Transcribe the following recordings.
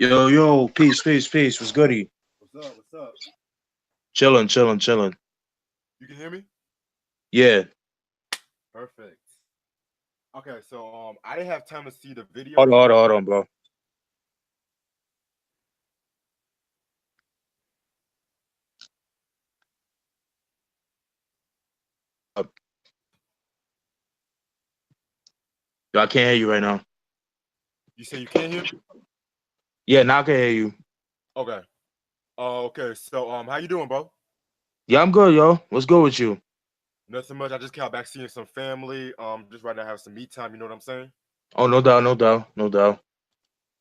Yo, peace. What's goody? What's up? What's up? Chilling. You can hear me? Yeah. Perfect. Okay, so I didn't have time to see the video Hold on, yet. bro. Yo, I can't hear you right now. You say you can't hear me? Yeah, now I can hear you. Okay. Okay. So how you doing, bro? Yeah, I'm good, yo. What's good with you? Nothing much. I just got back seeing some family. Just right now having some me time. You know what I'm saying? Oh, no doubt.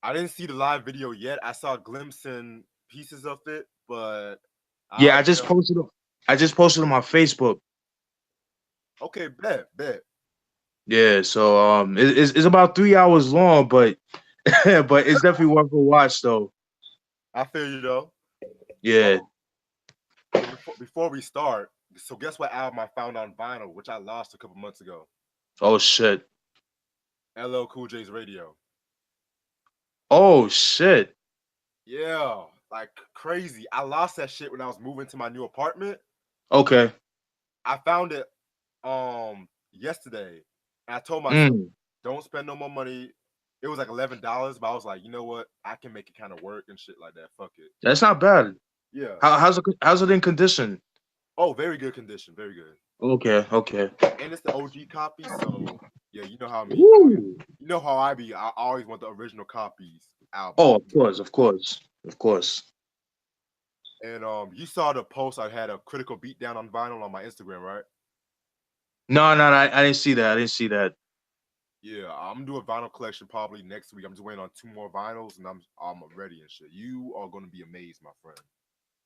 I didn't see the live video yet. I saw a glimpse and pieces of it, but Yeah, I'll be I just posted on my Facebook. okay. Bet. Yeah, so it's about 3 hours long, but but it's definitely worth a watch though. I feel you though. Yeah. Oh, so before we start, so guess what album I found on vinyl, which I lost a couple months ago? Oh shit. LL Cool J's Radio. Oh shit. Yeah, like crazy. I lost that shit when I was moving to my new apartment. Okay. I found it yesterday. And I told myself, Mm. don't spend no more money. It was like $11, but I was like, you know what? I can make it kind of work and shit like that. Fuck it. That's not bad. Yeah. How's it in condition? Oh, very good condition. Very good. Okay. And it's the OG copy, so yeah, you know how me. Ooh. You know how I be. I always want the original copies albums. Oh, of course. And you saw the post I had a critical beatdown on vinyl on my Instagram, right? No, I didn't see that. I didn't see that. Yeah, I'm doing vinyl collection probably next week. I'm just waiting on two more vinyls, and I'm ready and shit. You are gonna be amazed, my friend.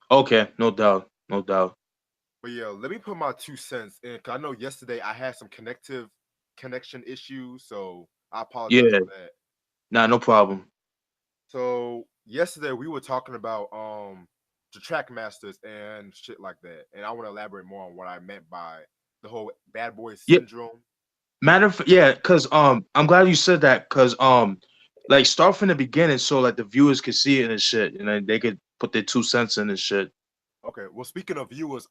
Okay, no doubt. But yeah, let me put my 2 cents in. 'Cause I know yesterday I had some connective connection issues, so I apologize Yeah, for that. nah, no problem. So yesterday we were talking about the track masters and shit like that, and I want to elaborate more on what I meant by the whole bad boy Yeah, syndrome. yeah, cause I'm glad you said that, cause like start from the beginning so like the viewers could see it and shit, and then they could put their 2 cents in and shit. Okay, well speaking of viewers,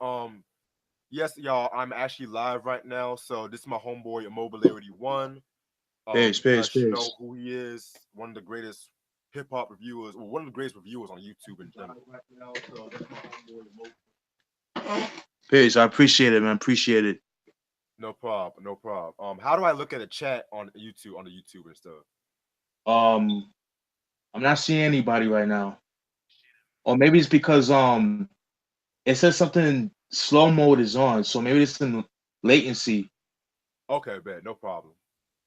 yes, y'all, I'm actually live right now. So this is my homeboy Immobility One. Peace, You peace, guys should know peace. who he is. One of the greatest hip hop reviewers, well, one of the greatest reviewers on YouTube in general. So this is my homeboy Peace. I appreciate it, man. Appreciate it. No problem, no problem. How do I look at a chat on the YouTube and stuff? Um, I'm not seeing anybody right now, or maybe it's because it says something slow mode is on, so maybe it's in latency. Okay, bet, no problem.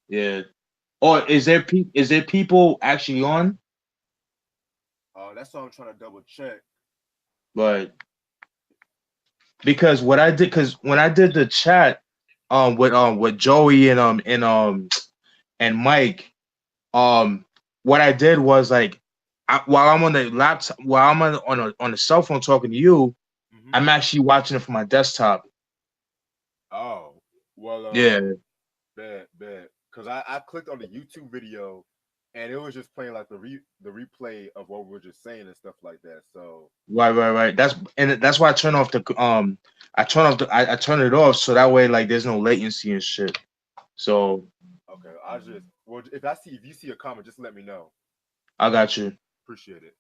Yeah. Or is there people actually on? That's what I'm trying to double check. But because what I did, because when I did the chat with Joey and Mike, what I did was like while I'm on the laptop, while I'm on the cell phone talking to you, Hmm. I'm actually watching it from my desktop. Oh, well, Yeah. bet. Cause I clicked on the YouTube video, and it was just playing like the replay of what we were just saying and stuff like that. So Right. That's why I turn it off so that way like there's no latency and shit. So okay, I just well if you see a comment, just let me know. I got you. Appreciate it.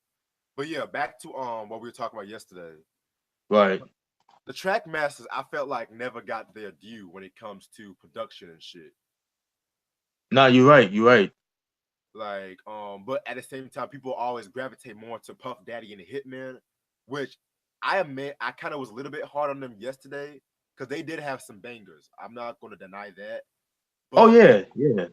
But yeah, back to what we were talking about yesterday. Right. The track masters, I felt like never got their due when it comes to production and shit. No, you're right. You're right. Like, but at the same time, people always gravitate more to Puff Daddy and the Hitman, which I admit I kind of was a little bit hard on them yesterday because they did have some bangers. I'm not going to deny that, Oh but yeah.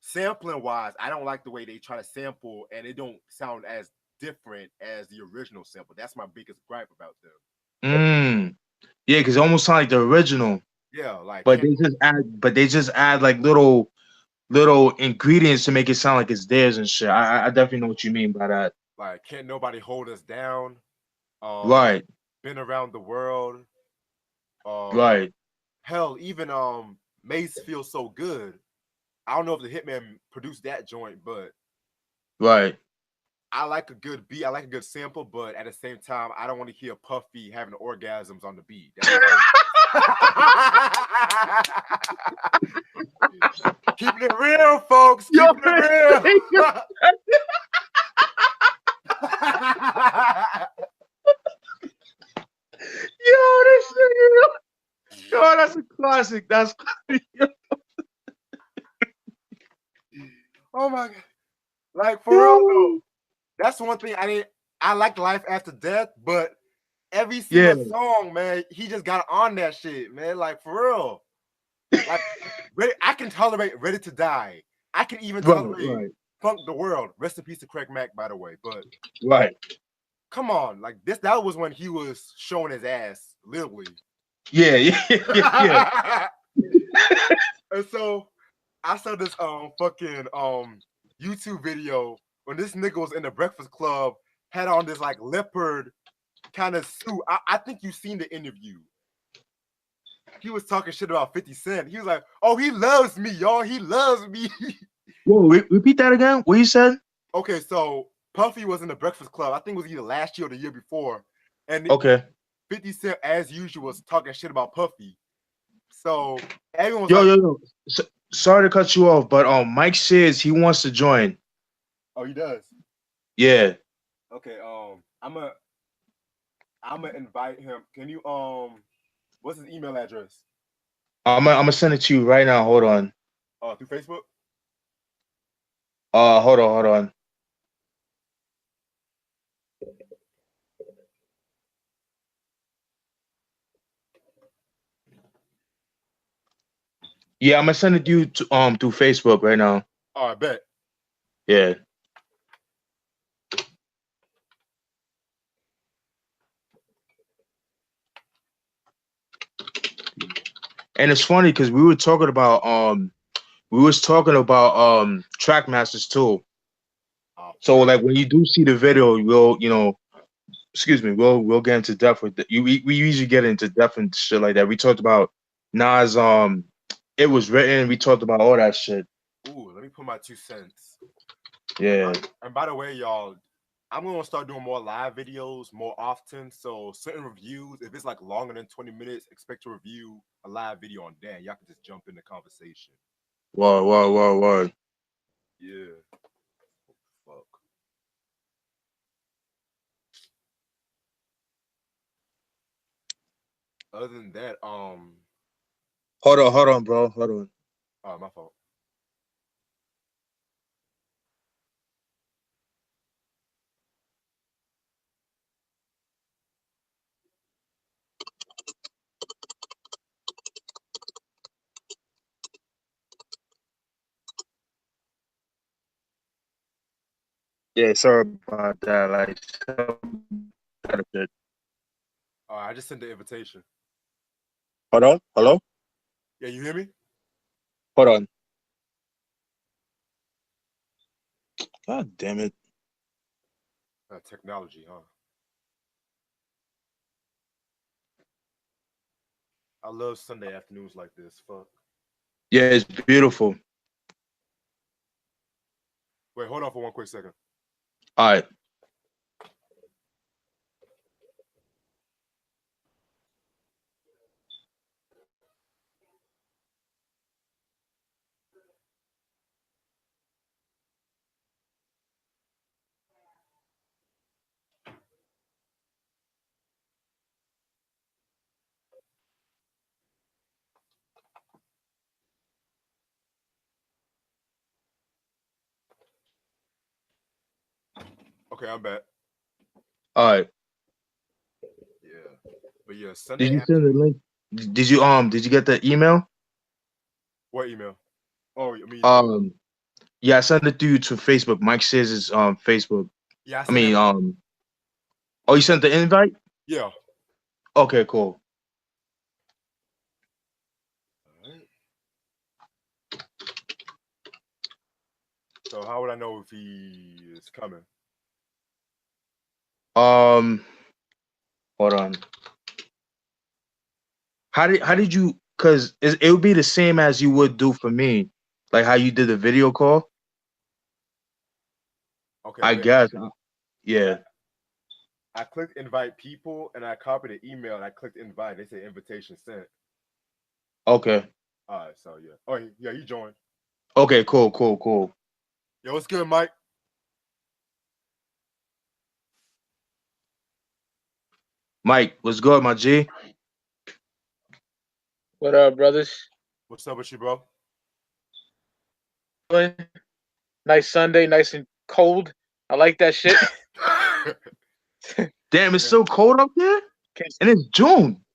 sampling wise, I don't like the way they try to sample and it don't sound as different as the original sample. That's my biggest gripe about them. Mm. Yeah, because it almost sound like the original, Yeah, like but can't they just add like little ingredients to make it sound like it's theirs and shit. I definitely know what you mean by that. can't nobody hold us down. Um, Right. been around the world. Um, Right. hell, even Mace feels so good. I don't know if the Hitman produced that joint, but Right. I like a good beat. I like a good sample, but at the same time, I don't want to hear Puffy having orgasms on the beat. Keeping it real, folks. Yo, Keeping it real. this nigga, yo, that's a classic. That's Oh my god! Like for real though, that's one thing I didn't. I like Life After Death, but every single song, man, he just got on that shit, man. Like for real. Like I can tolerate Ready to Die. I can even tolerate Funk the World. Rest in peace to Craig Mack, by the way. But come on, like that was when he was showing his ass, literally. Yeah. And so I saw this fucking YouTube video when this nigga was in the Breakfast Club, had on this like leopard kind of suit. I think you've seen the interview. He was talking shit about 50 Cent. He was like, "Oh, he loves me, y'all. He loves me." Whoa, repeat that again. What you said? Okay, so Puffy was in the Breakfast Club. I think it was either last year or the year before. And 50 Cent, as usual, was talking shit about Puffy. So everyone was yo. Sorry to cut you off, but Mike says he wants to join. Oh, he does? Yeah. Okay, I'm gonna invite him. Can you what's his email address? I'm gonna send it to you right now. Hold on. Through Facebook? Hold on. Yeah, I'm gonna send it to you through Facebook right now. Oh, I bet. Yeah. And it's funny because we was talking about Trackmasters too. So like when you do see the video, we'll get into depth with it. We usually get into depth and shit like that. We talked about Nas It Was Written. We talked about all that shit. Ooh, let me put my 2 cents. Yeah. And by the way, y'all, I'm gonna start doing more live videos more often. So certain reviews, if it's like longer than 20 minutes, expect to review a live video on that. Y'all can just jump in the conversation. Wow. Yeah. Fuck. Other than that, Hold on, bro. Hold on. Oh, my fault. Yeah, sorry about that. Like, I just sent the invitation. Hold on. Hello? Yeah, you hear me? Hold on. God damn it. Technology, huh? I love Sunday afternoons like this. Fuck. Yeah, it's beautiful. Wait, hold on for one quick second. All right. Okay, I'm back. All right. Yeah. But yeah, Sunday. Did you send the link? Did you get the email? What email? Oh, I mean, yeah, I sent it to you to Facebook. Mike says it's Facebook. Yeah, oh, you sent the invite? Yeah. Okay, cool. All right. So how would I know if he is coming? Hold on. How did you? Because it would be the same as you would do for me, like how you did the video call. Okay. I guess. Yeah. I clicked invite people and I copied the email and I clicked invite. They say invitation sent. Okay. All right, so yeah. Oh yeah, you joined. Okay. Cool. Cool. Cool. Yo, what's good, Mike? Mike, what's good, my G? What up, brothers? What's up with you, bro? Nice Sunday, nice and cold. I like that shit. Damn, it's Yeah. so cold up there, Can't- and it's June.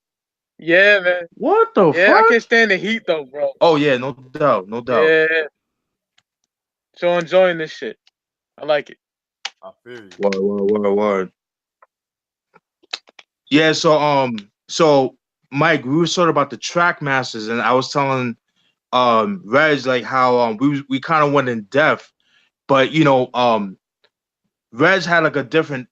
yeah, man. What the Yeah, I fuck? can't stand the heat though, bro. Oh yeah, no doubt, no doubt. Yeah, so enjoying this shit. I like it. I feel you. Word, word, word, word. Yeah. So Mike, we were sort of about the track masters, and I was telling Reg like how we kind of went in depth, but Reg had like a different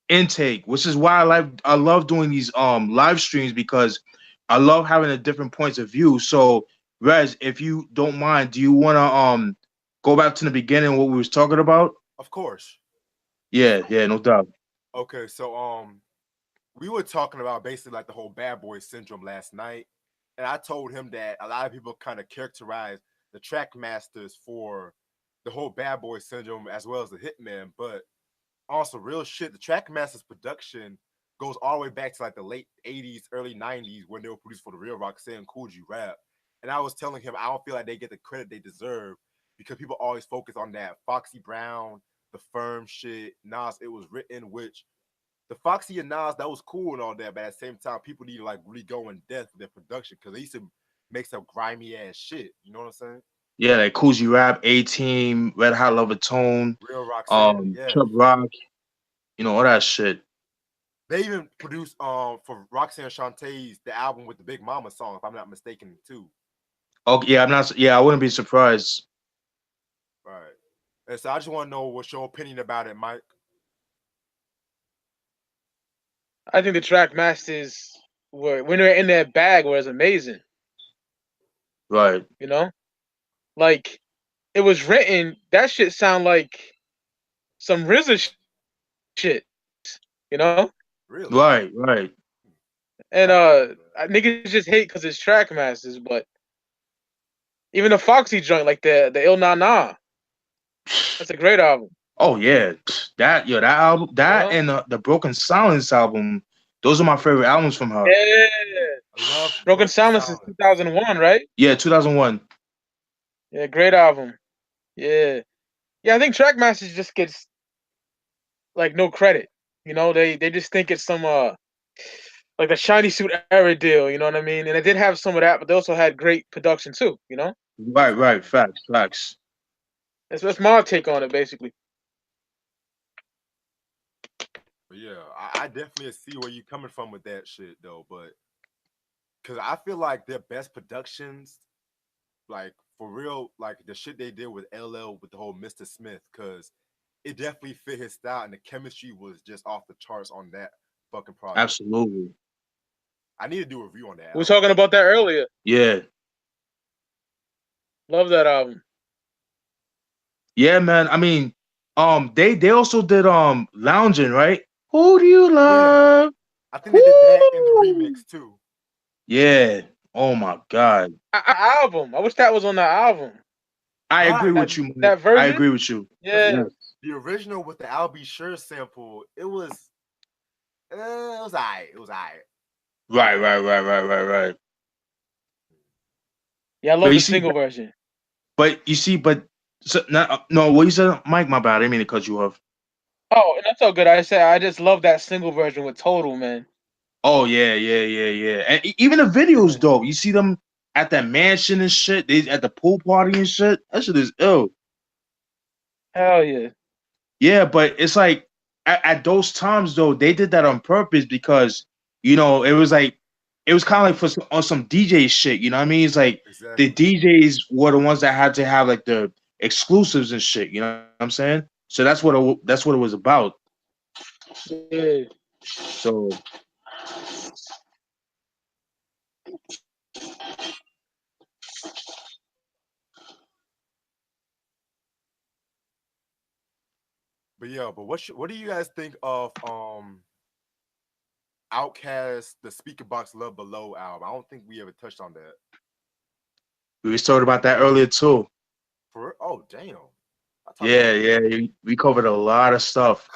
intake, which is why I love doing these live streams because I love having a different points of view. So Reg, if you don't mind, do you want to go back to the beginning what we was talking about? Of course. Yeah, yeah, no doubt. Okay, so we were talking about basically like the whole bad boy syndrome last night, and I told him that a lot of people kind of characterize the track masters for the whole bad boy syndrome as well as the hitman, but also real shit. The track masters production goes all the way back to like the late '80s, early '90s when they were produced for the real Roxanne Cool G Rap, and I was telling him I don't feel like they get the credit they deserve because people always focus on that Foxy Brown, the Firm shit, Nas. It was written, which the Foxy and Nas, that was cool and all that, but at the same time, people need to like really go in depth with their production because they used to make some grimy ass shit. You know what I'm saying? Yeah, like Coogee Rap, A Team, Red Hot Lover Tone, Real Roxanne, yeah. Chubb Rock, all that shit. They even produced for Roxanne Shantae's the album with the Big Mama song, if I'm not mistaken, too. Okay, yeah, I'm not. Yeah, I wouldn't be surprised. Right. And so I just want to know what's your opinion about it, Mike. I think the track masters were when they're in their bag was amazing. Right. You know, like it was written. That shit sound like some RZA shit. You know, Really? Right. Right. and I didn't know that. niggas just hate because it's track masters, but even the Foxy joint, like the Il Na Na, that's a great album. Oh yeah, that album, You that know, and the Broken Silence album, those are my favorite albums from her. yeah. I love Broken Broken Silence is Silence. 2001, right? Yeah, 2001. Yeah, great album. Yeah, yeah. I think Trackmasters just gets like no credit. You know, they just think it's some like the shiny suit era deal. You know what I mean? And it did have some of that, but they also had great production too. You know, Right, right, facts, facts. that's my take on it, basically. But yeah, I definitely see where you coming from with that shit though, but because I feel like their best productions, like for real, like the shit they did with LL with the whole Mr. Smith, because it definitely fit his style and the chemistry was just off the charts on that fucking project. Absolutely. I need to do a review on that We were album. talking about that earlier. Yeah. Love that album. Yeah, man. I mean, they also did Lounging, right? Who do you Yeah, love? I think they did that in the Who? remix too. Yeah. Oh my God. Album. I wish that was on the album. I agree Right. That with you, man. that I version. agree with you. Because Yeah. Yes. the original with the Al B. Sure sample, it was alright. It was alright. Right, right, right, right, right, right. Yeah, I But love you the see, single version. so, no, what you said, Mike? My bad. I didn't mean to cut you off. Oh, and that's all good. I said I just love that single version with Total, man. Oh yeah, yeah, yeah, yeah. And even the videos, Yeah. though, you see them at that mansion and shit. They at the pool party and shit. That shit is ill. Hell yeah. Yeah, but it's like at those times though, they did that on purpose because it was like it was kind of like on some DJ shit. You know what I mean? It's like the Exactly. DJs were the ones that had to have like the exclusives and shit. You know what I'm saying? So that's what it was about. Yeah. So But but what do you guys think of Outkast, the Speaker Box Love Below album? I don't think we ever touched on that. We was talking about that earlier too. Oh damn. I talked Yeah, about yeah. We covered a lot of stuff.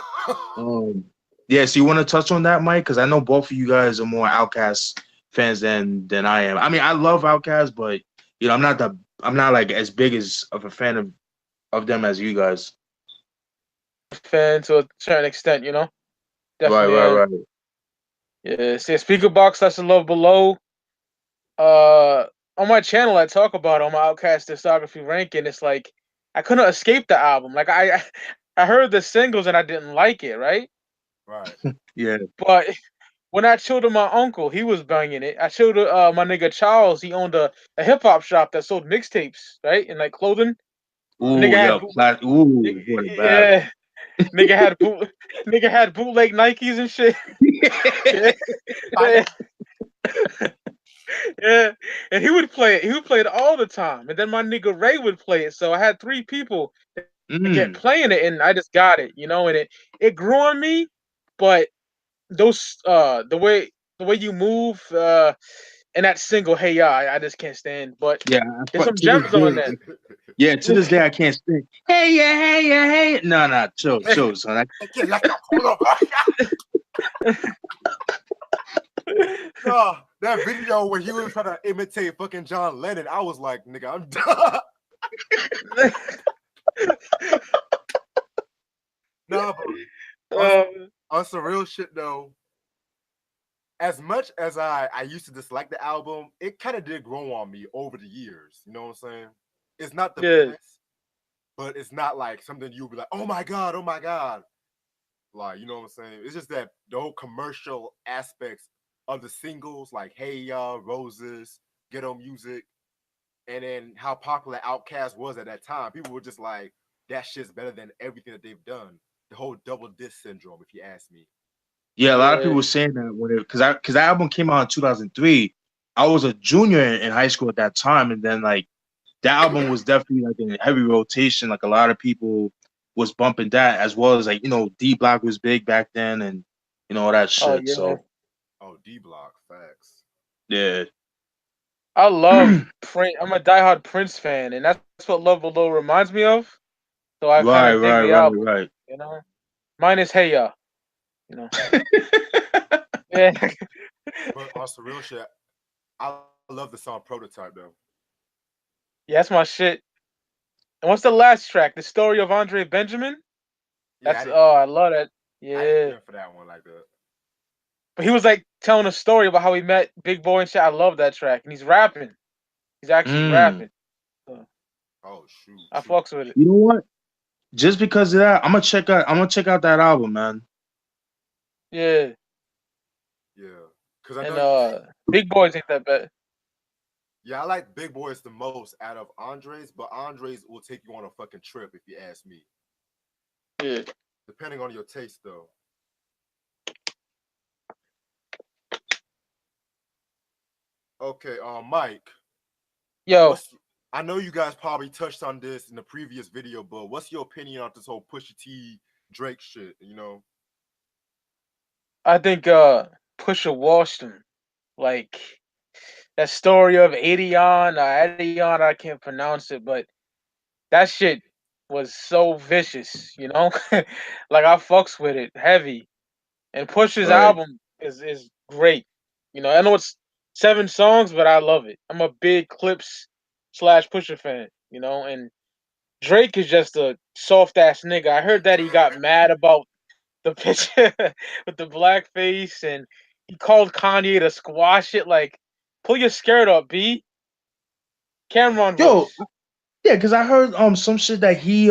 Yeah, so you want to touch on that, Mike? Because I know both of you guys are more Outkast fans than I am. I mean, I love Outkast, but I'm not like as big as of a fan of them as you guys. Fan to a certain extent, you know. Right, Definitely right, am. right. Yeah, see, Speaker Box, that's the love below. Uh, on my channel, I talk about on my Outkast discography ranking. It's like I couldn't escape the album. Like I heard the singles and I didn't like it, right? right. Yeah. But when I chilled with my uncle, he was banging it. I chilled with my nigga Charles. He owned a hip hop shop that sold mixtapes, right, and like clothing. Right. Nigga Ooh, had yo, bootleg. ooh, boy, bad. Yeah, nigga had nigga had bootleg Nikes and shit. Yeah, yeah, yeah. And he would play it. He would play it all the time. And then my nigga Ray would play it. So I had three people that kept Mm. playing it, and I just got it, you know. And it grew on me. But those the way you move and that single, hey yeah, I just can't stand. But Yeah, there's some to this gems on day, that. yeah, to this day I can't stand. Hey, yeah, hey, yeah, hey. No, no, chill, son. Okay, let's go. Hold up. No, that video when he was trying to imitate fucking John Lennon, I was like, nigga, I'm done. No, but on some real shit though, as much as I used to dislike the album, it kind of did grow on me over the years. You know what I'm saying? It's not the yeah. best, but it's not like something you'll be like, oh my god, oh my god. Like, you know what I'm saying? It's just that the whole commercial aspects of the singles, like Hey Y'all, Roses, Ghetto Music, and then how popular Outkast was at that time. People were just like, that shit's better than everything that they've done. The whole double disc syndrome, if you ask me. Yeah, a lot of people Yeah. were saying that when because that album came out in 2003. I was a junior in high school at that time, and then like that album was definitely like in heavy rotation. Like a lot of people was bumping that as well as like D Block was big back then, and all that Oh shit. yeah. So Oh, D Block, facts. yeah, I love Prince. I'm a diehard Prince fan, and that's what Love Below reminds me of. So I kind right, of dig right, the right, album, right. you know. Minus Hey Ya, you know. Yeah. But on some real shit, I love the song Prototype though. Yeah, that's my shit. And what's the last track? The Story of Andre Benjamin? Yeah, That's I love that. I didn't Yeah. care for that one like that. But he was like telling a story about how he met Big Boy and shit. I love that track. And he's rapping. He's actually Mm. rapping. So Oh shoot, I true. fucks with it. You know what? Just because of that, I'm gonna check out that album, man. Yeah. Yeah, because I know And you. Big Boys ain't that bad. Yeah, I like Big Boys the most out of Andres, but Andres will take you on a fucking trip if you ask me. Yeah. Depending on your taste, though. Okay, Mike. Yo, What's I know you guys probably touched on this in the previous video, but what's your opinion on this whole Pusha T Drake shit? You know, I think Pusha washed him. Like that story of Adion, I can't pronounce it, but that shit was so vicious, you know? Like I fucks with it heavy. And Pusha's Right. album is great. You know, I know it's 7 songs, but I love it. I'm a big Clips / Pusha fan, you know, and Drake is just a soft ass nigga. I heard that he got mad about the picture with the blackface and he called Kanye to squash it. Like, pull your skirt up, B. Cameron Yo, voice. yeah, because I heard some shit that he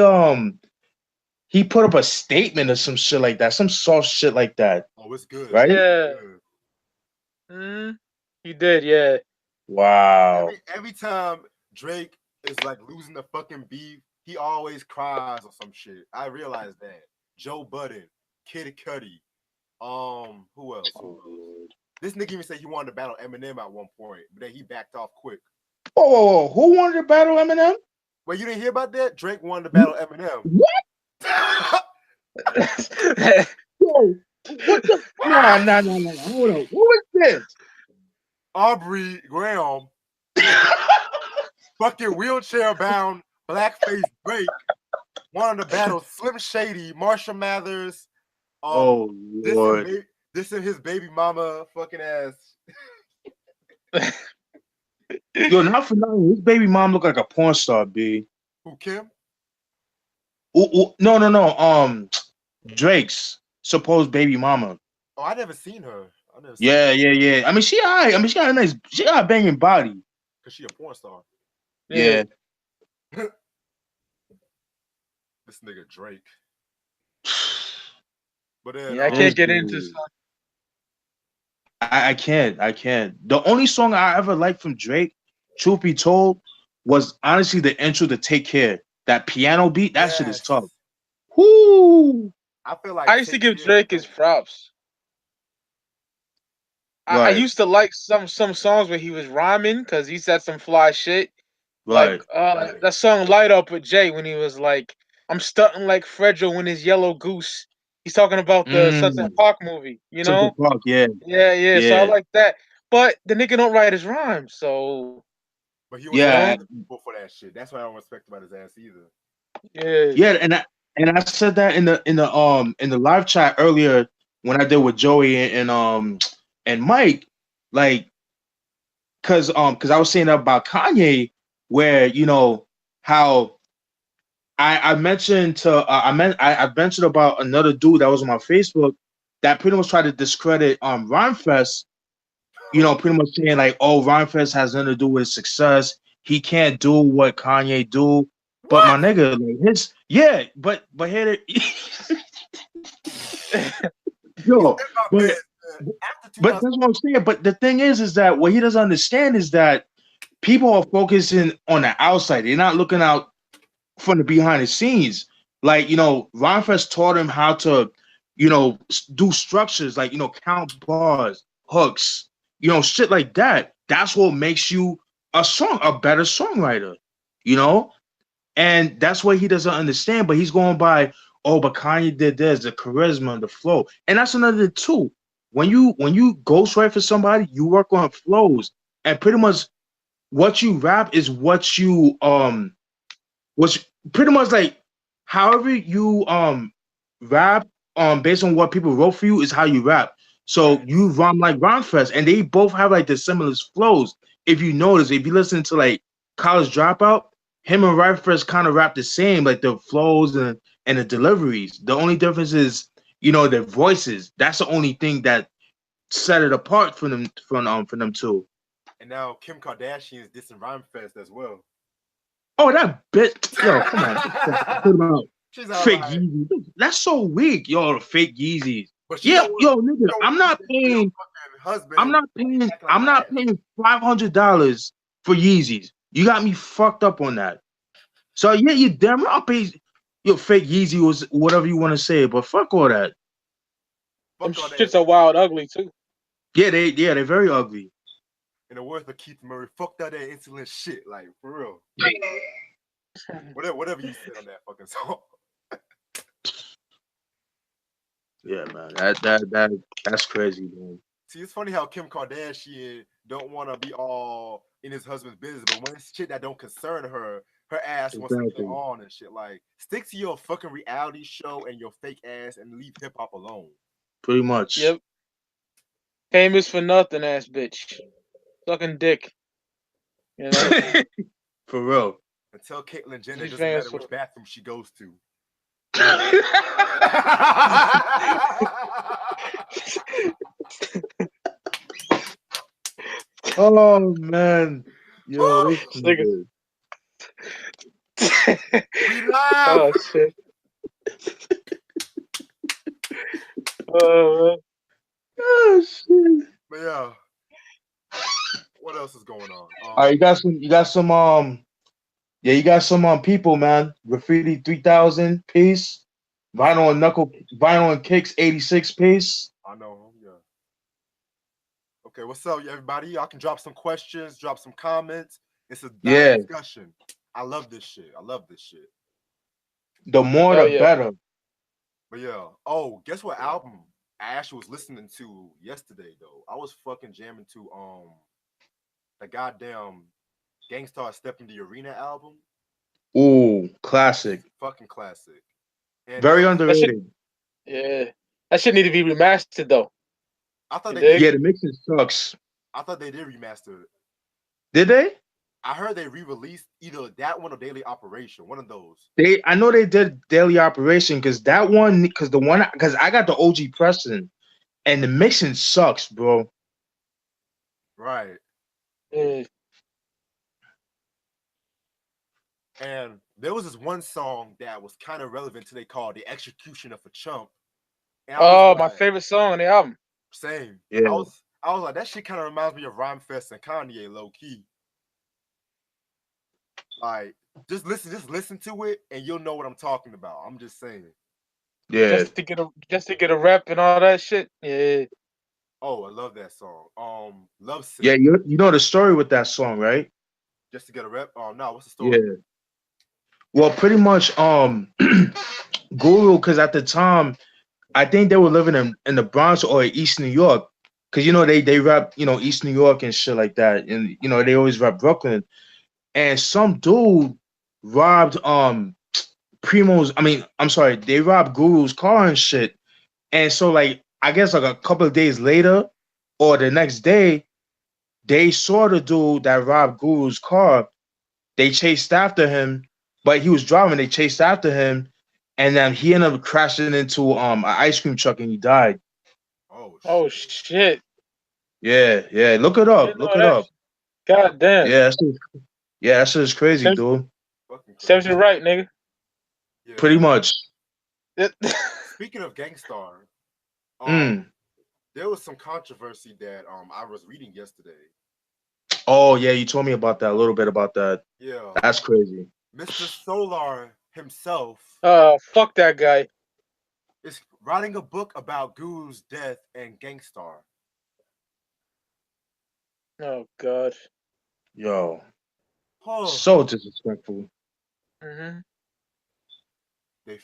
put up a statement or some shit like that, some soft shit like that, oh, it's good. right? It's Yeah. good. He did, yeah. Wow. Every time Drake is like losing the fucking beef, he always cries or some shit. I realized that. Joe Budden, Kid Cudi, who else? Oh, Lord. This nigga even said he wanted to battle Eminem at one point, but then he backed off quick. Whoa, whoa, whoa! Who wanted to battle Eminem? Well, you didn't hear about that? Drake wanted to battle Eminem. What? Yo, what the? Nah. Hold on. What was this? Aubrey Graham, fucking wheelchair bound, blackface Drake, wanted to battle Slim Shady, Marshall Mathers. Oh Lord. This is his baby mama fucking ass. Yo, not for nothing. His baby mom look like a porn star, B. Who, Kim? No. Drake's supposed baby mama. Oh, I never seen her. Yeah. I mean, she alright. I mean, she got a banging body. Cause she a porn star. Yeah. This nigga Drake. But then, yeah, I can't get into. I can't. The only song I ever liked from Drake, truth be told, was honestly the intro to Take Care. That piano beat, that shit is tough. Whoo! I feel like I used to give Drake his props. Right. I used to like some songs where he was rhyming because he said some fly shit. Right. Like that song "Light Up" with Jay when he was like, "I'm stunting like Fredro when his yellow goose." He's talking about the Sunset Park movie, you know? Sunset Park, yeah. Yeah. So I like that, but the nigga don't write his rhymes, so. But he was people for that shit. That's why I don't respect about his ass either. Yeah, and I said that in the live chat earlier when I did with Joey and Mike, like, cause I was saying about Kanye, where you know how I mentioned I mentioned about another dude that was on my Facebook that pretty much tried to discredit Rhymefest, you know, pretty much saying like, oh, Rhymefest has nothing to do with success. He can't do what Kanye do. But my nigga, like but here yo, but that's what I'm saying. But the thing is that what he doesn't understand is that people are focusing on the outside. They're not looking out from the behind the scenes. Like, you know, Ronfest taught him how to, you know, do structures like, you know, count bars, hooks, you know, shit like that. That's what makes you a better songwriter, you know? And that's what he doesn't understand, but he's going by, oh, but Kanye did this, the charisma, the flow. And that's another too. When you ghostwrite for somebody, you work on flows. And pretty much what you rap is what you was pretty much like however you rap based on what people wrote for you is how you rap. So you rhyme like Ronfest, and they both have like the similar flows. If you notice, if you listen to like College Dropout, him and Ronfest kind of rap the same, like the flows and the deliveries. The only difference is, you know, their voices. That's the only thing that set it apart from them two. And now Kim Kardashian is dissing Rhymefest as well. Oh, that bitch! Yo, come on. Fake Yeezys. That's so weak, yo. The fake Yeezys. Yeah, yo, nigga. I'm not paying $500 for Yeezys. You got me fucked up on that. So yeah, you damn right. I'll pay your fake Yeezy or whatever you want to say, but fuck all that. Them shits are wild ugly too. Yeah, they're very ugly. In the words of Keith Murray, fuck that insolent shit, like for real. whatever you said on that fucking song. Yeah, man, that's crazy, man. See, it's funny how Kim Kardashian don't want to be all in his husband's business, but when it's shit that don't concern her, her ass wants to get on and shit. Like, stick to your fucking reality show and your fake ass and leave hip hop alone. Pretty much. Yep. Famous for nothing, ass bitch. Sucking dick. You know? For real. Until Caitlyn Jenner doesn't matter which bathroom she goes to. Oh man, yo, this nigga. We laugh. Oh shit. Oh man. Oh shit. But yeah. What else is going on? All right, you got some people, man. Graffiti 3000 piece. Vinyl and Kicks 86 piece. I know, yeah. Okay, what's up, everybody? Y'all can drop some questions, drop some comments. It's a discussion. I love this shit. The more, the better. But yeah. Oh, guess what album I actually was listening to yesterday though? I was fucking jamming to the goddamn Gangstar Step in the Arena album. Ooh, classic. Fucking classic. And there Very was That shit, underrated. yeah, that shit need to be remastered though. I thought You they did dig? Yeah, the mixing sucks. I thought they did remaster it. Did they? I heard they re-released either that one or Daily Operation, one of those. I know they did Daily Operation because that one, because the one, because I got the OG Preston and the mixing sucks, bro. Right. Yeah. And there was this one song that was kind of relevant today called The Execution of a Chump. And I was Oh, my like, favorite song on the album. same. I Yeah, was I was like, that shit kind of reminds me of Rhyme Fest and Kanye low key. Like, just listen to it and you'll know what I'm talking about. I'm just saying. yeah, Just to get a rep and all that shit. Yeah. Oh, I love that song. Love yeah. Sick. You know the story with that song, right? Just to get a rep. Oh no, what's the story? Yeah. Well, pretty much, Guru, because at the time, I think they were living in the Bronx or East New York, because you know they rap, you know, East New York and shit like that, and you know they always rap Brooklyn. And some dude robbed Primo's. I mean, I'm sorry, they robbed Guru's car and shit. And so like I guess like a couple of days later or the next day, they saw the dude that robbed Guru's car. They chased after him, but he was driving. They chased after him, and then he ended up crashing into an ice cream truck and he died. Oh Oh shit. shit. Yeah, yeah. Look it I up. didn't Look know it that. up. God damn. Yeah, that shit is crazy, Seems, dude. Fucking seems crazy. you're right, nigga. Yeah. Pretty much. Speaking of Gangstar, Mm. um, there was some controversy that I was reading yesterday. Oh yeah, you told me about that a little bit about that. Yeah. That's crazy. Mr. Solar himself Fuck that guy. is writing a book about Guru's death and Gangstar. Oh god. Yo, Oh, so disrespectful. Hmm. they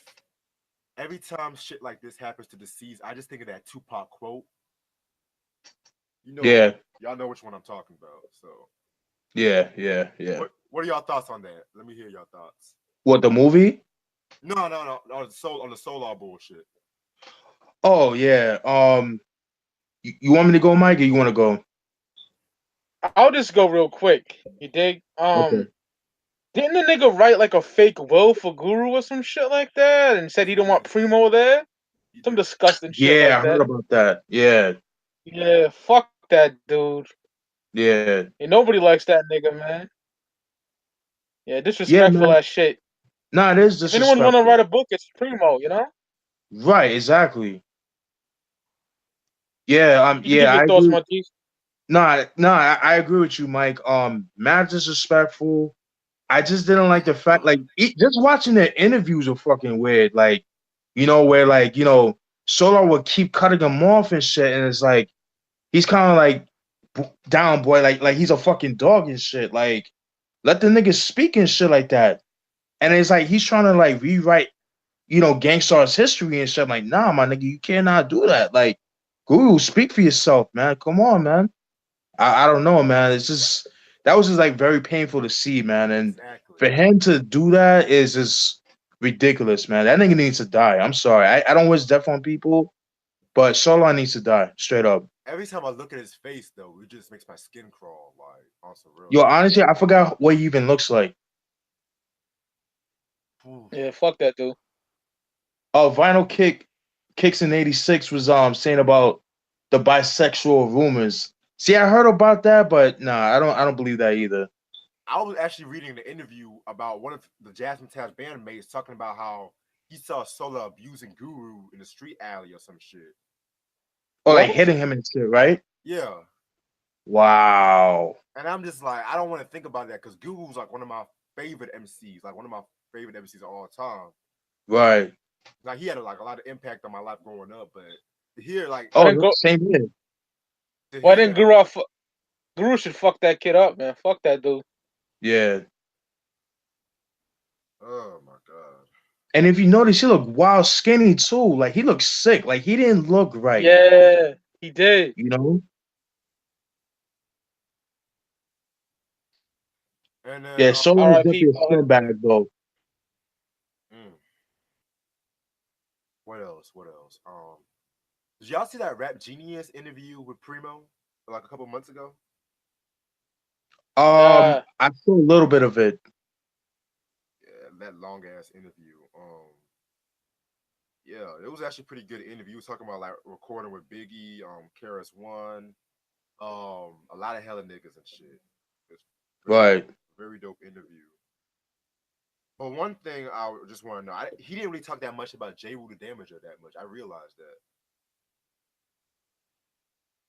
every time shit like this happens to deceased, I just think of that Tupac quote. You know, Yeah, y'all know which one I'm talking about. So, yeah, yeah, yeah. what are y'all thoughts on that? Let me hear your thoughts. What, the movie? No, on the Solar bullshit. Oh yeah. You want me to go, Mike, or you want to go? I'll just go real quick. You dig? Okay. Didn't the nigga write like a fake will for Guru or some shit like that and said he don't want Yes, Primo there? he Some did. disgusting shit Yeah, like I heard that. about that. Yeah, Yeah, fuck that dude. yeah, And nobody likes that nigga, man. Yeah, yeah, disrespectful man. as shit. Nah, it is If anyone wanna disrespectful. write a book, it's Primo, you know? Right, exactly. Yeah, You can give yeah, your I thoughts, agree. Monty. I agree with you, Mike. Mad disrespectful. I just didn't like the fact, like, just watching their interviews are fucking weird. Like, you know, where like, you know, Solar would keep cutting him off and shit, and it's like he's kind of like down boy, like he's a fucking dog and shit. Like, let the niggas speak and shit like that. And it's like he's trying to like rewrite, you know, Gangstar's history and shit. I'm like, nah, my nigga, you cannot do that. Like, Guru, speak for yourself, man. Come on, man. I don't know, man. It's just that was just like very painful to see, man. And Exactly. for him to do that is just ridiculous, man. That nigga needs to die. I'm sorry. I don't wish death on people, but Solar needs to die, straight up. Every time I look at his face, though, it just makes my skin crawl. Like on some real Yo, shit. honestly, I forgot what he even looks like. Oof. Yeah, fuck that dude. Vinyl Kicks in '86 was saying about the bisexual rumors. See, I heard about that, but nah, I don't believe that either. I was actually reading an interview about one of the Jasmine Tab's bandmates talking about how he saw Sola abusing Guru in the street alley or some shit. Or like What? hitting him and shit, right? Yeah. Wow. And I'm just like, I don't want to think about that because Guru's like one of my favorite MCs, like one of my favorite MCs of all time. Right. Like he had like a lot of impact on my life growing up, but to hear like Why Oh, didn't go? same here. to Why hear didn't that, Guru? Guru should fuck that kid up, man. Fuck that dude. Yeah. oh my god. And if you notice, he looked wild skinny too. Like he looked sick. Like he didn't look right. Yeah, he did. You know? And then Yeah, Solo was R.I.P. definitely a scumbag though. mm, what else? What else? Did y'all see that Rap Genius interview with Primo like a couple months ago? I saw a little bit of it. Yeah, that long ass interview. Yeah, it was actually a pretty good interview. He was talking about like recording with Biggie, Karis One, a lot of hella niggas and shit. It's very, Right. very dope interview. But one thing I just want to know, he didn't really talk that much about J. Rue the Damager that much. I realized that.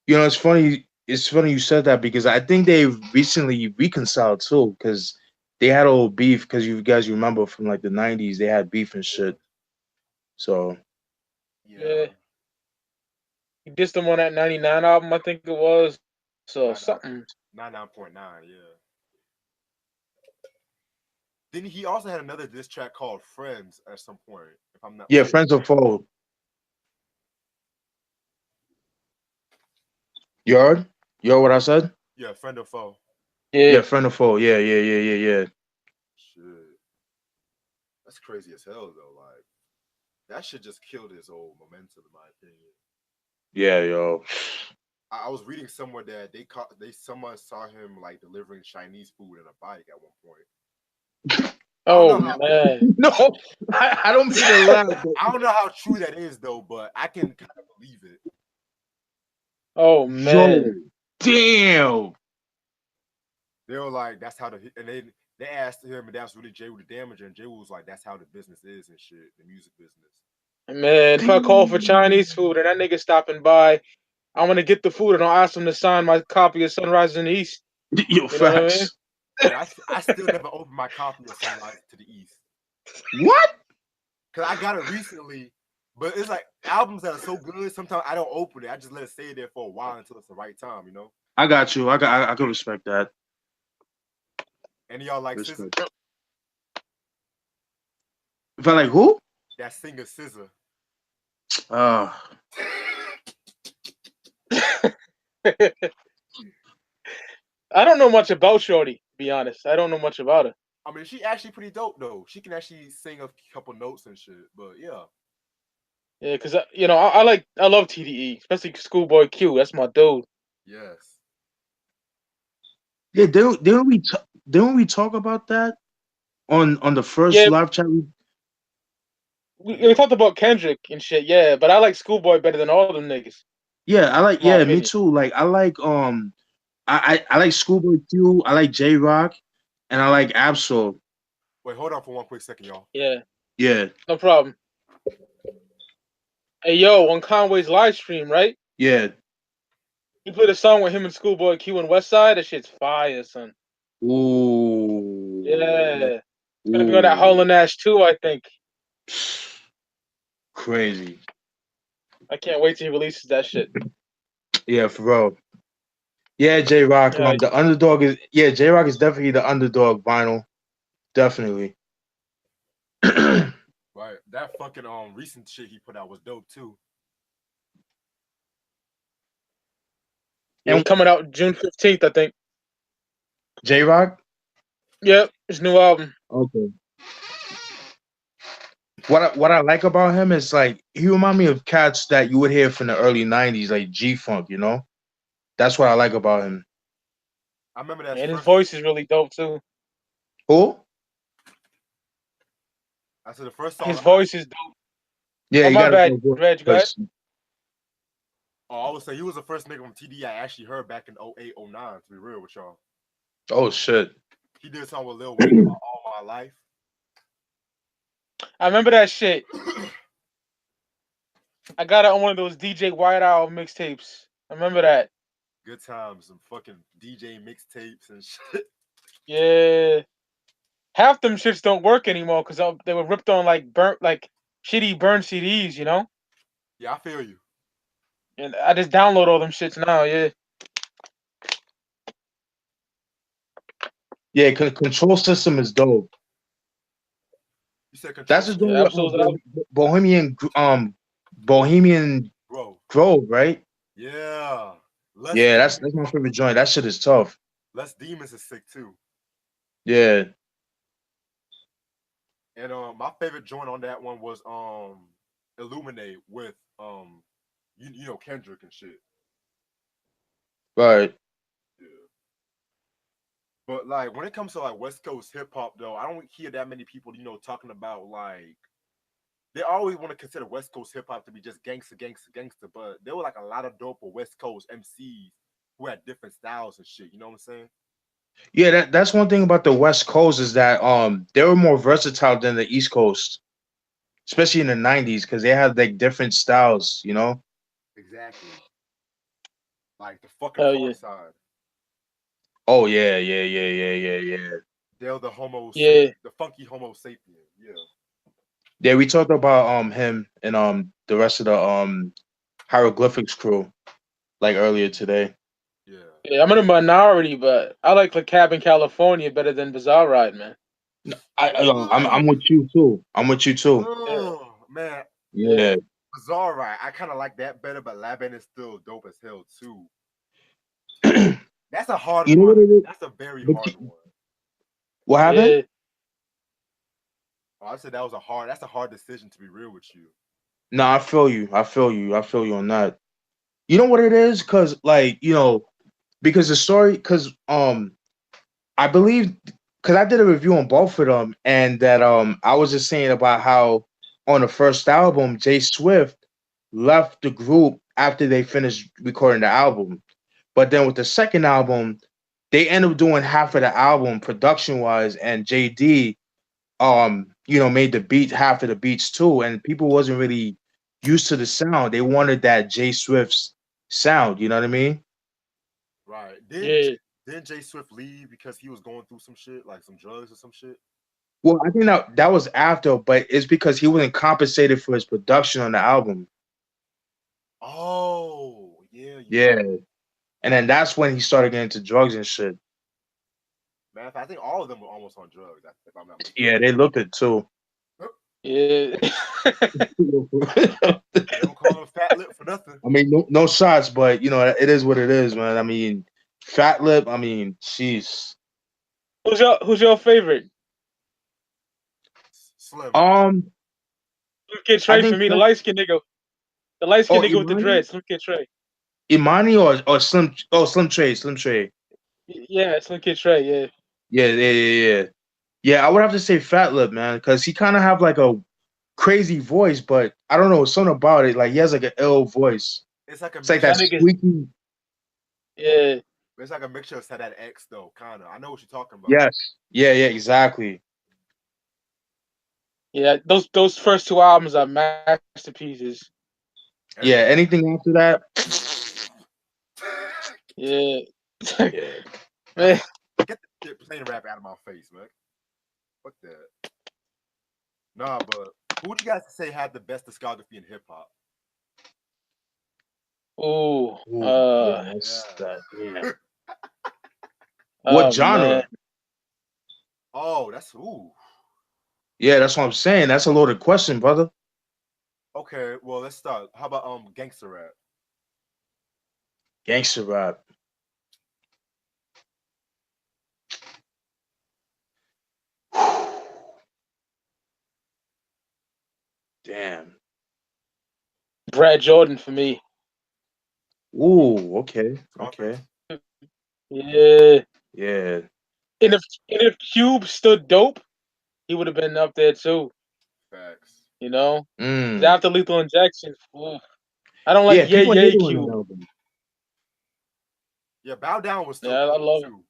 You know, it's funny. It's funny you said that because I think they recently reconciled too. Because they had a little beef. Because you guys remember from like the '90s, they had beef and Yeah. shit. So Yeah. Yeah. He dissed him on that 99 album, I think it was. So 99, something. 99.9, yeah. Then he also had another diss track called Friends at some point, if I'm not yeah, mistaken. friends or foe. You heard? You heard what I said? Yeah, Friend or Foe. Yeah. Yeah, friend or foe. Yeah. Shit. That's crazy as hell though. Like that shit just killed his whole momentum, in my opinion. Yeah, yo. I was reading somewhere that someone saw him like delivering Chinese food in a bike at one point. I don't know Oh how man. No, I don't mean to laugh. But I don't know how true that is though, but I can kind of believe it. Oh yo, man. damn. They were like, "That's how and they asked him, and that's really Jay with the Damager, and Jay was like, "That's how the business is and shit, the music business." Man, if I call for Chinese food and that nigga stopping by, I'm gonna get the food and I'll ask him to sign my copy of Sunrise in the East. Yo, You know what I mean? facts. Yeah, I still never opened my copy of Sunrise to the East What? because I got it recently, but it's like albums that are so good. Sometimes I don't open it. I just let it stay there for a while until it's the right time, you know. I got you. I can respect that. And y'all like SZA? Respect. If I like who? That singer SZA. Uh I don't know much about Shorty, to be honest. I don't know much about her. I mean, she actually pretty dope though. She can actually sing a couple notes and shit. But yeah, Yeah, because I love TDE, especially Schoolboy Q. That's my dude. yes. yeah, didn't we talk about that on the first Yeah, live chat? We we did. talked about Kendrick and shit. Yeah, but I like Schoolboy better than all them niggas, Yeah, I like in my me opinion. too. Like I like I like Schoolboy Q, I like J Rock, and I like Absol. Wait, hold on for one quick second, y'all. Yeah, Yeah, no problem. Hey yo, on Conway's live stream, right? yeah. He played a song with him and Schoolboy Q and Westside. That shit's fire, son. Ooh. Yeah. It's gonna be on that Hall Ooh. and Nash too, I think. Crazy. I can't wait till he releases that shit. Yeah, for real. Yeah, J Rock. Yeah, The underdog is J Rock is definitely the underdog vinyl. Definitely. Right, that fucking recent shit he put out was dope too. it's And coming out June 15th, I think. J Rock? Yep, his new album. Okay. What I like about him is like he remind me of cats that you would hear from the early '90s, like G Funk. You know, that's what I like about him. I remember that And his first. voice is really dope too. Who? I said the first His song. voice is dope. Yeah, Oh you my got to bad, go Reg, go ahead. I would say he was the first nigga from TD I actually heard back in 08, 09, to be real with y'all. Oh shit. He did a song with Lil Wayne called All My Life. I remember that shit. I got it on one of those DJ White Owl mixtapes. I remember that. Good times, some fucking DJ mixtapes and shit. Yeah. Half them shits don't work anymore because they were ripped on like burnt, like shitty burn CDs, you know? Yeah, I feel you. And I just download all them shits now, yeah. Yeah, control system is dope. You said That's Control the C? joint Yeah, with episodes that Bohemian Bro. Grove, right? Yeah. Less Yeah, Demons. that's my favorite joint. That shit is tough. Less Demons is sick too. Yeah. And my favorite joint on that one was Illuminate with you know Kendrick and shit. Right. Yeah. But like when it comes to like West Coast hip hop though, I don't hear that many people, you know, talking about like they always want to consider West Coast hip hop to be just gangster, gangster, gangster, but there were like a lot of dope West Coast MCs who had different styles and shit. You know what I'm saying? Yeah, that's one thing about the West Coast is that they were more versatile than the East Coast, especially in the '90s, because they had like different styles, you know? Exactly. Like the fucking hell far yeah. side. Oh yeah, yeah, yeah, yeah, yeah, yeah. They're the Homo Yeah. sapien, the funky Homo sapien. Yeah. Yeah, we talked about him and the rest of the hieroglyphics crew like earlier today. Yeah. Yeah, I'm in a minority, but I like the Cab in California better than Bizarre Ride, man. I'm with you too. I'm with you too. Yeah, Man, yeah, Yeah. Bizarre right. I kind of like that better, but Laban is still dope as hell too. That's a hard You know what one. it is? That's a very But hard one. what happened? yeah. Oh, I said that was a hard. That's a hard decision to be real with you. No, I feel you. I feel you. I feel you on that. You know what it is? Cause like, because the story, cause I believe because I did a review on both of them, and that I was just saying about how on the first album, Jay Swift left the group after they finished recording the album. But then with the second album, they ended up doing half of the album production wise, and JD made the beat half of the beats too, and people wasn't really used to the sound. They wanted that Jay Swift's sound, you know what I mean? Right. Yeah. Didn't Jay Swift leave because he was going through some shit, like some drugs or some shit? Well, I think that was after, but it's because he wasn't compensated for his production on the album. Oh, yeah, you're Yeah. right. And then that's when he started getting into drugs and shit. Man, I think all of them were almost on drugs, if I'm not Yeah, mistaken. they looked it too. Yeah. I They don't call him Fat Lip for nothing. mean, no shots, but it is what it is, man. I mean, Fat Lip. I mean, jeez. Who's your favorite? Slim. Um, Slim Kid I Trey for think me, the light skinned nigga. The light skinned nigga with the Imani, dreads, Slim Kid Trey. or Slim. Oh, Slim Trey. Yeah, Slim Kid Trey, yeah. Yeah, yeah, yeah, yeah. Yeah, I would have to say Fat Lip, man, because he kind of have like a crazy voice, but I don't know something about it. Like he has like an ill voice. It's like a It's like mixture. that That nigga, squeaky. yeah. It's like a mixture of that X though, kind of. I know what you're talking about. Yes. Yeah. Yeah. Exactly. Yeah, those first two albums are masterpieces. Yeah. Everything. Anything after that? Yeah. Yeah. Man, Get the shit plain rap out of my face, man. Fuck that. Nah, but who would you guys say had the best discography in hip hop? ooh, Ooh, yeah. Yeah. That's that. Yeah. What oh man. genre? Oh, that's ooh. Yeah, that's what I'm saying. That's a loaded question, brother. Okay, well let's start. How about gangster rap? Gangster rap. Damn. Brad Jordan for me. Ooh. Okay. Okay. Scarface? Yeah. Yeah. And if Cube stood dope, he would have been up there too. Facts. You know, 'cause Mm. after Lethal Injection, ooh, I don't like Yeah. Yay People hate Yay on that Cube. album. Yeah, Bow Down was still Yeah, I cool love it. too.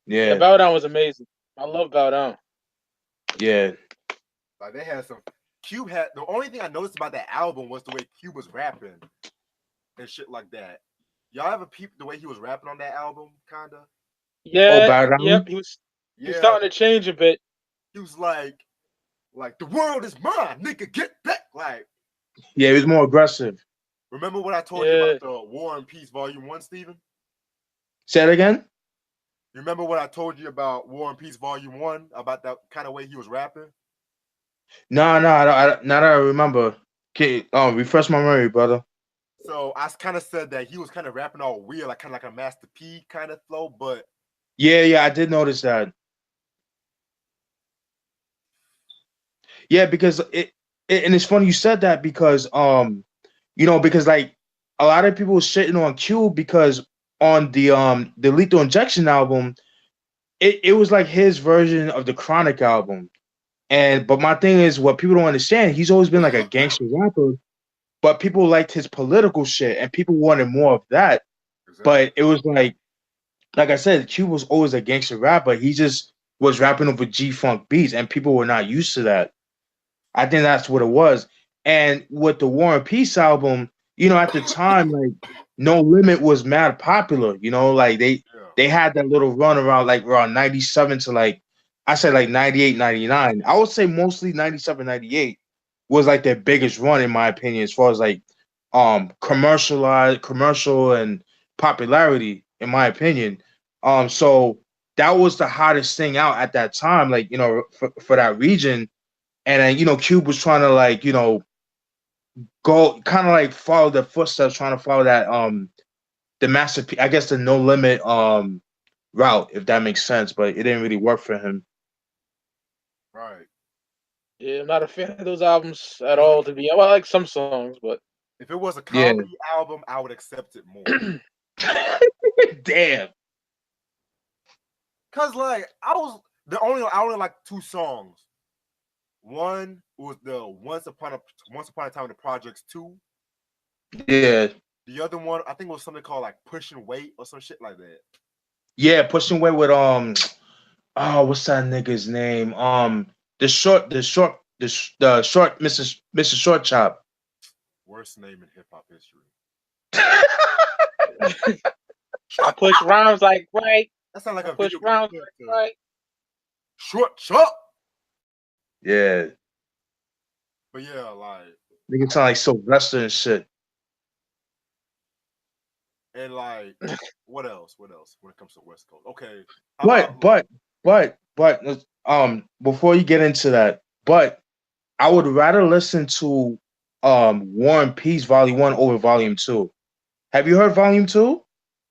Yeah, Yeah. Bow Down was amazing. I love Bow Down. Yeah. Like they had some Cube had the only thing I noticed about that album was the way Cube was rapping and shit like that. Y'all ever peep the way he was rapping on that album, kinda? Oh, Yeah, Bow yep. Down. He was Yeah. starting to change a bit. He was like the world is mine, nigga, get back. Like, Yeah, he was more aggressive. remember what I told you Yeah, about the War and Peace Volume 1, Steven? Say it again. You remember what I told you about War and Peace Volume 1 about that kind of way he was rapping? No, no, now that I remember. Okay, refresh my memory, brother. So I kind of said that he was kind of rapping all weird, like kind of like a Master P kind of flow, but Yeah, yeah, I did notice that. Yeah, because and it's funny you said that because because like a lot of people was shitting on Cube because on the Lethal Injection album, it was like his version of the Chronic album. And but my thing is what people don't understand, he's always been like a gangster rapper, but people liked his political shit and people wanted more of that. exactly. But it was like I said, Cube was always a gangster rapper. He just was rapping over G Funk beats and people were not used to that. I think that's what it was. And with the War and Peace album, at the time, like No Limit was mad popular. Like Yeah, they had that little run around like around 97 to like I said like 98, 99. I would say mostly 97, 98 was like their biggest run in my opinion, as far as like commercial and popularity, in my opinion. So that was the hottest thing out at that time, like for that region. And then Cube was trying to like go kind of like follow the footsteps, trying to follow that the master I guess the No Limit route, if that makes sense, but it didn't really work for him. right. Yeah, I'm not a fan of those albums at all. To be, well, I like some songs, but If it was a Yeah. comedy album, I would accept it more. Damn. Cause like I only like two songs. One was the Once Upon a Time in the Projects 2. Yeah. The other one I think was something called like Pushing Weight or some shit like that. Yeah, pushing away with oh, what's that nigga's name? The short Mr. Short Chop. Worst name in hip hop history. I push rhymes like right. That sounds like I a push video game rhymes like character. right. Short chop. Yeah. But yeah, like Nigga sound like Sylvester and shit. and like what else? What else when it comes to West Coast? Okay. How But about but but before you get into that, but I would rather listen to War and Peace Volume 1 over Volume 2. Have you heard Volume 2?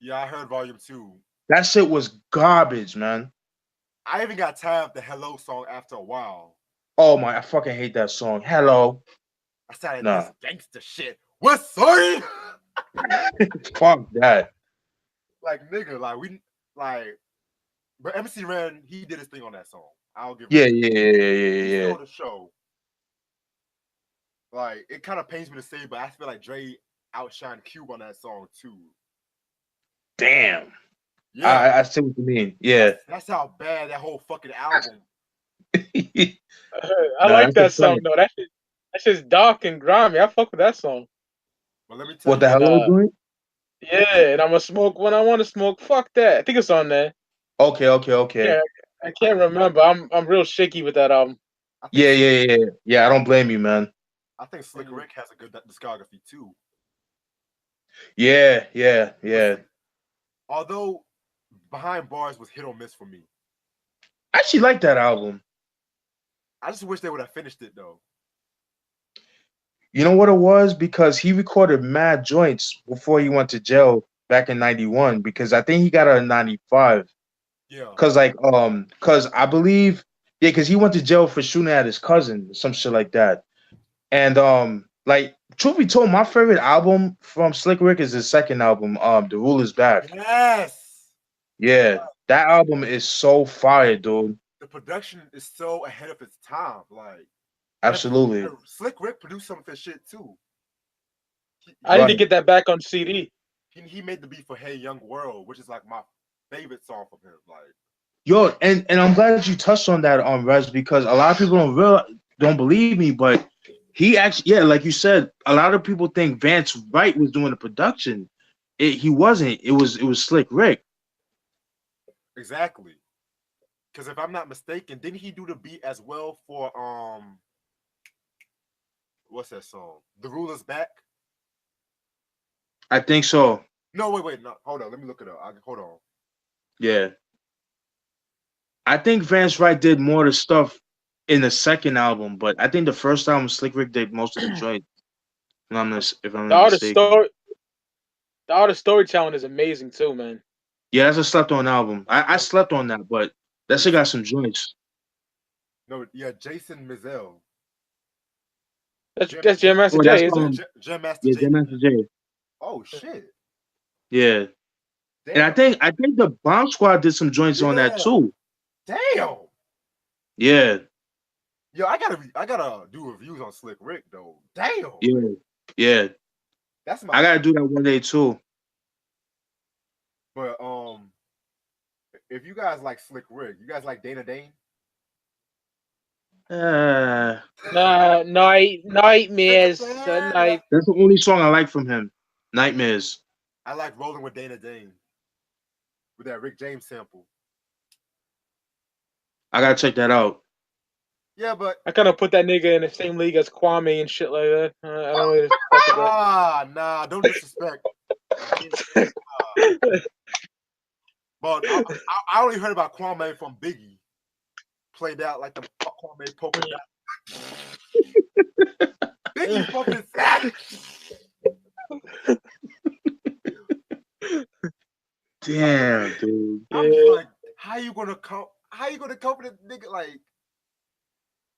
yeah, I heard volume 2. That shit was garbage, man. I even got tired of the Hello song after a while. Oh my, I fucking hate that song. Hello. I started Nah. this gangster shit. What's sorry? Fuck that. Like nigga, like we like but MC Ren, he did his thing on that song. I'll give him Yeah, that. yeah, yeah, yeah, He yeah, yeah. stole the show. Like it kind of pains me to say, but I feel like Dre outshined Cube on that song too. Damn. Yeah, I see what you mean. Yeah. that's how bad that whole fucking album. I Nah, like that's a that song fact. though. That's just dark and grimy. I fuck with that song. But let me tell What the you, And hello joint? yeah, and I'm gonna smoke when I want to smoke. Fuck that. I think it's on there. Okay, okay, okay. Yeah, I can't remember. I'm real shaky with that album. I think Yeah, yeah, yeah, yeah. Yeah, I don't blame you, man. I think Slick Rick has a good discography too. Yeah, yeah, But yeah. see, although Behind Bars was hit or miss for me, I actually like that album. I just wish they would have finished it though. You know what it was? Because he recorded mad joints before he went to jail back in 91, because I think he got out in 95. Yeah, Cause I believe, yeah, because he went to jail for shooting at his cousin, some shit like that. And like truth be told, my favorite album from Slick Rick is his second album, The Rule Is Back. yes. Yeah, that album is so fire, dude. The production is so ahead of its time. Like Absolutely. Slick Rick produced some of his shit too. I need to Right. get that back on CD. He made the beat for Hey Young World, which is like my favorite song from him. Like Yo, and I'm glad you touched on that on Rez, because a lot of people don't believe me, but he actually, yeah, like you said, a lot of people think Vance Wright was doing the production. He wasn't. It was Slick Rick. exactly. Because if I'm not mistaken, didn't he do the beat as well for what's that song? The Ruler's Back? I think so. No, wait, no, hold on. Let me look it up. Hold on. Yeah. I think Vance Wright did more of the stuff in the second album, but I think the first album Slick Rick did most of the joints. If I'm The not artist mistaken. story, the artist storytelling is amazing too, man. Yeah, that's a slept on album. I No, slept on that, but that no, shit got some joints. no, yeah, Jason Mizell, That's Jam Master Oh, that's Jay, isn't it? Jam Master yeah, Jay. Jam Master Jay. Oh shit! Yeah, and Damn. I think the Bomb Squad did some joints on that Yeah. too. Damn. Yeah, Yo, I gotta do reviews on Slick Rick though. Damn. yeah, yeah. That's my. I gotta do that one day too. But if you guys like Slick Rick, you guys like Dana Dane? Uh, Nightmares, night. that's the only song I like from him. Nightmares. I like Rolling with Dana Dane with that Rick James sample. I gotta check that out. Yeah, but I kind of put that nigga in the same league as Kwame and shit like that. I don't really fuck with that. nah, don't disrespect. But I only heard about Kwame from Biggie. Played out like the Kwame poker dot. Biggie fucking fat. Damn, dude. I'm just like, how you gonna cope with a nigga like?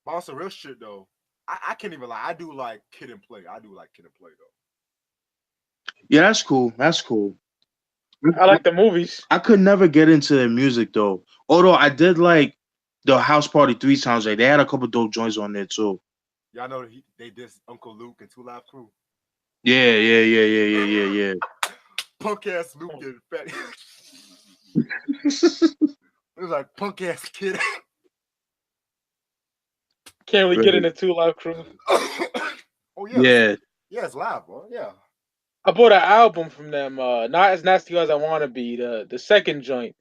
But on some real shit though, I can't even lie. I do like Kid and Play. I do like Kid and Play though. Yeah, that's cool. That's cool. I like the movies. I could never get into their music though. Although I did like the House Party 3 soundtrack. They had a couple dope joints on there too. Y'all know they dissed Uncle Luke and Two Live Crew. Yeah. Punk ass Luke and Fatty. It was like punk ass kid. Can't really get into Two Live Crew. Oh yeah. Yeah, it's live, bro. Yeah. I bought an album from them. Not as nasty as I want to be. The second joint.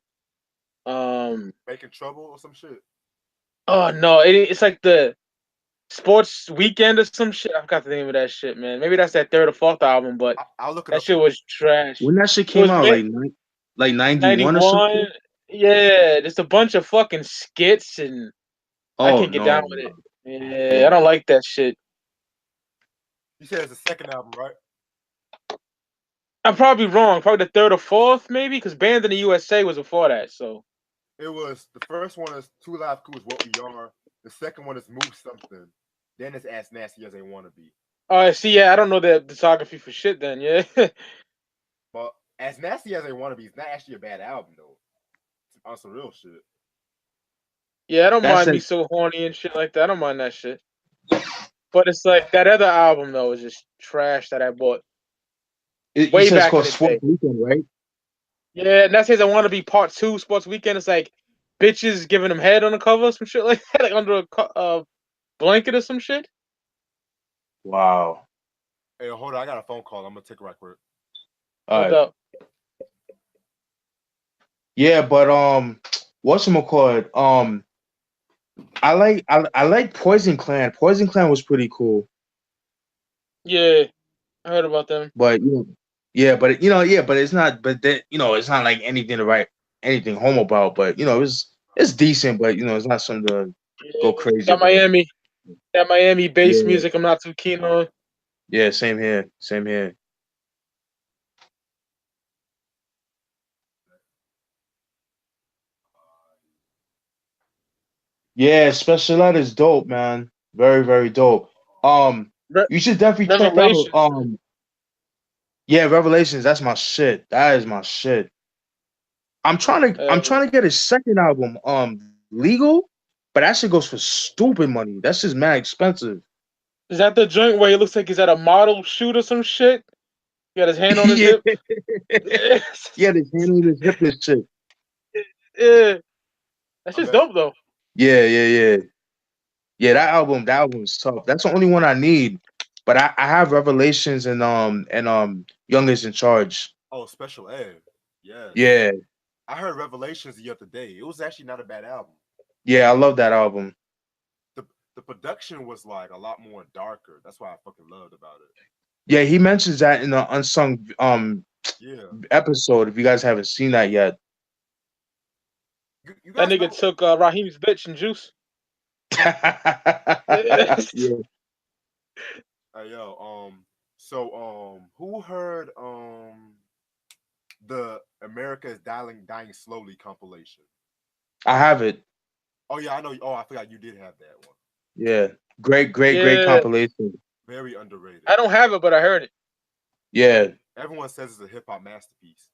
Making Trouble or some shit. Oh no, it's like the Sports Weekend or some shit. I forgot the name of that shit, man. Maybe that's that third or fourth album, but I'll look it that up. shit was trash. When that shit came out, like 91 or something. Yeah, there's a bunch of fucking skits, and I can't get down with it. Yeah, I don't like that shit. You said it's the second album, right? I'm probably wrong. Probably the third or fourth, maybe, because Band in the USA was before that. So it was the first one is Two Live Crew is What We Are. The second one is Move Something. Then it's As Nasty as They Want to Be. See, yeah, I don't know the discography for shit. Then, yeah. But As Nasty as They Want to Be is not actually a bad album though. It's on some real shit. Yeah, I don't mind Me So Horny and shit like that. I don't mind that shit. But it's like that other album though is just trash that I bought. Way back called Sports Weekend, right? Yeah, and that says I Want to Be Part 2 Sports Weekend. It's like bitches giving them head on the cover, some shit like that, like under a blanket or some shit. Wow. Hey, hold on, I got a phone call. I'm gonna take it right quick. Hold up. Yeah, but whatchamacallit? I like Poison Clan. Poison Clan was pretty cool. Yeah, I heard about them. But but it's not. But then it's not like anything to write anything home about. But it's decent. But it's not something to go crazy. That Miami bass music, I'm not too keen on. Yeah, same here. Same here. Yeah, Special Ed is dope, man. Very, very dope. You should definitely check out. Yeah, Revelations. That's my shit. That is my shit. I'm trying to get his second album, Legal, but that shit goes for stupid money. That's just mad expensive. Is that the joint where he looks like he's at a model shoot or some shit? He got his hand on his hip. Yeah, his hand on his hip and shit. Yeah, that's just dope though. Yeah. That album is tough. That's the only one I need. But I have Revelations and Youngest in Charge. Oh, Special Ed. Yeah. Yeah. I heard Revelations the other day. It was actually not a bad album. Yeah, I love that album. The production was like a lot more darker. That's why I fucking loved about it. Yeah, he mentions that in the unsung episode. If you guys haven't seen that yet, that nigga took Raheem's bitch and Juice. Yeah, Hey yo, who heard the America is dying slowly compilation? I have it. Oh yeah, I know. Oh, I forgot you did have that one. Yeah, great Yeah, compilation. Very underrated. I don't have it, but I heard it. Yeah, Everyone says it's a hip hop masterpiece.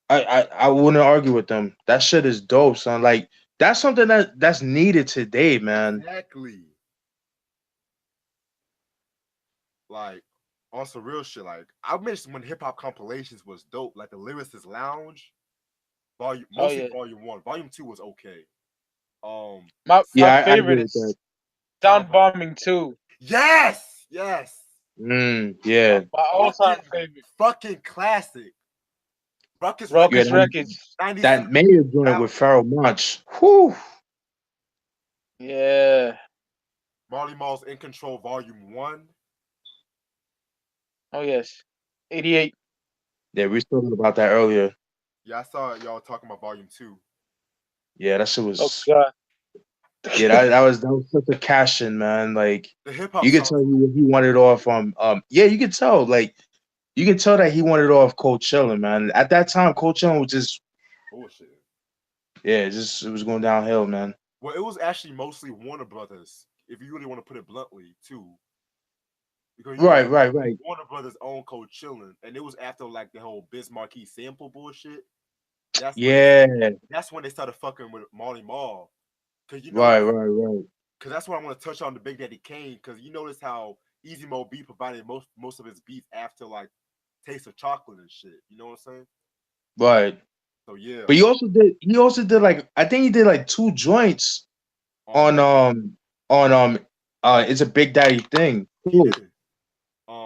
I wouldn't argue with them. That shit is dope, son. Like that's something that's needed today, man. Exactly. Like on some real shit. Like I mentioned when hip hop compilations was dope. Like the Lyricist Lounge, Oh mostly yeah, volume 1. Volume 2 was okay. Um, my Yeah, I favorite agree with that. is Sound Sound Bombing 2. Yes, yes. Yeah, My Fucking all-time favorite. fucking classic. Ruckus yeah. Ruckus Records, Records. That 96 mayor joint with album. Pharoah Monch. Whew. Yeah. Marley Marl's In Control Volume 1. Oh yes. 88. Yeah, we was talking about that earlier. Yeah, I saw y'all talking about Volume 2. Yeah, that shit Oh was. god. Yeah, that was such a cash in, man. Like The hip hop you could songs tell were he wanted off yeah, you could tell. Like you could tell that he wanted off Cold Chillin', man. At that time, Cold Chillin' was just bullshit. yeah, it was going downhill, man. Well, it was actually mostly Warner Brothers, if you really want to put it bluntly, too. Because Right. Warner Brothers owned Cold Chillin', and it was after like the whole Biz Markie sample bullshit. That's when they Yeah, that's when they started fucking with Marley Marl. Cause you right, notice, right, right. cause that's what I want to touch on the Big Daddy Kane. Cause you notice how Easy Mo B provided most of his beats after like Taste of Chocolate and shit. You know what I'm saying? Right. So yeah, But he also did like I think he did like two joints on on Big Daddy, it's a Big Daddy thing. he Cool. did.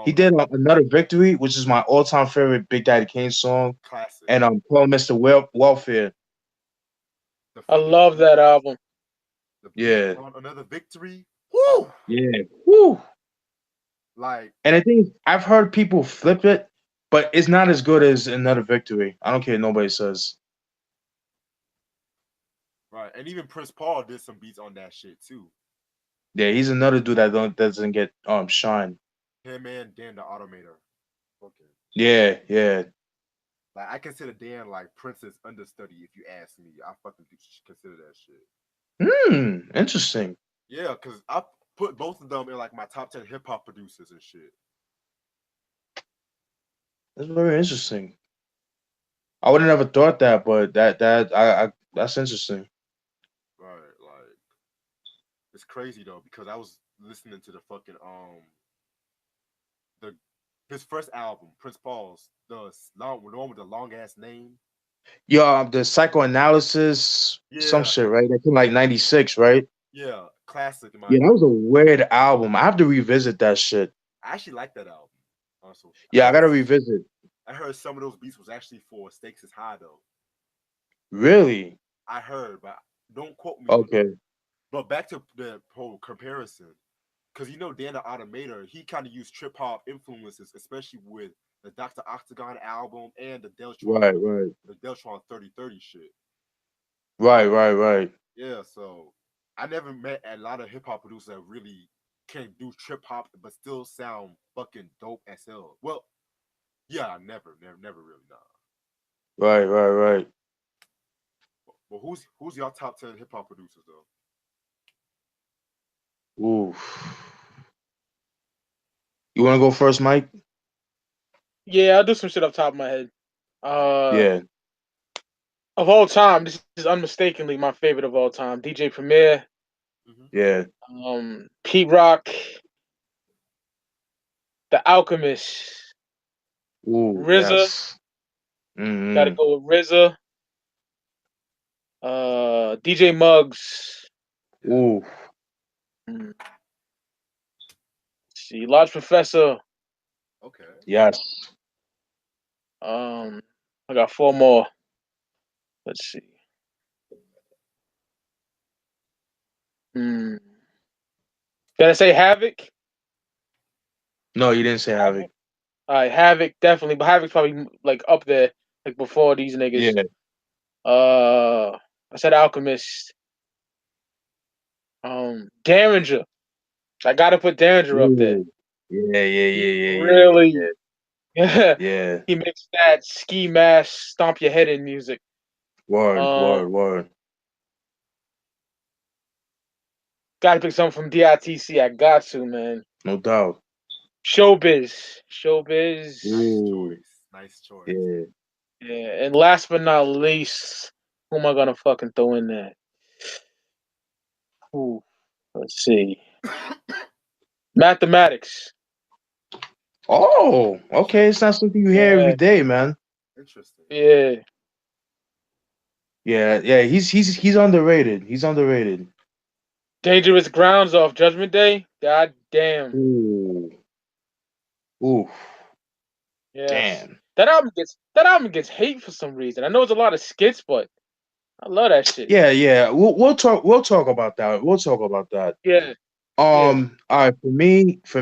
He Um, did Another Victory, which is my all-time favorite Big Daddy Kane song, classic. and Call Mr. Welfare. The I fucking love that album. the beat Yeah, on Another Victory. Woo! yeah. Woo. Like And I think I've heard people flip it, but it's not as good as Another Victory. I don't care what nobody says. right, and even Prince Paul did some beats on that shit too. Yeah, he's another dude that doesn't get shine. Him and Dan the Automator. Okay. Yeah. Like I consider Dan like Prince's understudy. If you ask me, I fucking consider that shit. Interesting. Yeah, cause I put both of them in like my top 10 hip hop producers and shit. That's very interesting. I would have never thought that, but I that's interesting. Right, like it's crazy though because I was listening to the fucking the his first album, Prince Paul's, the one with the long ass name. Yeah, the psychoanalysis, some Yeah, shit, right? That's in like '96, right? yeah, classic in my Yeah, that opinion. was a weird album. I have to revisit that shit. I actually like that album. Also, Yeah, I gotta revisit. I heard some of those beats was actually for Stakes is High though. Really? I heard, but don't quote me on it. Okay. But back to the whole comparison, because you know Dan the Automator, he kind of used trip hop influences, especially with the Dr. Octagon album and Right. the Deltron 3030 shit. Right. Yeah, so I never met a lot of hip hop producers that really can do trip hop but still sound fucking dope as hell. Well, yeah, never really nah. Right. But who's your top 10 hip hop producers though? Ooh. You wanna go first, Mike? Yeah, I'll do some shit off the top of my head. Uh, Yeah. of all time, this is unmistakably my favorite of all time. DJ Premier, Hmm. Yeah. Pete Rock, The Alchemist, Ooh, RZA. yes. Got to Mm-hmm. go with RZA. DJ Muggs. Yeah. Ooh. Hmm, see, Large Professor. Okay. Yes. Um, I got four more. Let's see. Hmm. Did I say Havoc? No, you didn't say Havoc. Havoc. All right, Havoc definitely, but Havoc's probably like up there, like before these niggas. Yeah. I said Alchemist. Derringer. I gotta put Derringer up there. Ooh. Yeah, yeah, He yeah, yeah, yeah, really, yeah, yeah, yeah. Yeah. he makes that ski mask, stomp your head in music. Word, Um, word, word. gotta pick something from DITC. I got to, man. No doubt. Showbiz. Nice Ooh. choice. Nice choice. Yeah. Yeah, and last but not least, who am I gonna fucking throw in there? Ooh, let's see. Mathematics. Oh, okay. It's not something you hear every Yeah, day, man. Interesting. yeah. Yeah, yeah. He's underrated. He's underrated. Dangerous Grounds off Judgment Day. God damn. Ooh. Ooh. Yes. Damn. That album gets hate for some reason. I know it's a lot of skits, but I love that shit. Yeah, yeah. We'll talk about that. We'll talk about that. Yeah, yeah. All right, for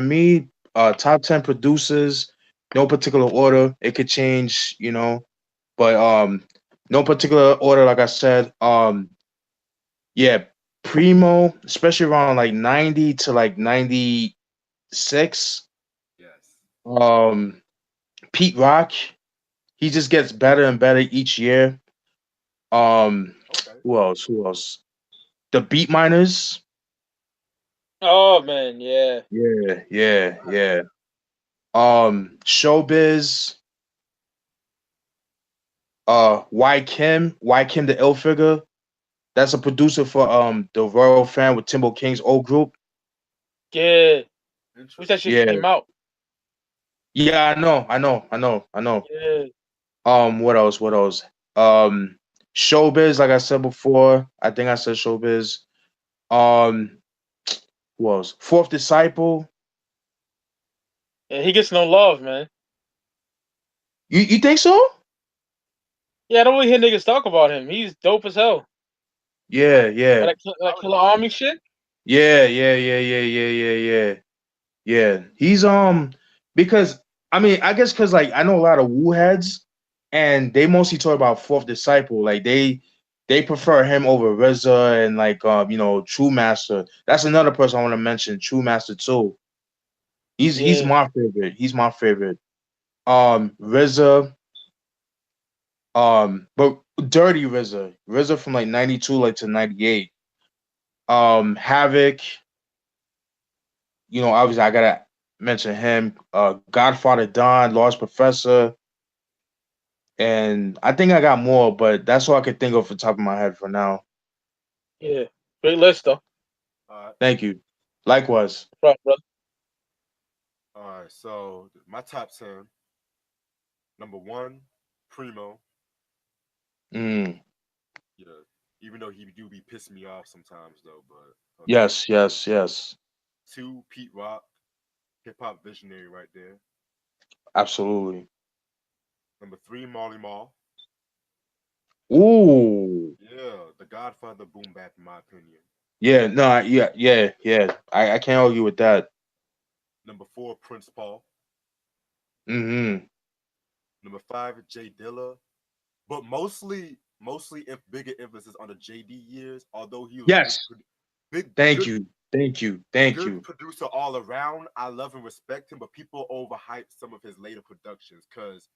me, top 10 producers, no particular order. It could change, but no particular order, like I said. Yeah, Primo, especially around like 90 to like 96. Yes. Um, Pete Rock, he just gets better and better each year. Um, Okay. who else? Who else? The Beat Miners. Oh man, yeah. Yeah, yeah, Right. yeah. Showbiz. Why Kim the Ill Figure. That's a producer for the Royal Fan with Timbo King's old group. Yeah. Wish that Interesting. shit Yeah, came out. yeah, I know. Yeah. What else? What else? Um, Showbiz, like I said before. I think I said Showbiz. Um, who else? Fourth Disciple. Yeah, he gets no love, man. You think so? Yeah, I don't really hear niggas talk about him. He's dope as hell. Yeah, yeah, I Like would Killer agree with Army that. shit. yeah, yeah, yeah, yeah, yeah, yeah, yeah. Yeah, he's because I mean I guess because like I know a lot of Wu heads and they mostly talk about Fourth Disciple. Like they prefer him over RZA and like True Master. That's another person I want to mention. True Master too. He's Yeah. my favorite. He's my favorite. RZA. But Dirty RZA. RZA from like 92 like to 98. Havoc. Obviously I gotta mention him. Godfather Don, Lost Professor, and I think I got more, but that's all I could think of off the top of my head for now. Yeah. Great list though. All right. Thank you. Likewise. Right, brother. All right. So my top 10. Number one, Primo. Mm. Yeah. Even though he do be pissing me off sometimes though, but okay. Yes, yes, yes. Two, Pete Rock, hip hop visionary right there. Absolutely. Number three, Marley Marl. Ooh. Yeah, the Godfather boom bap in my opinion. Yeah, no, yeah, yeah, yeah. I can't argue with that. Number four, Prince Paul. Mm-hmm. Number five, Jay Dilla. But mostly if bigger emphasis on the JD years, although he was Yes. big Thank good you. Thank you. Thank good you. producer all around. I love and respect him, but people overhype some of his later productions because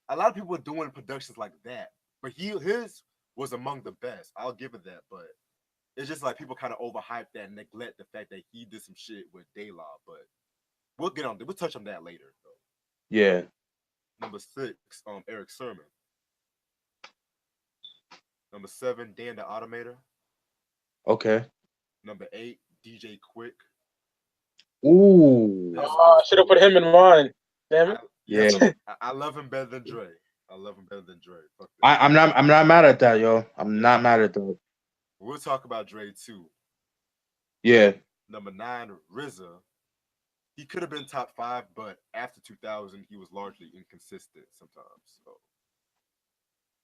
a lot of people were doing productions like that. But his was among the best. I'll give it that, but it's just like people kind of overhype that and neglect the fact that he did some shit with De La. But we'll touch on that later though. Yeah. Number six, Eric Sermon. Number seven, Dan the Automator. Okay. Number eight, DJ Quick. Ooh. His Oh, I his should have put him in mine. Damn I, it. yes, Yeah. I love him better than Dre. I love him better than Dre. Fuck that. I'm not mad at that, yo. I'm Yeah, not mad at that. we'll talk about Dre too. Yeah. Number nine, RZA. He could have been top five, but after 2000, he was largely inconsistent sometimes. So,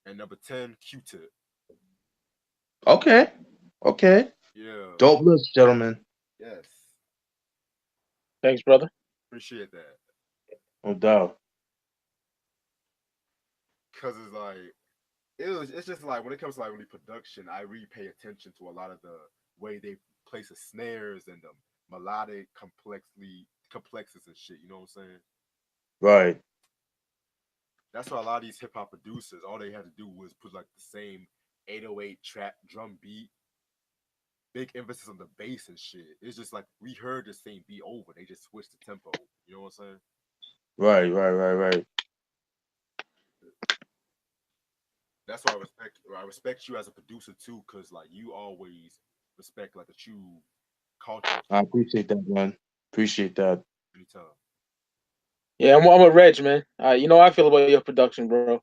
and number 10, Q-Tip. Okay. Okay. Yeah, Dope list, gentlemen. yes, Thanks, brother. appreciate that. No doubt. Cause it's just like when it comes to like really production, I really pay attention to a lot of the way they place of snares and the melodic complexes and shit. You know what I'm saying? Right. That's why a lot of these hip hop producers, all they had to do was put like the same 808 trap drum beat, big emphasis on the bass and shit. It's just like we heard the same beat over. They just switched the tempo. You know what I'm saying? Right. Right. Right. Right. That's why I respect you as a producer too, cause like you always respect like a true cultural I hip hop appreciate that, man. Appreciate that. anytime. Yeah, I'm a Reg, man. You know how I feel about your production, bro.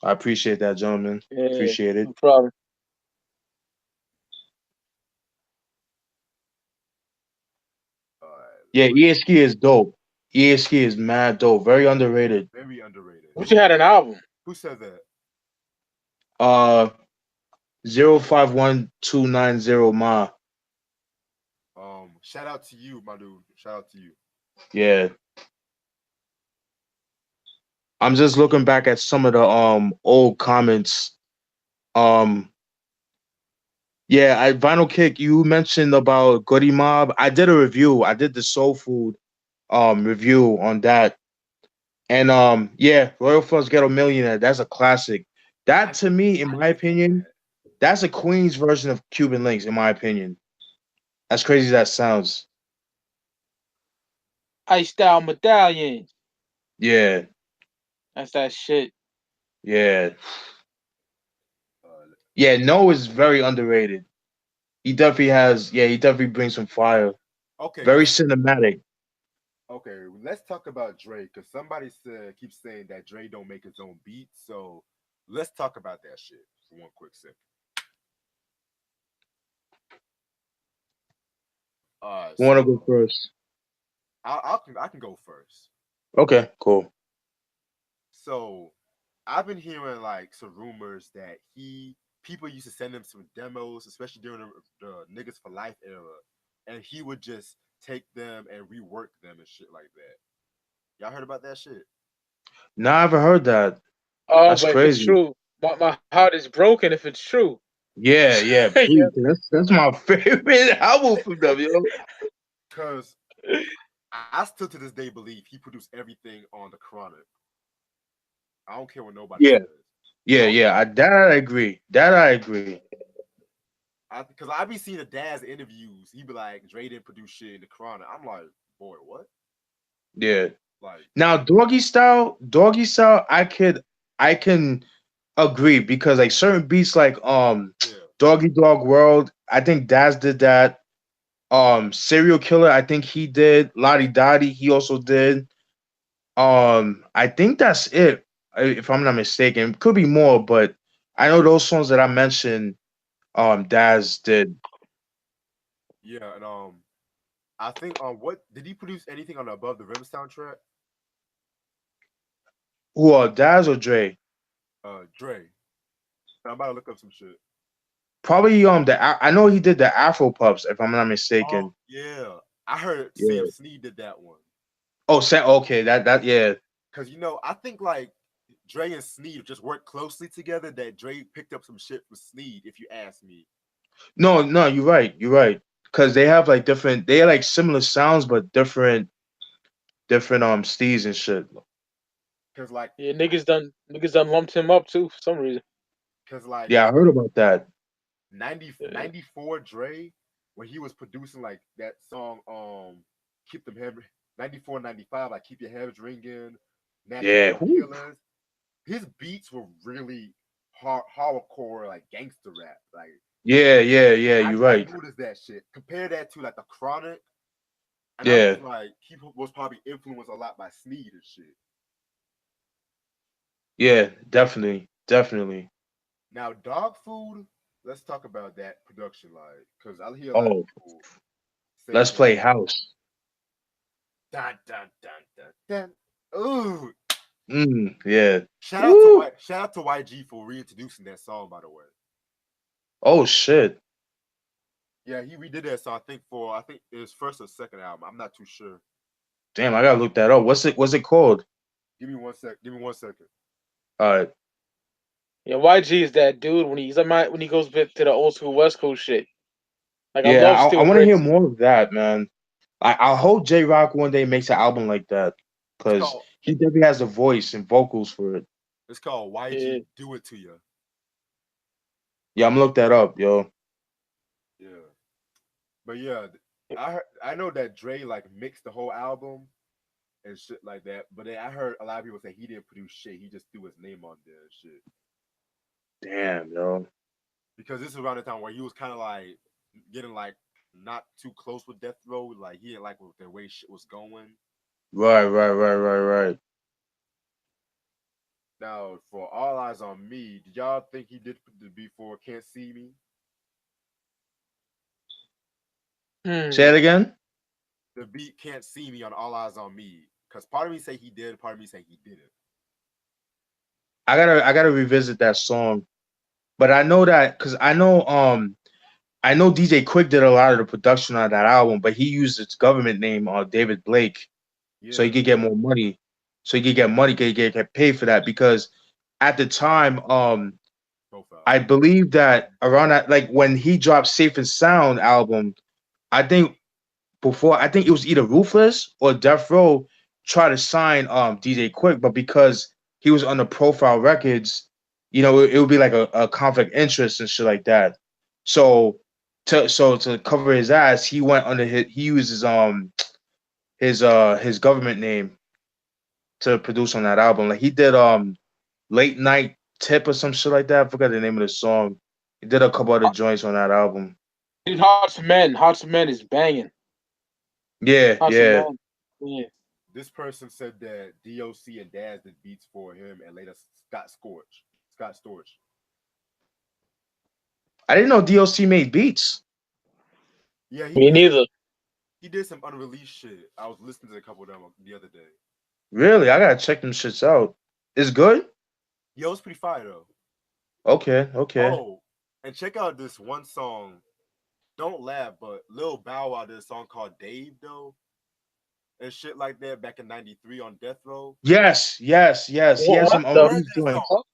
I appreciate that, gentlemen. Yeah, Appreciate it. no problem. All right, Yeah, what ESK is dope. ESK is mad dope. Very underrated. very underrated. Wish you had an album. Who said that? Uh 051290 Ma. Shout out to you, my dude. Shout out to you. Yeah. I'm just looking back at some of the old comments. Um yeah, I Vinyl Kick, you mentioned about Goody Mob. I did a review. I did the Soul Food review on that. And yeah, Royal Flush Ghetto Millionaire, that's a classic. That I to me, in I my need to see opinion, that. that's a Queen's version of Cuban Links, in my opinion. As crazy as that sounds. Ice style medallions. Yeah, That's that shit. yeah. Uh, Yeah, No is very underrated. He definitely brings some fire. okay, Very let's cinematic. let's talk about Dre because somebody said keeps saying that Dre don't make his own beats. So let's talk about that shit for one quick second. You wanna So go first? I can go first. Okay, cool. So I've been hearing like some rumors that he people used to send him some demos, especially during the Niggas for Life era, and he would just take them and rework them and shit like that. Y'all heard about that shit? Nah, I haven't heard that. Oh, That's but if it's crazy. true, my heart is broken if it's true. Yeah, yeah, Yeah. please. That's my favorite album from them, yo. Cause I still to this day believe he produced everything on the Chronic. I don't care what nobody Yeah, says. I yeah, don't yeah. That I agree. That I agree. because I be seeing the dad's interviews. He be like, Dre didn't produce shit in the Chronic. I'm like, boy, what? Yeah. Like, Now, doggy style, I can agree because like certain beats like yeah, Doggy Dog World, I think Daz did that. Serial Killer, I think he did. Lottie Dottie, he also did. I think that's it, if I'm not mistaken. Could be more, but I know those songs that I mentioned, Daz did. yeah, and I think what did he produce anything on the Above the Rim soundtrack? Who are Daz or Dre? Dre. I'm about to look up some shit. Probably I know he did the Afro Puffs, if I'm not Oh mistaken. yeah, I heard Sam Yeah. Snead did that one. Oh, okay, that yeah. Cause I think like Dre and Snead just worked closely together. That Dre picked up some shit from Snead, if you ask me. No, no, you're right. You're right. Because they have like they have like similar sounds, but different steez and shit. Cause like, Yeah, niggas done lumped him up too for some reason. cause like Yeah, I heard about that. 90, Yeah. 94 Dre, when he was producing like that song, Keep Them Heads, 94, 95, like Keep Your Heads Ringing, Natural Yeah. Born Whew. Killers. His beats were really hardcore, like gangster rap. Like Yeah, yeah, yeah. I, You're I right. noticed that shit. Compare that to like the Chronic, and I was Yeah, like, he was probably influenced a lot by Sneed and shit. yeah. Definitely, definitely. Now, Dog Food, let's talk about that production line, because I hear a lot of Oh, people say let's that play house. dun dun dun dun dun. Ooh, Yeah. shout out to Woo. YG for reintroducing that song. By the way, Oh shit. yeah, he redid that song. I think his first or second album. I'm not too sure. Damn, I gotta look that up. What's it called? Give me one sec. Give me 1 second. Uh, Yeah, YG is that dude when he goes back to the old school West Coast shit. Like I Yeah, love I Steel want to hear Pulse. more of that, man. I hope J Rock one day makes an album like that It's because called he definitely has a voice and vocals for it. it's called Yeah. YG Do It to You. Yeah, I'm gonna look that up, yo. Yeah. But yeah, I know that Dre like mixed the whole album and shit like that. But then I heard a lot of people say he didn't produce shit. He just threw his name on there and shit. Damn, yo. Because this is around the time where he was kind of like getting like not too close with Death Row. Like he didn't like with the way shit was going. Right. Now for All Eyes on Me, did y'all think he did the before Can't See Me? Say it Hmm. again. The beat Can't See Me on All Eyes on Me. Because part of me say he did, part of me say he didn't. I gotta revisit that song, but I know that because I know DJ Quick did a lot of the production on that album, but he used its government name on David Blake, so he Yeah, could get more money. So he could get money, get paid for that because at the time, profile. I believe that around that, like when he dropped Safe and Sound album, I think I think it was either Ruthless or Death Row tried to sign DJ Quick, but because he was on the Profile Records, it would be like a conflict interest and shit like that. So to cover his ass, he went under he used his government name to produce on that album. Like he did Late Night Tip or some shit like that. I forgot the name of the song. He did a couple other joints on that album. Dude, Hearts of Men. Hearts of Men is banging. Yeah, Hearts of yeah. Men. Yeah. This person said that DOC and Daz did beats for him and later Scott Storch. I didn't know DLC made beats. Yeah, Me neither. he did some unreleased shit. I was listening to a couple of them the other day. Really? I gotta check them shits out. It's good? Yo, it's pretty fire though. Okay. Oh, and check out this one song. Don't laugh, but Lil Bow Wow did a song called Dave though, and shit like that back in '93 on Death Row. Yes. He has What some You the heard unreleased that joints. song? fuck?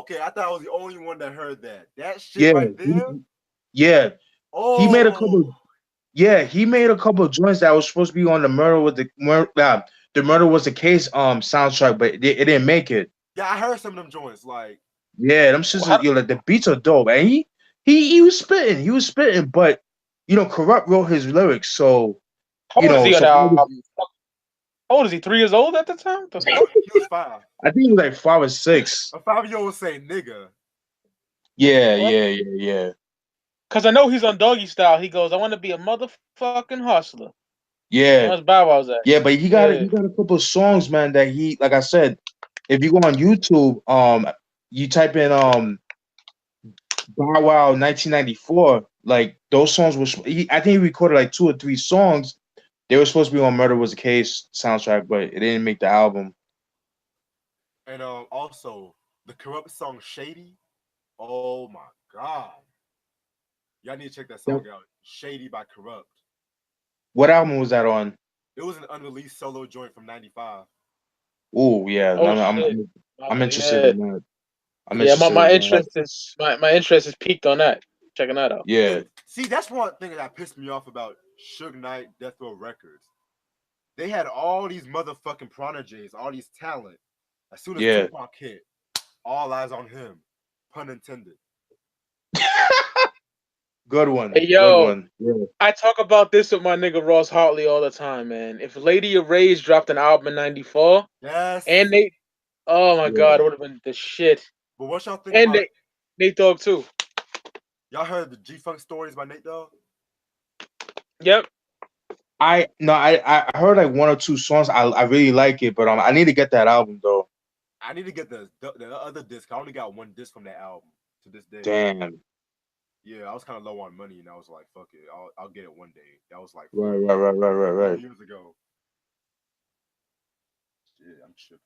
Okay, I thought I was the only one that heard that. That shit Yeah, right there. yeah. He made a Oh, couple. Yeah, he made a couple of joints that was supposed to be on the murder was the case soundtrack, but it didn't make it. yeah, I heard some of them joints. Like, Yeah, them shits, How, like the beats are dope, and he was spitting, but Corrupt wrote his lyrics, so how old is he on so the album? How old is he? 3 years old at the time? The fuck? he was five. I think he was like 5 or 6. A 5-year-old would say nigga. Yeah. Because I know he's on Doggy Style. He goes, I want to be a motherfucking hustler. Yeah, That's Bow Wow's at. yeah, but Yeah. he got a couple of songs, man, that he like I said, if you go on YouTube, you type in Bow Wow 1994, like those songs I think he recorded like 2 or 3 songs. They were supposed to be on Murder Was the Case soundtrack, but it didn't make the album. And also the Corrupt song Shady. Oh my god. Y'all need to check that Yep. song out. Shady by Corrupt. What album was that on? It was an unreleased solo joint from '95. Oh yeah, Oh shit. I'm interested Yeah. in that. I'm Yeah, interested my in that. interest is my interest is peaked on that. Checking that out. Yeah, See, that's one thing that pissed me off about Suge Knight Death Row Records. They had all these motherfucking prodigies, all these talent. As soon as yeah. Tupac hit, all eyes on him. Pun intended. Good one. Hey Good yo, one. Yeah. I talk about this with my nigga Ross Hartley all the time, man. If Lady of Rage dropped an album in '94 Yes. and Nate, oh my Yeah. god, it would have been the shit. But what y'all think And about Nate Dogg too. y'all heard the G Funk stories by Nate Dogg? Yep. I heard like 1 or 2 songs. I really like it, but I need to get that album though. I need to get the other disc. I only got one disc from that album to this day. Damn. Yeah, I was kind of low on money, and I was like, "Fuck it, I'll get it one day." That was like Right. years ago. Yeah, I'm tripping.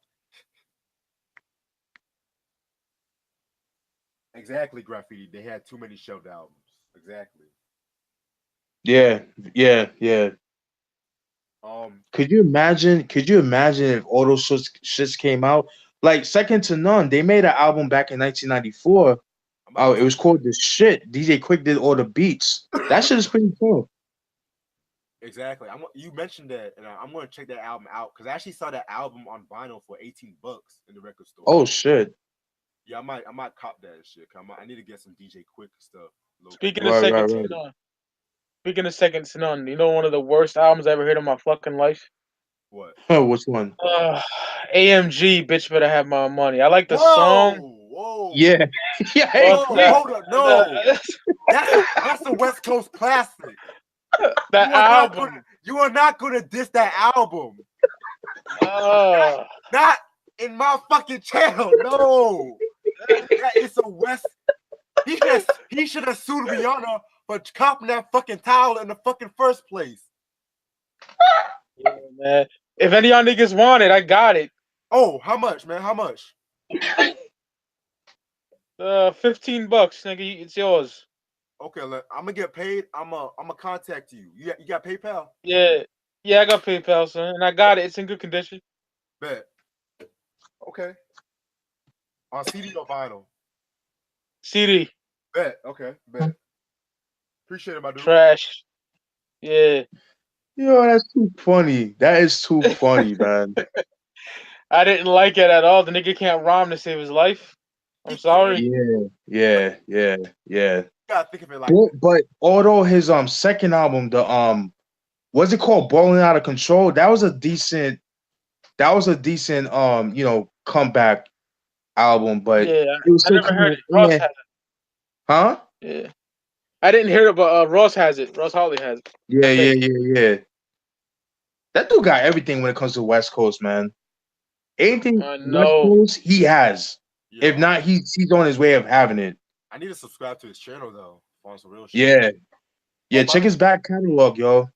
Exactly, graffiti. They had too many shelved albums. Exactly. Yeah. Um, Could you imagine? Could you imagine if all those shits came out? Like Second to None, they made an album back in 1994, I'm about Oh, to it was check called The Shit. DJ Quick did all the beats. That shit is pretty cool. exactly. You mentioned that, and I'm gonna check that album out because I actually saw that album on vinyl for $18 in the record store. Oh shit. Yeah, I might cop that shit. I need to get some DJ Quick stuff. Low key. Speaking of Right, right, seconds to right. none, speaking of seconds to none, you know one of the worst albums I ever heard in my fucking life. What? Which one? Uh, AMG, bitch, better have my money. I like the song. Whoa, whoa, Yeah. Yeah, But whoa! exactly. Hold up, no. That's a West Coast classic. the You are not gonna album. you are not gonna diss that album. Uh, Not in my fucking channel. No. That is a West. He should have sued Rihanna for copping that fucking towel in the fucking first place. yeah, man. If any of y'all niggas want it, I got it. Oh, how much, man? How much? $15, nigga. It's yours. Okay, I'm gonna get paid. I'm gonna contact you. You got PayPal? Yeah, yeah. I got PayPal, son, and I got it. It's in good condition. Bet. Okay. On CD or vinyl? CD. Bet. Okay. Bet. Appreciate it, my dude. Trash. Yeah. Yo, that's too funny. That is too funny, man. I didn't like it at all. The nigga can't rhyme to save his life. I'm He can. sorry. Yeah. You gotta think of it like But although his second album, the what's it called? Balling Out of Control, that was a decent comeback album, but Yeah, it was I still never kind heard of it. Ross yeah. has Huh? it. Yeah. I didn't hear it, but Ross has it. Ross Harley has it. Yeah, I yeah, think. yeah, yeah. That dude got everything when it comes to West Coast, man. Anything I West know. Coast, he has. If yo. not, he's on his way of having it. I need to subscribe to his channel though. On some real shit. Yeah. Oh, Yeah, by check the his back catalog, yo.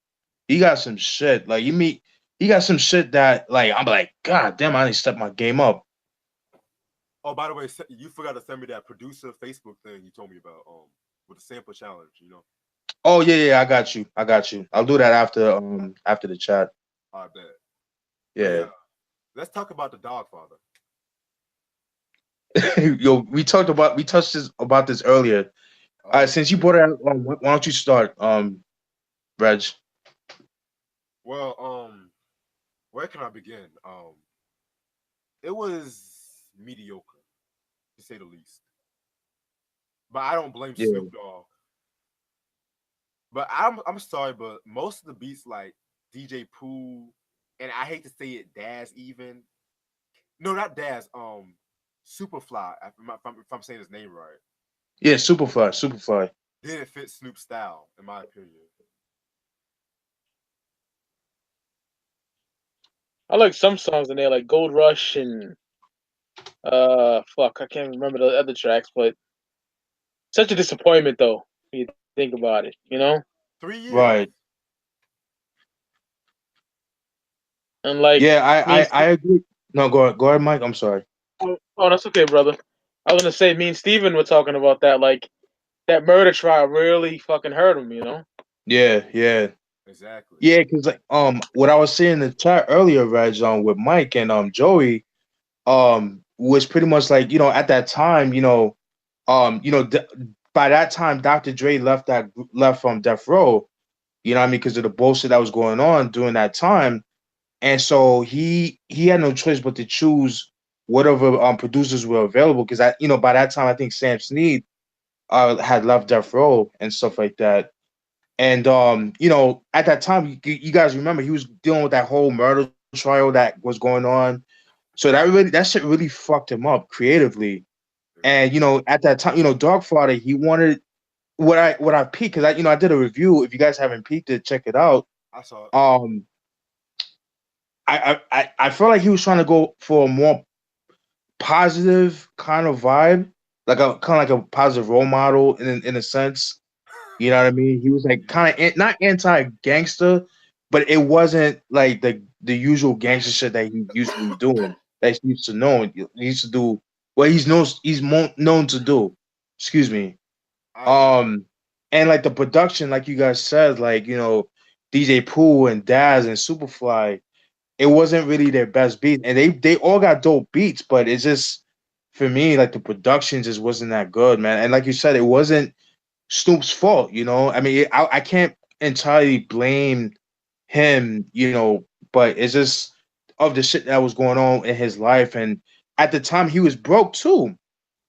He got some shit. Like he got some shit that like I'm like, God damn, I need to step my game up. by the way, you forgot to send me that producer Facebook thing you told me about. With the sample challenge. You know. Oh yeah, I got you. I'll do that after the chat. I bet. But Yeah. yeah. Let's talk about the Dog Father. Yo, we touched about this earlier. Oh Since you shit. brought it up, why don't you start, Reg? Well, where can I begin? It was mediocre, to say the least. But I don't blame Yeah. Snoop Dogg. But I'm sorry, but most of the beats like DJ Pooh, and I hate to say it, Daz even. No, not Daz. Superfly. If I'm saying his name right, Yeah, Superfly. didn't fit Snoop's style, in my opinion. I like some songs in there, like Gold Rush and fuck, I can't remember the other tracks, but such a disappointment though. When you think about it, 3 years. Right. and like Yeah, me and I agree. No, go ahead, Mike. I'm sorry. oh, that's okay, brother. I was gonna say, me and Steven were talking about that. Like that murder trial really fucking hurt him. Yeah. Exactly. Yeah, because like what I was saying in the chat earlier, Reg, with Mike and Joey, was pretty much like, at that time, by that time Dr. Dre left from Death Row, you know what I mean, because of the bullshit that was going on during that time. And so he had no choice but to choose whatever producers were available, because by that time I think Sam Snead had left Death Row and stuff like that. And at that time, you guys remember he was dealing with that whole murder trial that was going on. So that shit really fucked him up creatively. And Exactly. at that time, Dogfather, he wanted what I peeked, because I did a review. If you guys haven't peeked it, check it out. I saw it. I felt like he was trying to go for a more positive kind of vibe, like a kind of like a positive role model in a sense. You know what I mean? He was like kind of not anti-gangster, but it wasn't like the usual gangster shit that he usually doing. That he used to know. He used to do what known to do. Excuse me. I agree. And like the production, like you guys said, like DJ Pooh and Daz and Superfly, it wasn't really their best beat, and they all got dope beats, but it's just for me, like the production just wasn't that good, man. And like you said, it wasn't Snoop's fault, you know. I mean, I can't entirely blame him, you know, but it's just of the shit that was going on in his life, and at the time he was broke too.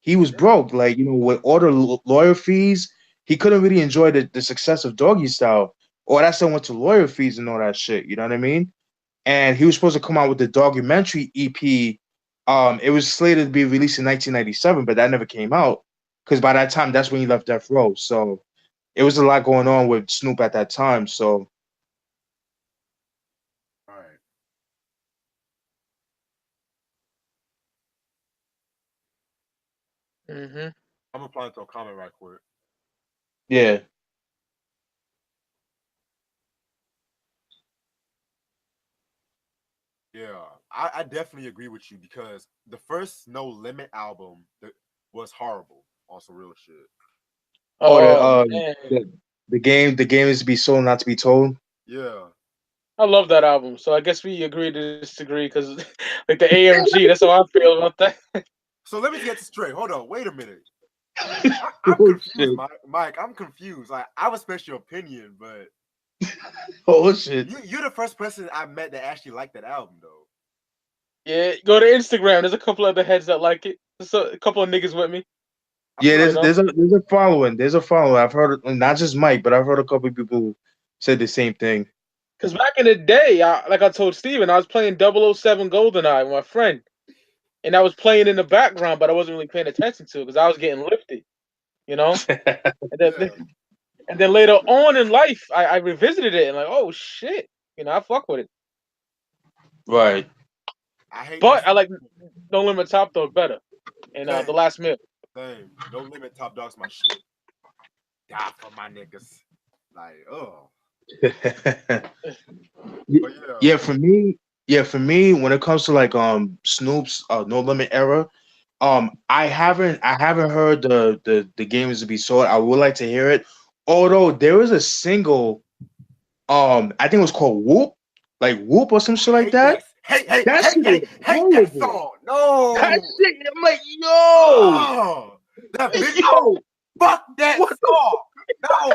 He was Yeah. broke, like you know, with all the lawyer fees, he couldn't really enjoy the success of Doggy Style, or that still went to lawyer fees and all that shit. You know what I mean? And he was supposed to come out with the documentary EP. It was slated to be released in 1997, but that never came out because by that time, that's when he left Death Row. So it was a lot going on with Snoop at that time. So All right. Mm-hmm. I'm applying to a comment right quick. yeah, Yeah, I definitely agree with you because the first No Limit album was horrible on some real shit. or Oh man, the game is to be sold, not to be told. Yeah. I love that album. So I guess we agree to disagree because like the AMG, that's how I feel about that. So let me get this straight. Hold on. Wait a minute. I'm Oh confused, shit! Mike. I'm confused. Like I respect your opinion, but Oh shit! you're the first person I met that actually liked that album, though. Yeah, go to Instagram. There's a couple other heads that like it. There's a couple of niggas with me. I Yeah, feel You like know, there's a following. There's a following. I've heard not just Mike, but I've heard a couple of people said the same thing. because back in the day, like I told Steven, I was playing 007 GoldenEye with my friend, and I was playing in the background, but I wasn't really paying attention to it because I was getting lifted. You know, and then yeah. and then later on in life, I revisited it and like, oh shit, I fuck with it. Right. I hate that. But I like No Limit Top Dog better, and Same, the Last Meal. same. No Limit, Top Dog's my shit. Die for my niggas. Like, oh, but yeah, Yeah, for me, when it comes to like Snoop's No Limit era, I haven't heard the games to be sold. I would like to hear it. Although there was a single, I think it was called Whoop, like Whoop or some I shit like hate that. that. That shit was Hate that horrible. song. That No. shit, I'm like, yo, Oh, that video. yo, Fuck that what the song. No,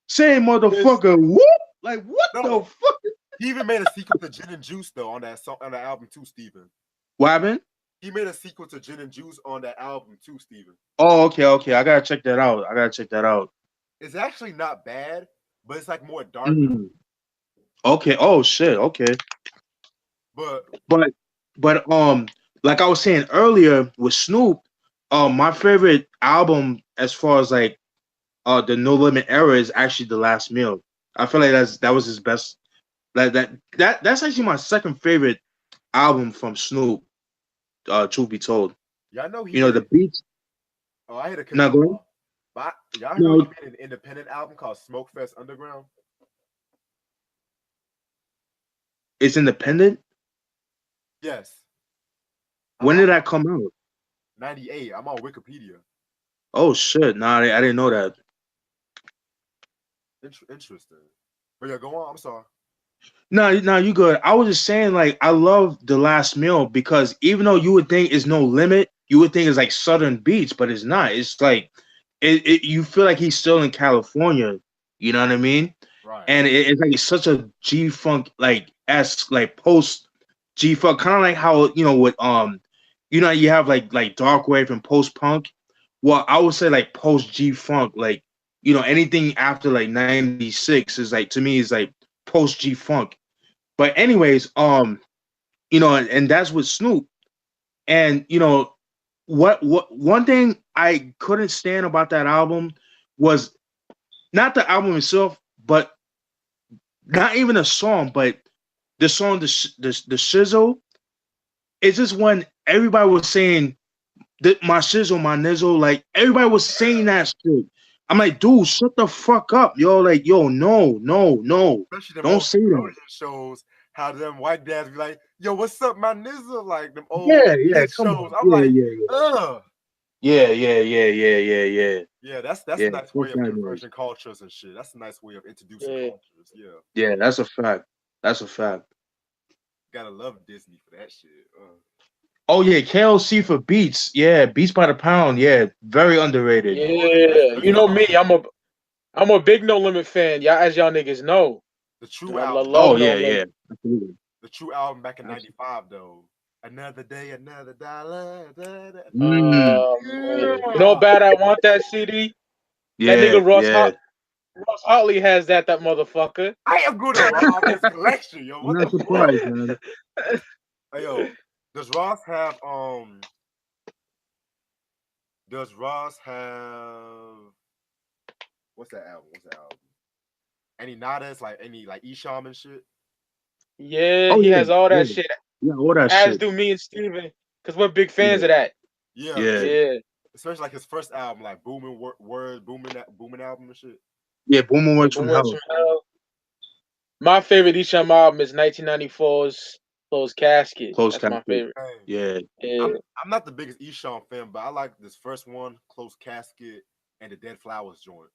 say, This motherfucker? Whoop, like what the no. fuck? He even made a sequel to Gin and Juice though on that song on the album too, Steven. What happened? He made a sequel to Gin and Juice on that album too, Steven. Oh, okay, okay. I gotta check that out. I gotta check that out. It's actually not bad, but it's like more darker. Mm. Okay. Oh shit. Okay. But But but like I was saying earlier with Snoop, my favorite album as far as like the No Limit era is actually The Last Meal. I feel like that was his best. Like that's actually my second favorite album from Snoop. Truth be told, y'all know he you know made the it. beats. Oh, I had to cut Not you going. off. But y'all know he No, made an independent album called Smoke Fest Underground. it's independent. Yes. When Uh-huh. did that come out? 98. I'm on Wikipedia. Oh shit! Nah, I didn't know that. Interesting. But yeah, go on. I'm sorry. No, no, you good. I was just saying, like, I love The Last Meal because even though you would think it's no limit, you would think it's like Southern Beach, but it's not. It's like you feel like he's still in California. You know what I mean? Right. And it's like such a G Funk like s like post G Funk, kind of like how you know with you have like dark wave and post punk. Well, I would say like post G Funk, like anything after like '96 is like to me is like post G Funk. But anyways, and that's with Snoop. And what one thing I couldn't stand about that album was not the album itself, but not even a song, but the song the shizzle. It's just when everybody was saying that my shizzle, my nizzle, like everybody was saying that shit. I'm like, dude, shut the fuck up, yo. Like, yo, no, no, no, Especially them don't old say that. Nickelodeon shows, how them white dads be like, yo, what's up, my nigga? Like them old Yeah, yeah, kid come shows. on, I'm yeah, like, yeah, ugh. yeah, yeah, yeah, yeah, yeah, yeah, Yeah, that's yeah. a nice Fuck way of that noise. conversion cultures and shit. That's a nice way of introducing yeah. cultures. Yeah. Yeah, that's a fact. That's a fact. Gotta love Disney for that shit. Oh yeah, KLC for Beats. Yeah, Beats by the Pound. Yeah, very underrated. Yeah, Let's you know talk me. about I'm a big No Limit fan. Y'all, as y'all niggas know, the true I album. love Oh No yeah, yeah. Limit. Absolutely. The true album back in Absolutely. '95 though. Another day, another dollar. Da, da. Mm, Man. yeah, You know, Yeah. bad. I want that CD. That yeah, nigga yeah. Ross Hartley has that motherfucker. I am going to rob his collection, yo. I'm What not the fuck? surprised, man. Hey yo, does Ross have does Ross have what's that album? What's that album? Any Nadas, like any like Esham and shit? Yeah, Oh he yeah, has all yeah, that shit. yeah. All that As shit. do me and Steven, because we're big fans Yeah, of that. Yeah, yeah, Yeah. especially like his first album, like Booming Word, Booming album and shit. yeah. Boomer Yeah, works but from Words hell. from Hell. My favorite Esham album is 1994's Closed Casket. Close That's my casket. favorite. Hey, Yeah, Yeah. I'm not the biggest Esham fan, but I like this first one, Close Casket, and the Dead Flowers joint.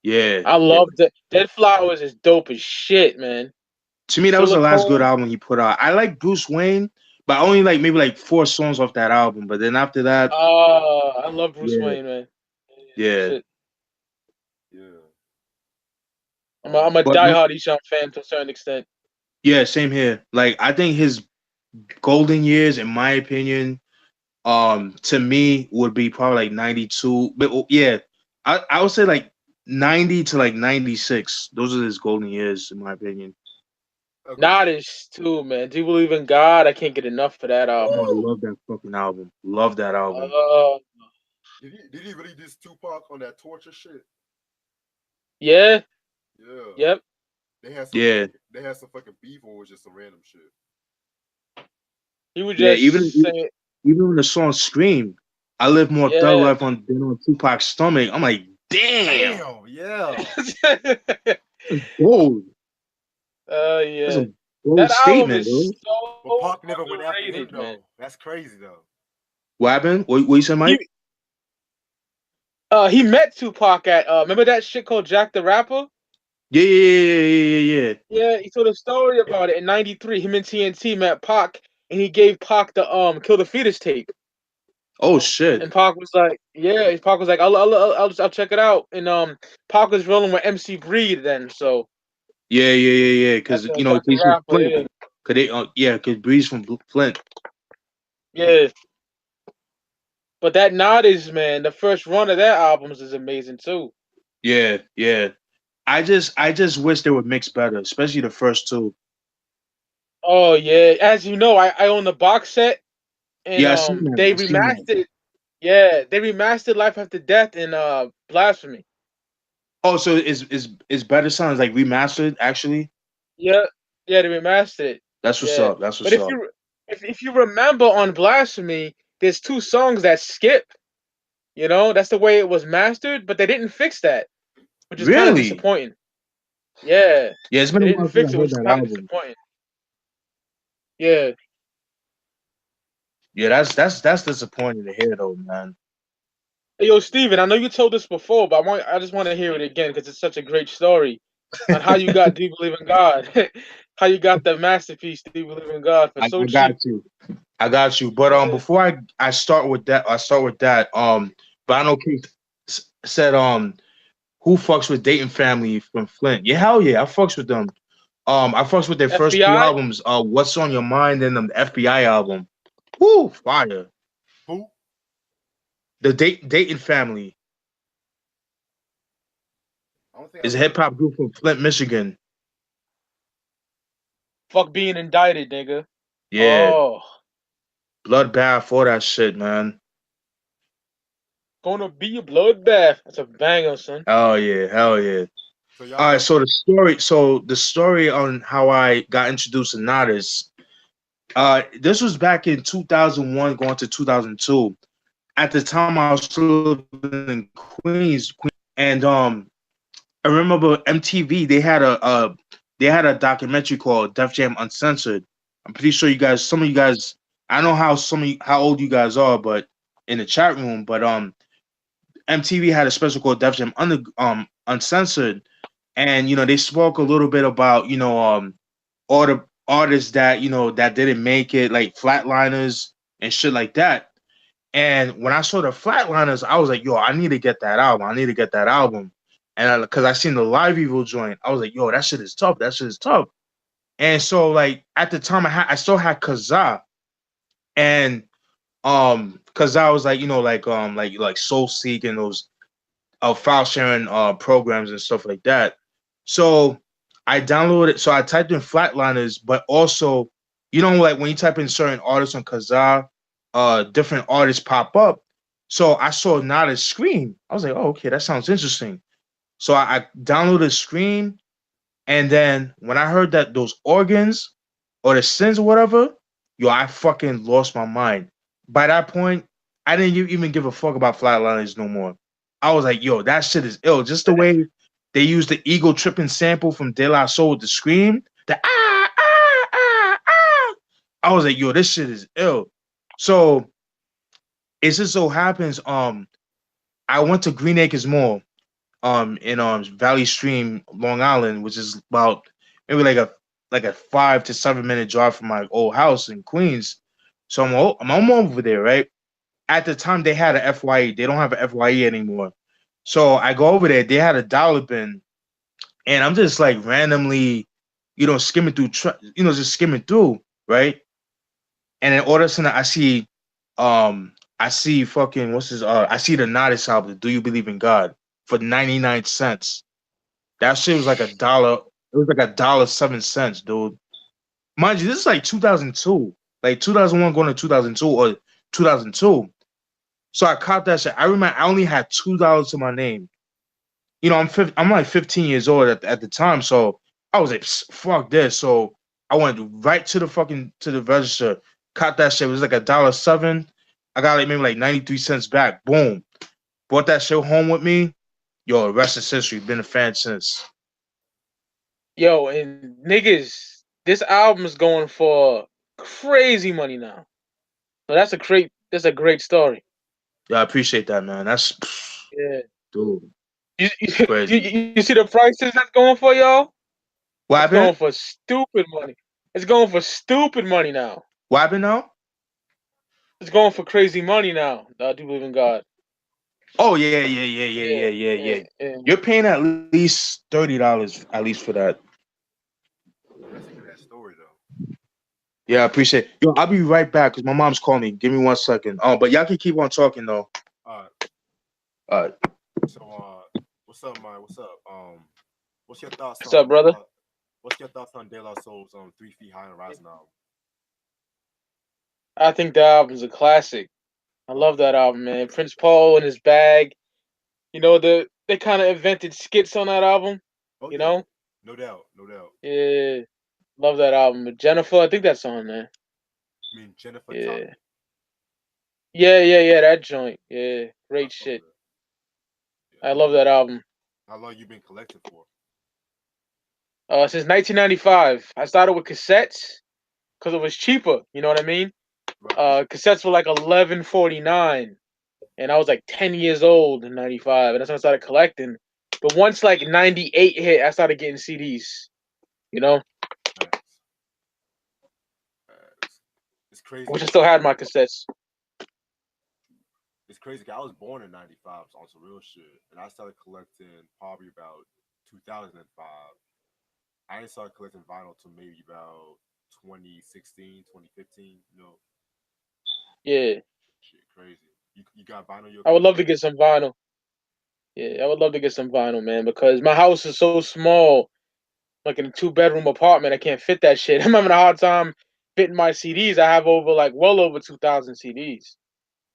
yeah, I yeah. love that. Dead Flowers is dope as shit, man. To me, that was the last good Silicone. album he put out. I like Bruce Wayne, but I only like maybe like 4 songs off that album. But then after that, I love Bruce yeah, Wayne, man. yeah. Shit. Yeah. I'm a But diehard Esham fan to a certain extent. yeah, same here. Like I think his golden years, in my opinion, to me would be probably like 92. But yeah, I would say like 90 to like 96. Those are his golden years, in my opinion. Agreed. Noddish too, man. Do you believe in God? I can't get enough of that album. Oh, I Woo! love that fucking album. Love that album. Uh, Did he really diss Tupac on that torture shit? yeah, Yeah. yep. Yeah, They had some fucking beef or was just some random shit. He was yeah. just saying, Even when the song "Scream," I live more thug yeah. life on than on Tupac's stomach. I'm like, damn, Damn, yeah. that's bold. That's Yeah. a bold That album statement, is bro. But so Pac never went after him underrated, man. though. That's crazy though. What happened? What you said, Mike? He met Tupac at remember that shit called Jack the Rapper? Yeah, yeah, yeah, yeah, yeah, yeah. Yeah, he told a story about it in '93. Him and TNT met Pac, and he gave Pac the Kill the Fetus tape. Oh Oh shit. And shit. Pac was like, yeah, Pac was like, I'll check it out. And Pac was rolling with MC Breed then, so Yeah, yeah, yeah, yeah. that's Because you know Jack the he's from Rapper. Flint. Yeah, Cause they, yeah, cause Breeze from Flint. yeah. But that Noddies, man, the first run of that albums is amazing too. Yeah, yeah. I just wish they would mix better, especially the first two. Oh yeah, as you know, I own the box set, and Yeah, I seen that. they I seen that. remastered. Yeah, they remastered Life After Death and Blasphemy. Oh, so is Better Sounds like remastered actually? Yeah, yeah, they remastered it. That's what's Yeah, up. That's but what's up. if you remember on Blasphemy, there's two songs that skip. You know, that's the way it was mastered, but they didn't fix that, which is kind of Really? disappointing. Yeah, Yeah, it's been they a didn't while since fix I it, heard which is that kind of album. disappointing. Yeah. Yeah, that's disappointing to hear though, man. Hey, yo, Steven, I know you told this before, but I just want to hear it again because it's such a great story on how you got Do You Believe in God, how you got the masterpiece Do You Believe in God for so I got cheap. you. I got you. But Yeah. before I start with that, but I know Keith said who fucks with Dayton Family from Flint? Yeah, hell yeah, I fucks with them. I fucks with their first two FBI? albums, What's on Your Mind and the FBI album. Woo, fire. Who? The Dayton Family I don't think is I've a heard hip of hop group from Flint, Michigan. Fuck being indicted, nigga. Yeah, Oh, bloodbath, all that shit, man. gonna be a bloodbath. That's a banger, son. Hell yeah, hell yeah. so y'all All right, never so the story on how I got introduced to Nodis, this was back in 2001 going to 2002. At the time I was still living in Queens, and I remember MTV, they had a documentary called Def Jam Uncensored. I'm pretty sure some of you guys, I don't know how old you guys are, but in the chat room, but MTV had a special called Def Jam Uncensored, and they spoke a little bit about all the artists that that didn't make it, like Flatliners and shit like that. And when I saw the Flatliners, I was like, yo, I need to get that album. I need to get that album. And because I seen the Live Evil joint, I was like, yo, that shit is tough. That shit is tough. And so like at the time I still had Kazaa, and Kazaa was like, like Soul Seek and those file sharing programs and stuff like that. So I downloaded, so I typed in Flatliners, but also, like when you type in certain artists on Kazaa, different artists pop up. So I saw Nada Scream. I was like, oh, okay, that sounds interesting. So I downloaded Scream, and then when I heard that those organs or the sins or whatever, yo, I fucking lost my mind. By that point, I didn't even give a fuck about Flatliners no more. I was like, yo, that shit is ill. Just the way they used the ego tripping sample from De La Soul with the scream, the ah. I was like, yo, this shit is ill. So it just so happens, I went to Green Acres Mall, in Valley Stream, Long Island, which is about maybe like a 5 to 7 minute drive from my old house in Queens. So I'm over there, right? At the time they had a FYE. They don't have a FYE anymore. So I go over there. They had a dollar bin, and I'm just like randomly, skimming through, just skimming through, right? And then all of a sudden I see fucking I see the Nodis album, Do You Believe in God, for 99 cents. That shit was like a dollar. It was like $1.07, dude. Mind you, this is like 2002, like 2001 going to 2002 or 2002. So I caught that shit. I remember I only had $2 to my name. I'm like 15 years old at the time, so I was like, fuck this. So I went right to the register, caught that shit. It was like $1.07. I got like maybe like 93 cents back. Boom. Brought that shit home with me. Yo, the rest is history. Been a fan since. Yo, and niggas, this album is going for crazy money now. So that's a great story. Yeah, I appreciate that, man. That's Yeah. dude, You, it's you, crazy. you see the prices that's going for, y'all? What It's going happened? for stupid money. It's going for stupid money now. What happened now? It's going for crazy money now. I do believe in God. Oh Yeah, yeah, yeah. yeah. You're paying at least $30 at least for that. That's a good ass story though. Yeah, I appreciate it. Yo, I'll be right back because my mom's calling me. Give me 1 second. But y'all can keep on talking though. All right. Uh, So what's up, Mike? What's up? What's your thoughts What's up, on brother? De La Soul's 3 Feet High and Rising album? I think the album's a classic. I love that album, man. Prince Paul in his bag. They kind of invented skits on that album. Oh You yeah, know, no doubt, no doubt. yeah, love that album. But Jennifer, I think that's on there. I mean Jennifer Yeah, Thompson. yeah. That joint. Yeah, I great fuck shit. with it. Yeah, I love that album. how long you been collecting for? Since 1995, I started with cassettes because it was cheaper. You know what I mean? Right. Cassettes were like 11.49, and I was like 10 years old in '95, and that's when I started collecting. But once like '98 hit, I started getting CDs. You know, Facts. Facts. It's I crazy. wish I still had my cassettes. It's crazy. 'Cause I was born in '95 on some real shit, and I started collecting probably about 2005. I didn't start collecting vinyl till maybe about 2016, 2015. Yeah, Shit, crazy. You got vinyl your I would love collection? to get some vinyl. Yeah, I would love to get some vinyl, man, because my house is so small. Like in a two-bedroom apartment, I can't fit that shit. I'm having a hard time fitting my CDs. I have well over 2,000 CDs.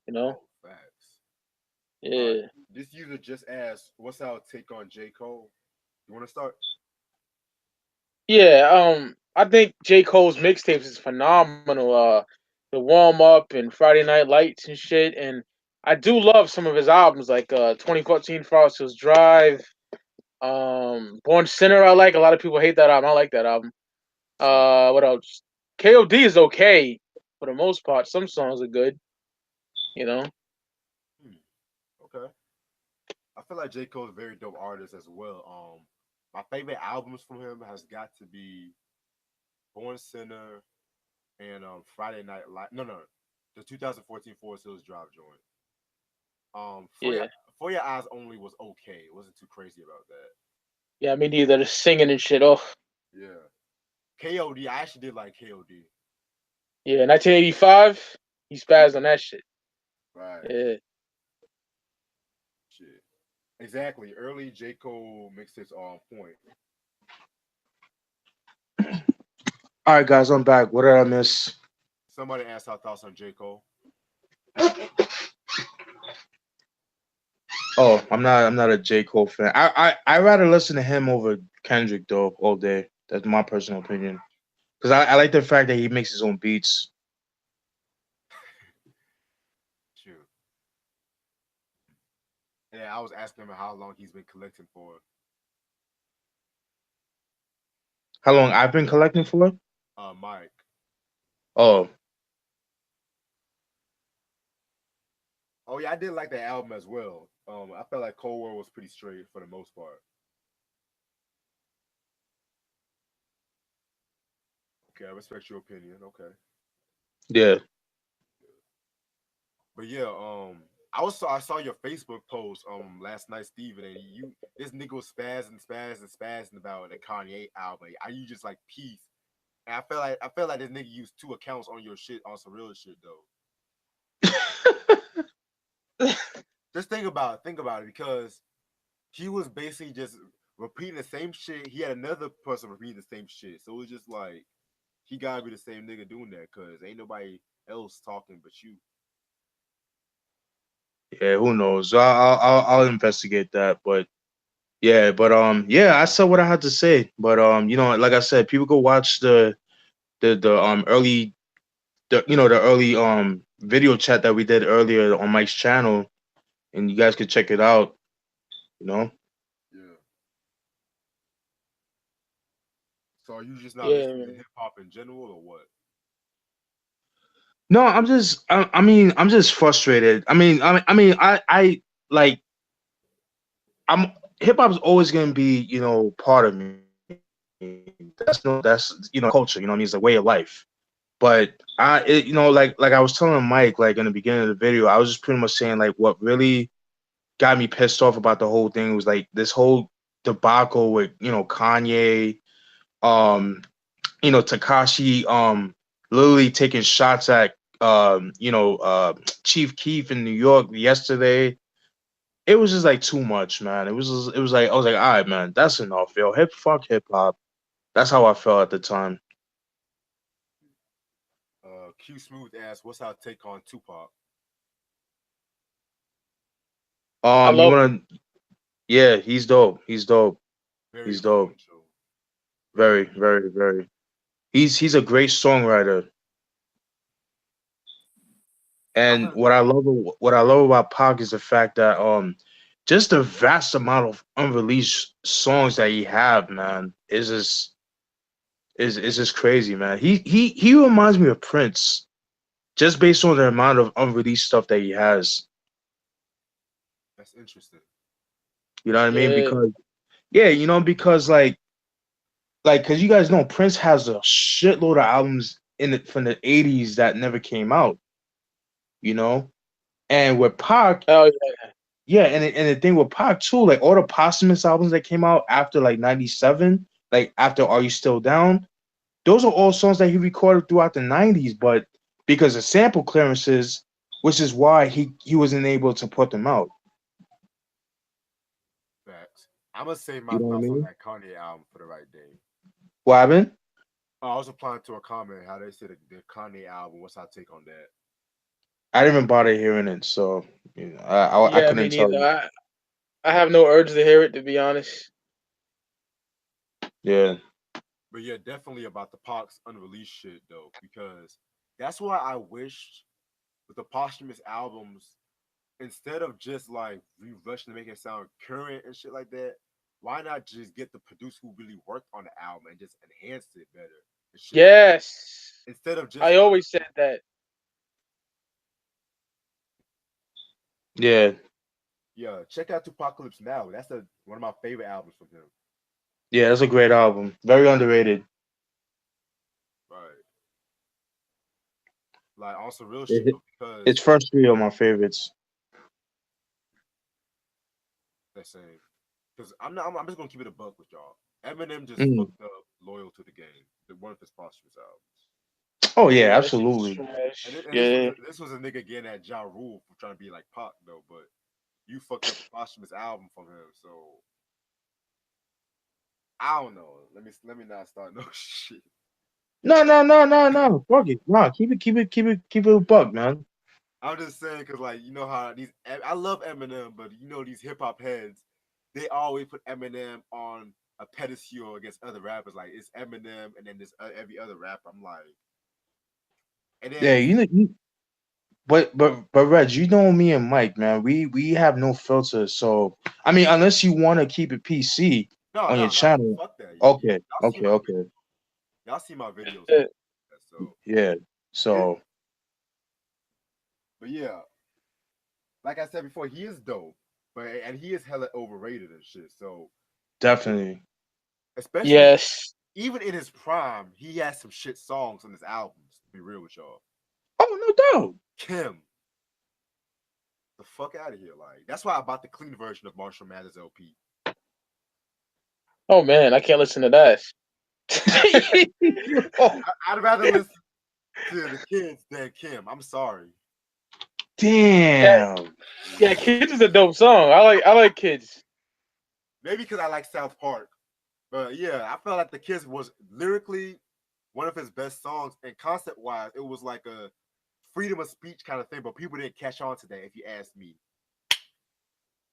You know? Oh, facts. Yeah. This user just asked, "What's our take on J. Cole?" You want to start? Yeah, I think J. Cole's mixtapes is phenomenal. The warm up and Friday Night Lights and shit. And I do love some of his albums, like 2014 Forest Hills Drive, Born Sinner. I like. A lot of people hate that album. I like that album. Same. What else? KOD is okay for the most part. Some songs are good. You know. Hmm. Okay. I feel like J. Cole's a very dope artist as well. My favorite albums from him has got to be Born Center, and Friday Night Light. No, no, the 2014 Forest Hills Drive joint. Yeah, For Your Eyes Only was okay. It wasn't too crazy about that. yeah. I mean, neither. The singing and shit. Oh, Yeah. KOD, I actually did like KOD. yeah. 1985. He spazzed on that shit. Right. Yeah, Shit. Exactly. Early J. Cole mixtapes are on point. All right, guys, I'm back. What did I miss? Somebody asked our thoughts on J. Cole. Oh, I'm not a J. Cole fan. I rather listen to him over Kendrick though all day. That's my personal opinion. Because I like the fact that he makes his own beats. Shoot. Yeah, I was asking him how long he's been collecting for. How long I've been collecting for? Mike. Oh, Oh yeah, I did like that album as well. I felt like Cold War was pretty straight for the most part. Okay, I respect your opinion. Okay. yeah. But yeah, I saw your Facebook post last night, Steven, and you this nigga was spazzing about the Kanye album. Are you just like peace? And I feel like this nigga used two accounts on your shit on some real shit though. Just think about it because he was basically just repeating the same shit. He had another person repeating the same shit. So it was just like he gotta be the same nigga doing that because ain't nobody else talking but you. Yeah, who knows? I'll investigate that. But yeah, yeah, I said what I had to say. But like I said, people go watch the early the early video chat that we did earlier on Mike's channel, and you guys could check it out. You know. Yeah. So are you just not yeah, listening to man. hip hop in general or what? No, I mean, I'm just frustrated. I like, I'm hip hop is always gonna be, part of me. That's culture. I mean, it's a way of life. But like I was telling Mike, like in the beginning of the video, I was just pretty much saying like what really got me pissed off about the whole thing was like this whole debacle with Kanye, um, Takashi, literally taking shots at Chief Keef in New York yesterday. It was just like too much, man. It was like I was like, all right, man, that's enough, yo. Fuck hip hop. That's how I felt at the time. Q Smooth asked, "What's our take on Tupac?" I You love him. wanna? Yeah, he's dope. He's dope. Very He's dope. influential. Very Very, influential. very, very. He's a great songwriter. I'm And gonna. what I love about Pac is the fact that just the vast amount of unreleased songs that he have, man, is just crazy, man. He reminds me of Prince just based on the amount of unreleased stuff that he has. That's interesting. You know what I mean? Yeah. Because yeah, because because you guys know Prince has a shitload of albums in it from the '80s that never came out. You know, and with Pac, Oh yeah. yeah, and the thing with Pac too, like all the posthumous albums that came out after like '97, like after Are You Still Down, those are all songs that he recorded throughout the '90s, but because of sample clearances, which is why he wasn't able to put them out. Facts. I'm gonna save You my know what I thoughts on mean? that Kanye album for the right day. What happened? I was applying to a comment how they said the Kanye album. What's our take on that? I didn't even bother hearing it, so I Yeah, me couldn't tell neither. you. I have no urge to hear it, to be honest. Yeah, But yeah, definitely about the Pac's unreleased shit though, because that's why I wished with the posthumous albums, instead of just like rushing to make it sound current and shit like that, why not just get the producer who really worked on the album and just enhance it better and shit like that? Yes. Instead of just I always said that. yeah, yeah, check out Apocalypse Now. That's one of my favorite albums from him. yeah. That's a great album. Very underrated. like on some real shit It, though, it's because first three of my favorites. let's say, because I'm just gonna keep it a buck with y'all. Eminem just Mm. fucked up "Loyal to the Game," the one of his posthumous albums. Oh yeah, Yeah, that shit's absolutely. And, trash. and Yeah. this was a nigga getting at Ja Rule for trying to be like Pac though, but you fucked up the posthumous album from him, so I don't know. Let me not start no shit. No. Fuck it. No, keep it a buck, man. I'm just saying because like you know how these I love Eminem, but you know these hip hop heads, they always put Eminem on a pedestal against other rappers. Like it's Eminem and then this every other rapper. I'm like, and Yeah, then you know, but Reg, you know me and Mike, man. We have no filter. So I mean, unless you want to keep it PC no on your no no channel. fuck that. Okay, Y'all see okay, my okay. y'all see my videos. Yeah. So Yeah. it, So but yeah, like I said before, he is dope, but and he is hella overrated and shit. So definitely. especially Yes. even in his prime, he has some shit songs on his albums. To be real with y'all, Oh, no doubt. Kim, the fuck out of here! Like that's why I bought the clean version of Marshall Mathers LP. Oh man, I can't listen to that. Oh, I'd rather listen to the kids than Kim. I'm sorry. Yeah, damn. yeah, Kids is a dope song. I like Kids. Maybe because I like South Park, but yeah, I felt like the kids was lyrically one of his best songs, and concept wise, it was like a freedom of speech kind of thing. But people didn't catch on to that, if you ask me.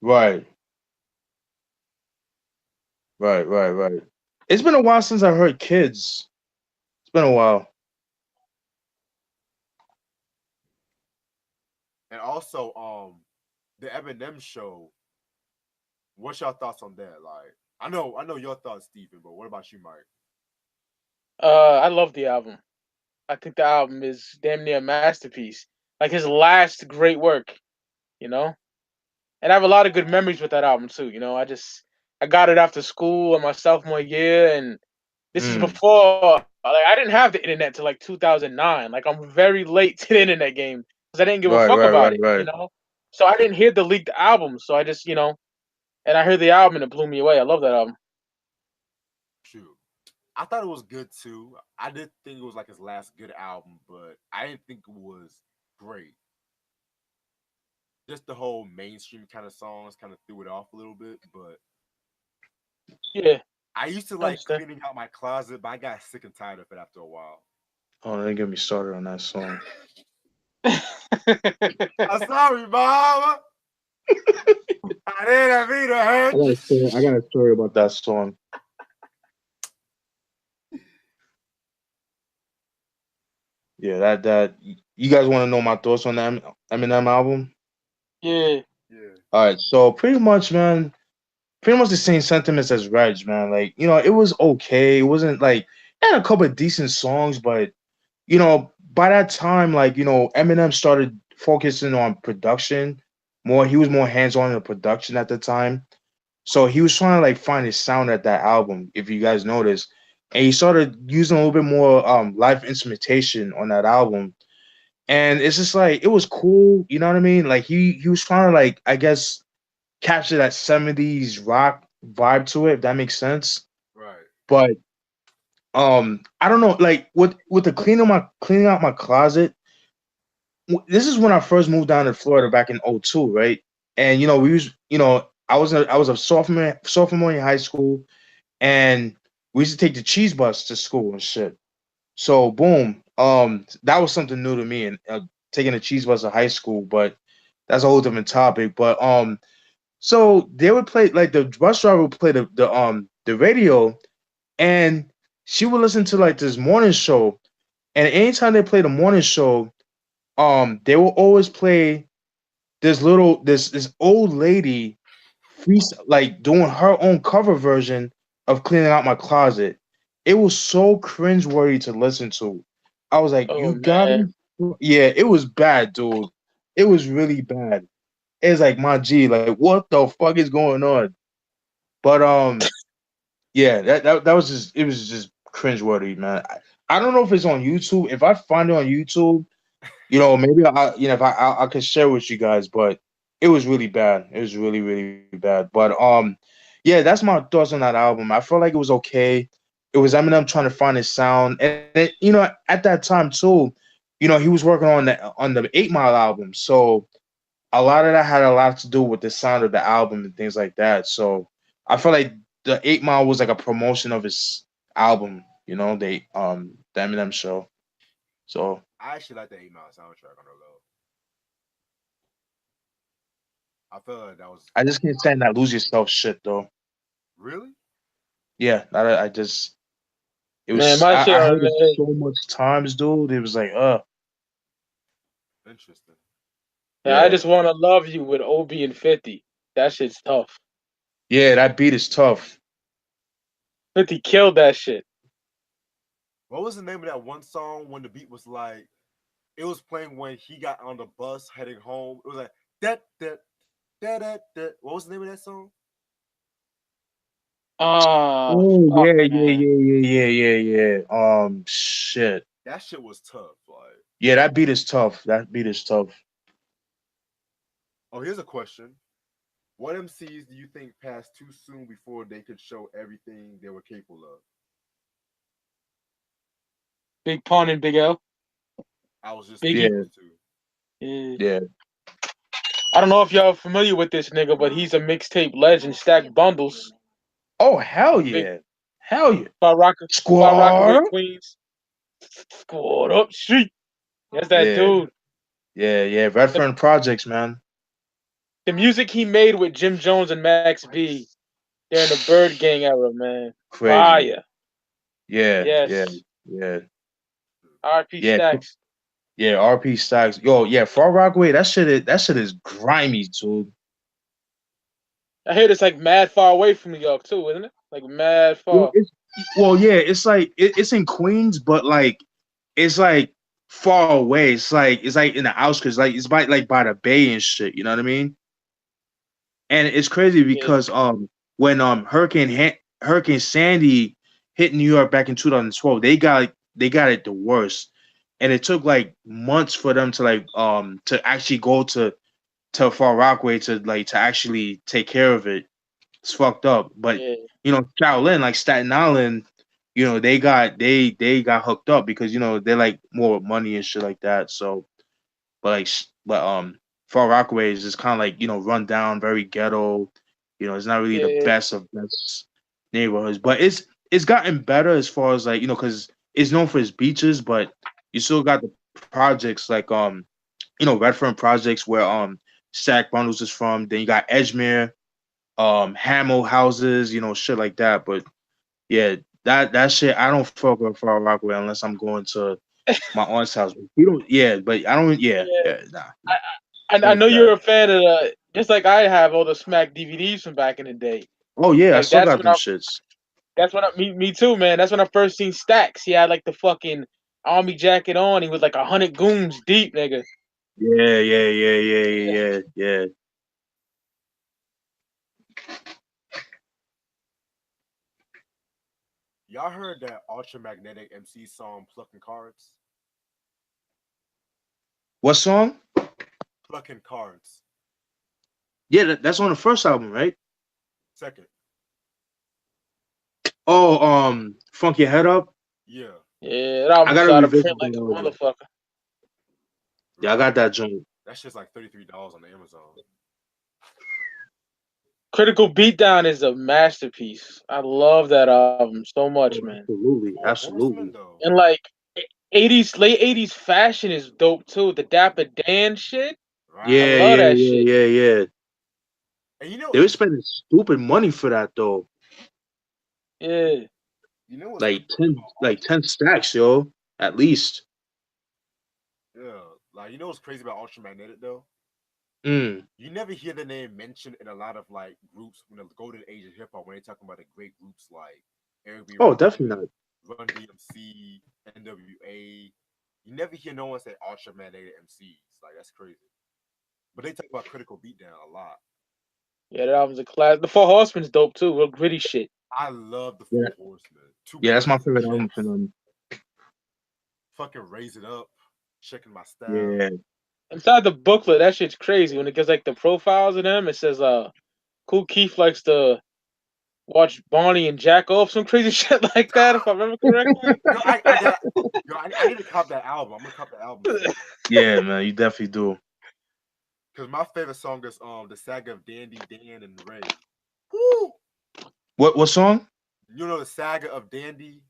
Right, right. It's been a while since I heard kids. It's been a while. And also, the Eminem show. What's your thoughts on that? Like, I know your thoughts, Stephen, but what about you, Mike? I love the album. I think the album is damn near a masterpiece. Like his last great work, you know. And I have a lot of good memories with that album too. I got it after school in my sophomore year, and this is Mm, before like I didn't have the internet till like 2009. Like I'm very late to the internet game because I didn't give a right, fuck right, about right, it, right. So I didn't hear the leaked album. So I just and I heard the album and it blew me away. I love that album. True. I thought it was good too. I did think it was like his last good album, but I didn't think it was great. Just the whole mainstream kind of songs kind of threw it off a little bit. But Yeah, I used to I like understand. cleaning out my closet, but I got sick and tired of it after a while. Oh, don't get me started on that song. I'm sorry, mama. I didn't mean to hurt you. I got a story about that song. Yeah, that you guys want to know my thoughts on the Eminem album? Yeah. Yeah, All right, so pretty much the same sentiments as Reg, man. Like, it was okay. It wasn't like it had a couple of decent songs, but by that time, like, Eminem started focusing on production more. He was more hands-on in the production at the time. So he was trying to like find his sound at that album, if you guys notice. And he started using a little bit more live instrumentation on that album. And it's just like it was cool, you know what I mean? Like he was trying to like, I guess, capture that 70s rock vibe to it, if that makes sense. right. But I don't know, like with the cleaning out my closet, this is when I first moved down to Florida back in '02, right? And we was, I was a sophomore in high school, and we used to take the cheese bus to school and shit. So boom, that was something new to me, and taking a cheese bus to high school, but that's a whole different topic. But so they would play, like, the bus driver would play the radio, and she would listen to like this morning show, and anytime they played the morning show, they will always play this old lady like doing her own cover version of cleaning out my closet. It was so cringeworthy to listen to. I was like, Oh you got man. it? Yeah, it was bad, dude. It was really bad. It's like, my G, like, what the fuck is going on? But yeah, that was just, it was just cringeworthy, man. I don't know if it's on YouTube. If I find it on YouTube, Maybe if I could share with you guys, but it was really bad. It was really really bad. But yeah, that's my thoughts on that album. I felt like it was okay. It was Eminem trying to find his sound, and at that time too, he was working on the 8 Mile album, so a lot of that had a lot to do with the sound of the album and things like that. So I feel like the 8 Mile was like a promotion of his album. The Eminem show. So I actually like the 8 Mile soundtrack on the low. I feel like that was I just can't stand that lose yourself shit though. really Yeah, I just it Man, was my shit I on heard it man. so much times, dude. It was like, interesting. Yeah, I yeah, just wanna love you with Obi and 50. That shit's tough. yeah, that beat is tough. 50 killed that shit. What was the name of that one song when the beat was like it was playing when he got on the bus heading home? It was like that. What was the name of that song? Ah, Oh fuck, yeah, yeah, man. yeah, yeah, yeah, yeah, yeah. Shit. That shit was tough. Like, Yeah, that beat is tough. That beat is tough. oh, here's a question: what MCs do you think passed too soon before they could show everything they were capable of? Big Pun and Big L. I was just thinking Biggie. Yeah, those two. Yeah. yeah. I don't know if y'all familiar with this nigga, but he's a mixtape legend. Stack bundles. Oh hell Big yeah, hell yeah. by Rockaway Squad. Queens. Squad up street. That's that Yeah, dude. yeah, yeah. The, Redfern Projects, man. the music he made with Jim Jones and Max B during the Bird Gang era, man. Crazy. Fire. Yeah, yeah, Yes. yeah, RP yeah. Stacks. Yeah, RP Stacks. Yo, yeah, Far Rockaway, that shit is grimy, dude. I hear it's like mad far away from New York too, isn't it? Like mad Well, far. yeah, it's like it's in Queens, but like it's like far away. It's like in the outskirts, like it's by the bay and shit. You know what I mean? And it's crazy Yeah, because when Hurricane Sandy hit New York back in 2012, they got it the worst, and it took like months for them to actually go to Far Rockaway to actually take care of it. It's fucked up. But yeah, Shaolin, like Staten Island, they got hooked up because they're like more money and shit like that. So, but Far Rockaway is just kind of like run down, very ghetto. It's not really the yeah, best of best neighborhoods, but it's gotten better as far as like because it's known for its beaches, but you still got the projects like Redfern projects where Stack Bundles is from. Then you got Edgemere, Hamill houses, shit like that. But yeah, that shit I don't fuck with Far Rockaway unless I'm going to my aunt's house. You don't, yeah, but I don't, yeah, yeah. yeah, nah, I, I fuck know you're that. a fan of the just like I have all the Smack DVDs from back in the day. Oh yeah, I Like still got them shits. me too, man. That's when I first seen Stacks. He had like the fucking army jacket on. He was like 100 goons deep, nigga. Yeah, yeah, yeah, yeah, yeah, yeah, yeah. Y'all heard that Ultramagnetic MC song "Plucking Cards"? What song? Plucking Cards. Yeah, that's on the first album, right? Second, Oh, Funk Your Head Up. yeah, Yeah, that I album gotta started print revisit like that a album. motherfucker. Yeah, I really. got that joint. That shit's like $33 on the Amazon. Critical Beatdown is a masterpiece. I love that album so much, Oh, man. absolutely, Four Horsemen absolutely. though, And like 80s, late 80s fashion is dope too. The Dapper Dan shit. I Yeah, right? love yeah, that yeah, shit. yeah, yeah. And you know, They were spending stupid money for that though. Yeah. you know what's Like crazy 10, about like 10 stacks, yo, at least. yeah, like you know what's crazy about Ultramagnetic though? Mm. You never hear the name mentioned in a lot of like groups when the golden age of hip hop when they talking about the great groups like Eric B. Oh, definitely Rakim, not. Run DMC, NWA. You never hear no one say Ultramagnetic MCs. Like that's crazy. But they talk about Critical Beatdown a lot. Yeah, that album's a class. The Four Horsemen's dope too. Real gritty shit. I love the Yeah, Four Horsemen. Two yeah, that's my brothers and favorite album for chips. them. Fucking raise it up. checking my style. Yeah. Inside the booklet, that shit's crazy. When it gets like the profiles of them, it says Cool Keith likes to watch Barney and jack off, some crazy shit like that, if I remember correctly. I need to cop that album. I'm gonna cop the album. Yeah, man, you definitely do. Cause my favorite song is the Saga of Dandy, Dan, and Ray. Woo! What song? You know the Saga of Dandy?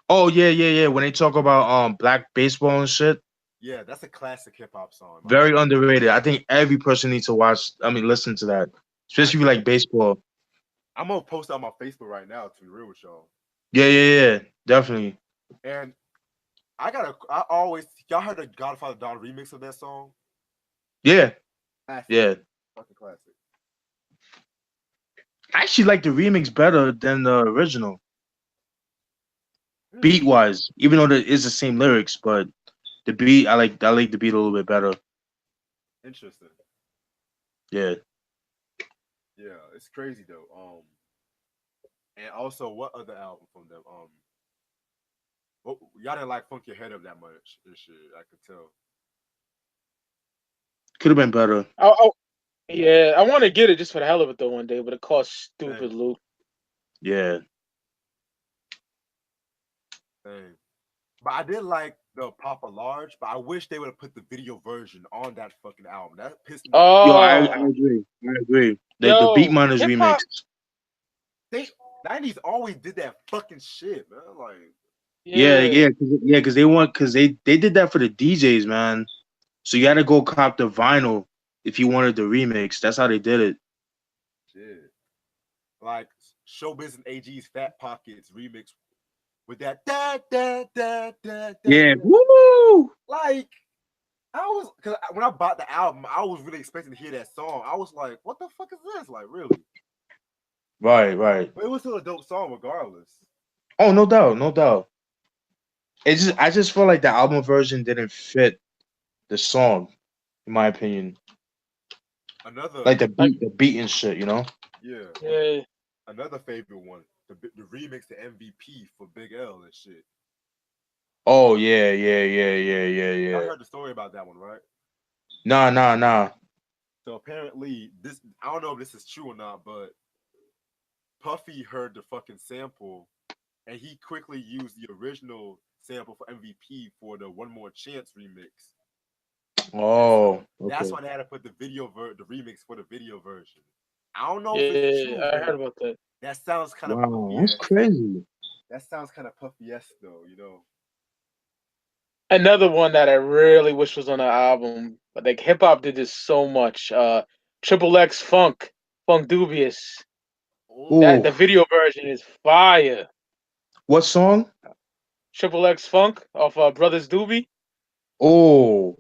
Oh yeah. When they talk about black baseball and shit. Yeah, that's a classic hip hop song. Very underrated. I think every person needs to listen to that. Especially if you like baseball. I'm gonna post it on my Facebook right now to be real with y'all. Yeah. Definitely. And y'all heard the Godfather Don remix of that song? Yeah. Classic. Yeah. Fucking classic. I actually like the remix better than the original. Beat wise. Even though it is the same lyrics, but the beat I like the beat a little bit better. Interesting. Yeah. Yeah, it's crazy though. And also, what other album from them? Y'all didn't like Funk Your Head Up that much and shit. I could tell. Could have been better. Yeah, I want to get it just for the hell of it though one day, but it costs stupid loot. Yeah. Dang. But I did like the Papa Large, but I wish they would have put the video version on that fucking album. That pissed me off. Yo, I agree. The Beat Miners remix. They 90s always did that fucking shit, man. Like because they did that for the DJs, man. So you had to go cop the vinyl if you wanted the remix. That's how they did it. Shit. Like Showbiz and AG's Fat Pockets remix with that da. Yeah, woo! Like because when I bought the album, I was really expecting to hear that song. I was like, what the fuck is this? Like, really? Right. But it was still a dope song regardless. Oh, no doubt. I just feel like the album version didn't fit the song, in my opinion. Like the beat and shit, you know? Yeah. Another favorite one, the remix to MVP for Big L and shit. Oh yeah. I heard the story about that one, right? Nah. So apparently, I don't know if this is true or not, but Puffy heard the fucking sample, and he quickly used the original sample for MVP for the One More Chance remix. Oh, that's why they had to put the remix for the video version. I don't know if it's true. I heard about that. That sounds kind of that's crazy. That sounds kind of Puffy-esque though, you know. Another one that I really wish was on the album, but like hip hop did this so much. Triple X Funk Dubious. That the video version is fire. What song? Triple X Funk off Brothers Doobie. Yeah,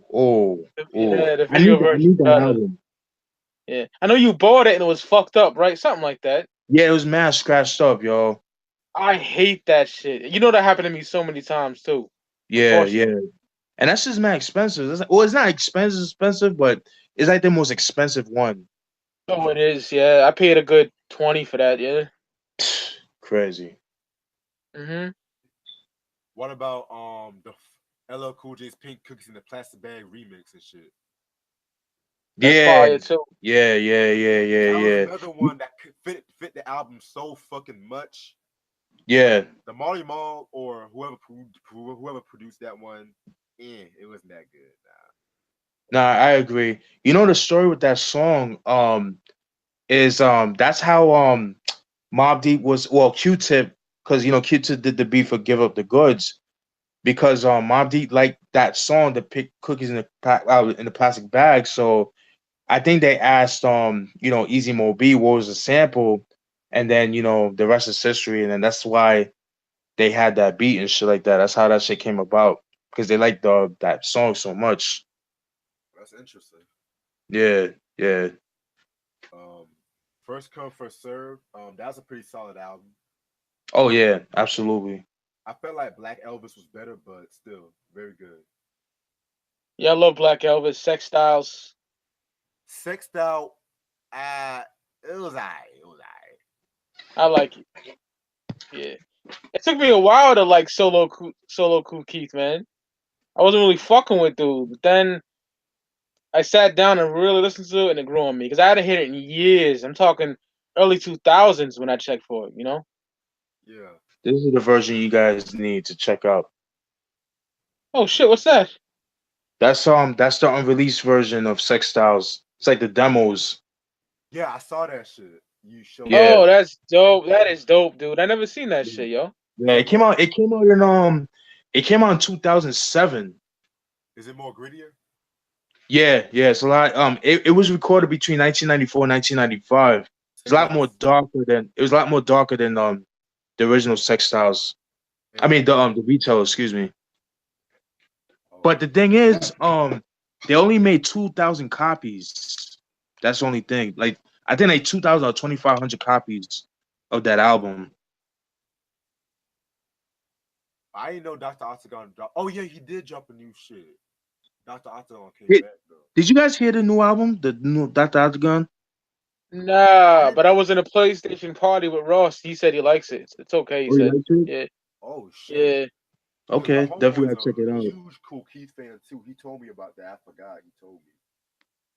the video version. I need the album. Yeah, I know you bought it and it was fucked up, right? Something like that. Yeah, it was mad scratched up, yo. I hate that shit. You know that happened to me so many times too. Yeah. And that's just mad expensive. It's not expensive, but it's like the most expensive one. Oh, it is. Yeah, I paid a good 20 for that. Yeah. Crazy. What about the LL Cool J's Pink Cookies in the Plastic Bag remix and shit? That's fire too. Yeah. That was another one that could fit the album so fucking much. Yeah. The Marley Marl or whoever produced that one, it wasn't that good. Nah, I agree. You know the story with that song is that's how Mobb Deep was Q-Tip, because Q-Tip did the beat for Give Up the Goods, because Mobb Deep liked that song to pick cookies in the plastic bag. So I think they asked Easy Mo B what was the sample, and then the rest is history, and then that's why they had that beat and shit like that. That's how that shit came about, because they liked that song so much. That's interesting. Yeah. First Come First Serve. That's a pretty solid album. Oh yeah, absolutely. I felt like Black Elvis was better, but still very good. Yeah, I love Black Elvis. Sex Styles. It was alright. I like it. Yeah, it took me a while to like solo Cool Keith, man. I wasn't really fucking with dude. But then I sat down and really listened to it, and it grew on me because I hadn't heard it in years. I'm talking early 2000s when I checked for it. Yeah. This is the version you guys need to check out. Oh shit, what's that? That's the unreleased version of Sex Styles. It's like the demos. Yeah, I saw that shit. You showed me Yeah. Oh, that. that's dope. That is dope, dude. I never seen that Yeah. shit, yo. Yeah, it came out in 2007. Is it more grittier? Yeah, yeah, it's a lot. It was recorded between 1994 and 1995. It's a Same lot like more this. darker than it was a lot more darker than the original Sex Styles. I And mean like, the retail, excuse me. But okay. the thing is, they only made 2,000 copies. That's the only thing. Like I think like 2,000 or 2,500 copies of that album. I didn't know Dr. Octagon dropped. Oh yeah, he did drop a new shit. Dr. Octagon came Did, back though. did you guys hear the new album, the new Dr. Octagon? I Nah, didn't. but I was in a PlayStation party with Ross. He said he likes it. It's okay. He Oh, you said, liked it? yeah, Oh shit. yeah. Cause my Okay, definitely homeboy's gotta check it a out. huge Cool Keith fan too. He told me about that. I forgot. He told me.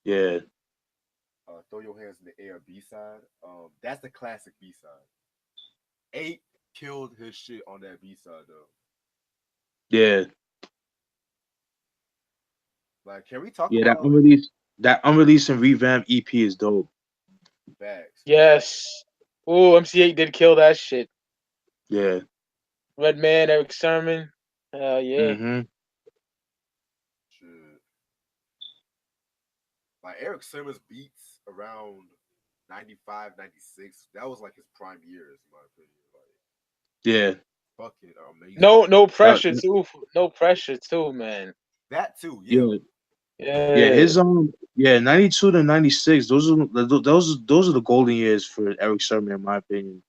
Yeah, Throw Your Hands in the Air B side. That's the classic B side. 8 killed his shit on that B side though. yeah, Like, can we talk yeah. about That unreleased and revamped EP is dope. Bags? Yes. Ooh, MC8 did kill that shit. Yeah. Redman, Eric Sermon. Hell yeah. Mm-hmm. Shit. Like Eric Simmons beats around 95, 96. That was like his prime years, in my opinion. Yeah. Like, fucking amazing. No That, pressure too. No pressure too, man. That too, yeah. yeah. Yeah. Yeah. His 92 to 96. Those are the golden years for Eric Sermon, in my opinion.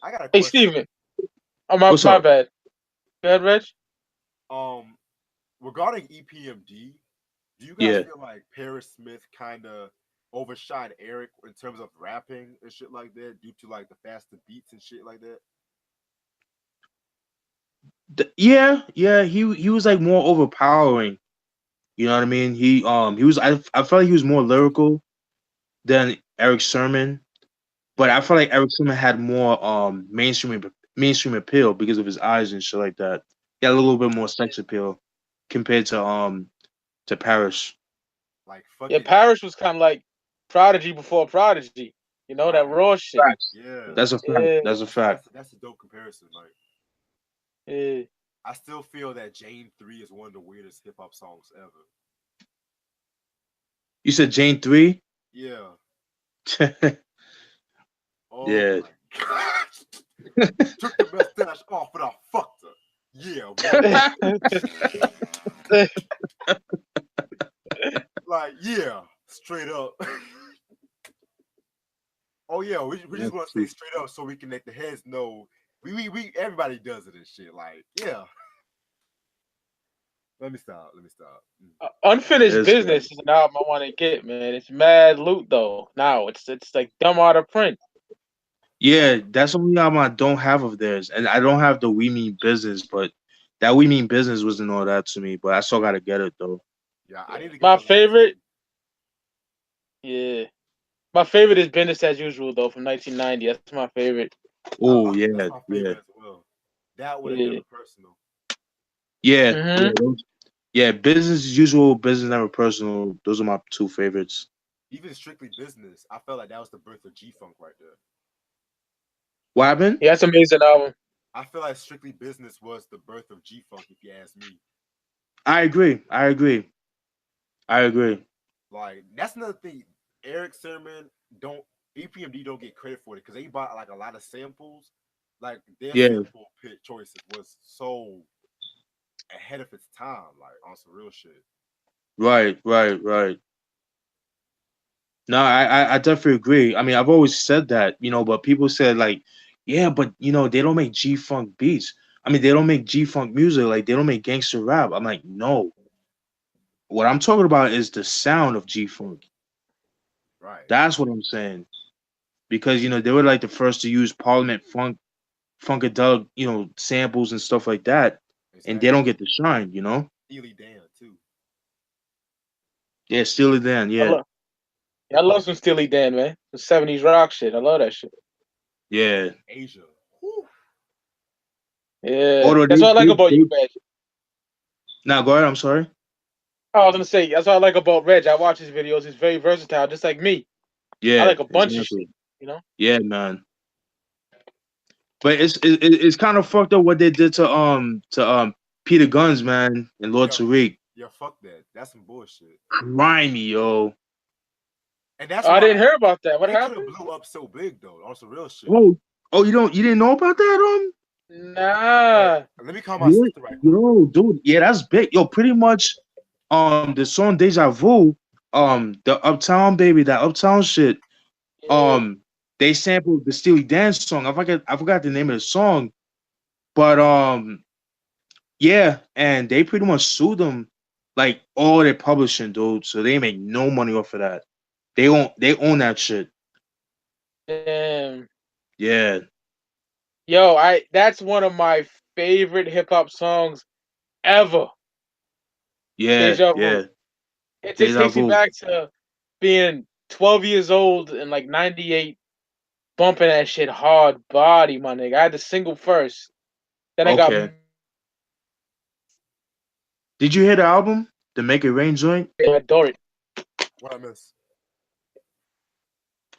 I got a Hey question. Steven. Oh my What's my up? bad. Go ahead, Reg. Um, regarding EPMD, do you guys Yeah. feel like Paris Smith kind of overshot Eric in terms of rapping and shit like that due to like the faster beats and shit like that? Yeah. Yeah. He was like more overpowering. You know what I mean? He was. I felt like he was more lyrical than Eric Sermon. But I Yeah, feel like Eric Sermon had more mainstream appeal because of his eyes and shit like that. He had a little bit more sex appeal compared to Paris. like Yeah, fucking Parrish was kind of like Prodigy before Prodigy. That right. raw shit. Facts. Yeah, That's a fact. Yeah, That's a that's fact. that's a dope comparison. Like, yeah. I still feel that Jane 3 is one of the weirdest hip hop songs ever. You said Jane 3? Yeah. Yeah. Oh my god. Took the mustache off and I fucked her. Yeah, like yeah, straight up. Oh yeah, we just That's want to say true. straight up so we can let the heads know. We everybody does it and shit. Like yeah. Let me stop. Let me stop. Unfinished That's Business is an album I want to get, man. It's mad loot though. Now it's like dumb out of print. yeah, that's the only album I don't have of theirs. And I don't have the We Mean Business, but that We Mean Business wasn't all that to me, but I still gotta get it though. Yeah, I Yeah. need to get My the last two. favorite, yeah. My favorite is Business as Usual though from 1990. That's my favorite. Oh That's yeah, my yeah. favorite as well. That would have Yeah. never personal. Yeah, yeah, Mhm. yeah. Business as usual, business never personal. Those are my two favorites. Even strictly business, I felt like that was the birth of G Funk right there. What happened? Yeah, that's an amazing album. I feel like strictly business was the birth of G Funk, if you ask me. I agree. I agree. I agree. Like that's another thing. Eric Sermon don't EPMD don't get credit for it because they bought like a lot of samples. Like their Yeah. sample pit choices was so ahead of its time, like on some real shit. Right. Right. Right. No, I definitely agree. I mean, I've always said that, but people said like, yeah, but they don't make G Funk beats. I mean, they don't make G Funk music. Like, they don't make gangster rap. I'm like, no. What I'm talking about is the sound of G Funk. Right. That's what I'm saying. Because they were like the first to use Parliament Funkadelic, samples and stuff like that. and they Exactly. don't get to shine. You know? Steely Dan too. Yeah, Steely Dan. I Yeah, love, yeah, I love some Steely Dan, man. The '70s rock shit. I love that shit. yeah. Asia. Whew. Yeah, Although that's what I like about you, Reg. now go ahead. I'm sorry. Oh, I was gonna say that's what I like about Reg. I watch his videos. He's very versatile, just like me. I Yeah, like a bunch of shit. exactly. You know. Yeah, man. But it's kind of fucked up what they did to Peter Guns, man, and Lord Yeah, Tariq. yeah, fuck that. That's some bullshit. Grimy, yo. And that's Oh, I why didn't hear about that. What they could have happened? blew up so big though. On some real shit. Oh, oh, you didn't know about that? Wait, Nah. let me call my Yo, sister right quick. yo, dude, yeah, that's big. Yo, pretty much, the song Deja Vu, the Uptown Baby, that Uptown shit, Yeah. they sampled the Steely Dan song. I forgot the name of the song, but yeah, and they pretty much sued them, like all their publishing, dude. So they make no money off of that. They own that shit. Damn. Yeah, Yo, that's one of my favorite hip hop songs ever. yeah, Deja Vu. yeah. It Deja takes me Vu. back to being 12 years old and like '98, bumping that shit hard body, my nigga. I had the single first. Then I got Okay. Did you hear the album, the Make It Rain joint? I adore it. What I miss?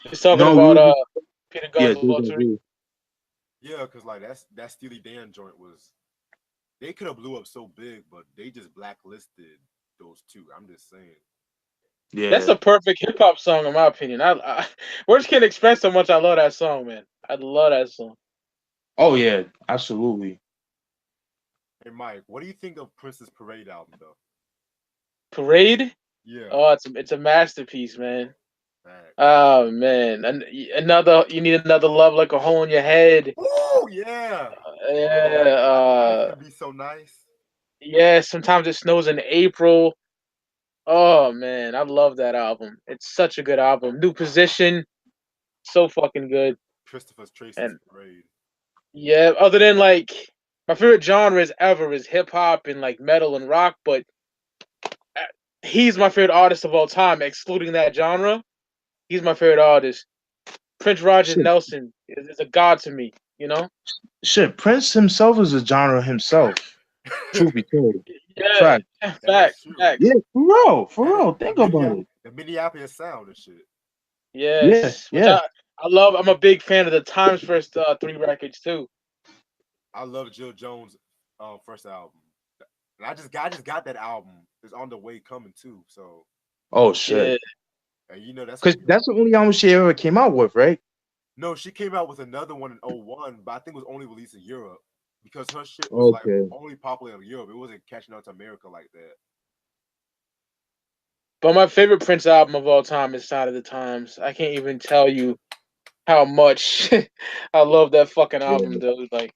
He's talking No, we about were just Peter yeah, Guns Lord Deja Tariq. Vu. Yeah, cause like that Steely Dan joint was they could have blew up so big, but they just blacklisted those two. I'm just saying. That's Yeah. a perfect hip hop song in my opinion. Words can't express how much I love that song, man. I love that song. Oh yeah, absolutely. Hey Mike, what do you think of Prince's Parade album though? Parade. Yeah, Oh, it's a masterpiece, man. facts. Oh man, another you need another love like a hole in your head. Oh yeah. Yeah, Life can be so nice. yeah. Sometimes it snows in April. Oh man, I love that album. It's such a good album. New Position, so fucking good. Christopher Tracy's And Parade. yeah, other than like my favorite genres ever is hip hop and like metal and rock, but uh, he's my favorite artist of all time, excluding that genre. He's my favorite artist. Prince Rogers Shit, Nelson is a god to me. You know. shit. Prince himself is a genre himself. Truth be told. Yeah, Fact. That is facts, true. facts. Yeah, for real, for That is real. Think about it. The Minneapolis sound and shit. Yeah, Yes, which yeah. I love. I'm a big fan of the Times first three records too. I love Jill Jones' first album, and I just got that album. It's on the way coming too. So, Oh Yeah, shit. and you know that's gonna Because be that's the only album she ever came out with, right? no. She came out with another one in '01, but I think it was only released in Europe because her shit was like Okay. only popular in Europe. It wasn't catching on to America like that. but my favorite Prince album of all time is Sign of the Times. I can't even tell you how much I love that fucking album, Yeah. dude. Like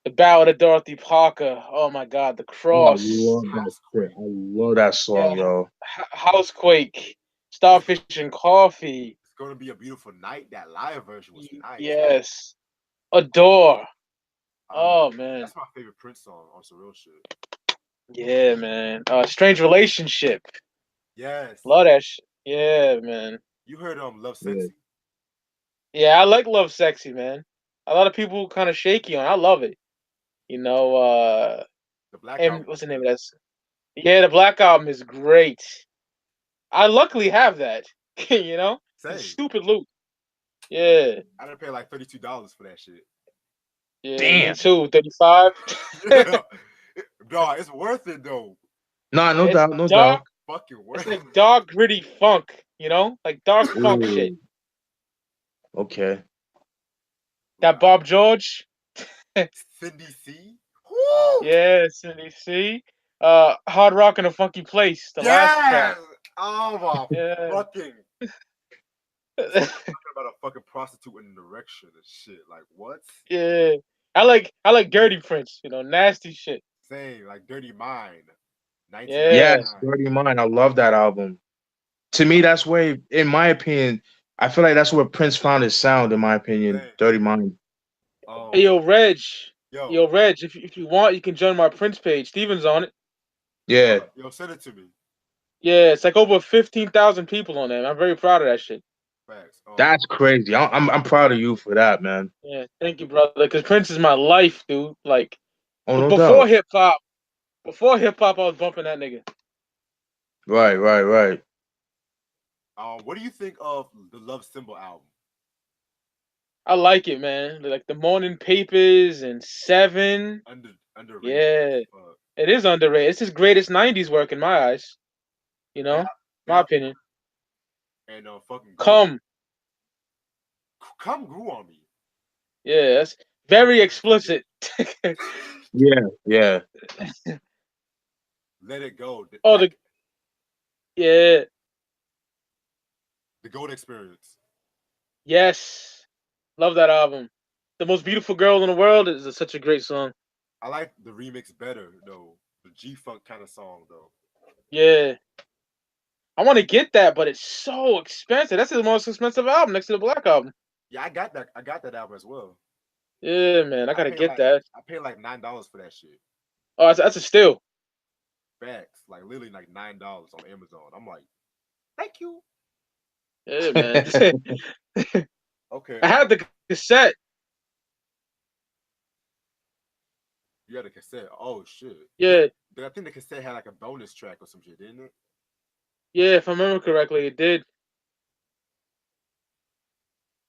the Ballad of Dorothy Parker. Oh my God, The Oh, I Cross. love that shit. Housequake. I love that song, Yeah, yo. Housequake, It's Starfish and Coffee. it's gonna be a beautiful night. That live version was nice. Yes, Adore. I love Oh that. man, That's my favorite Prince song on some real shit. yeah, man. Strange Relationship. Yes, Love that shit. Yeah, man. you heard Love Yeah. Sexy. Yeah, I like Love Sexy, man. A lot of people kind of shaky on. I love it. You know, The Black and Album what's was the name of good. that? Yeah, the Black Album is great. I luckily have that. You know, it's Same. stupid loot. Yeah, I done paid like $32 for that shit. yeah, me Damn. too. 35. Yeah, dog, it's worth it though. Nah, no It's doubt, no dark. doubt. Fucking It's worth. like dark, gritty funk. You know, like dark funk shit. Ooh, okay. That Bob George. Cindy C. Woo! Yeah, Cindy C. Hard Rock in a Funky Place. The last track. Yes. Oh my Yeah. fucking. Talking about a fucking prostitute in an erection and shit. Like what? Yeah. I like Dirty Prince, nasty shit. Same. Like Dirty Mind. Yeah. Yes, 1999. Dirty Mind. I love that album. To me, that's where, in my opinion, I feel like that's where Prince found his sound. In my opinion, Same. Dirty Mind. Hey Um. yo, Reg. Yo, Yo, Reg, if you want, you can join my Prince page. Steven's on it. Yeah, yo, send it to me. Yeah, it's like over 15,000 people on there. I'm very proud of that shit. Facts. that's crazy. I'm proud of you for that, man. Yeah, thank you, brother. Because Prince is my life, dude. Like, Oh, no before doubt. hip hop, I was bumping that nigga. Right, right, right. What do you think of the Love Symbol album? I like it, man. Like the Morning Papers and Seven. Underrated. Yeah, Fuck. it is underrated. It's his greatest '90s work in my eyes. You That know, my that opinion. and fucking go Come, come grew on me. yeah, that's I'm very gonna take it. explicit. Yeah, yeah. Let it go. Oh, yeah, The Gold Experience. yes, love that album. The Most Beautiful Girl in the World is such a great song. I like the remix better though. The G Funk kind of song though. Yeah, I want to get that, but it's so expensive. That's the most expensive album next to the Black album. Yeah, I got that. I got that album as well. Yeah, man, I I gotta paid get like that. I paid like $9 for that shit. Oh, that's a steal. Facts. Like literally like $9 on Amazon. I'm like, thank you. Yeah, man. Okay. I had the cassette. You had a cassette. Oh shit. Yeah, I think the cassette had like a bonus track or some shit, didn't it? yeah, if I remember correctly, it did.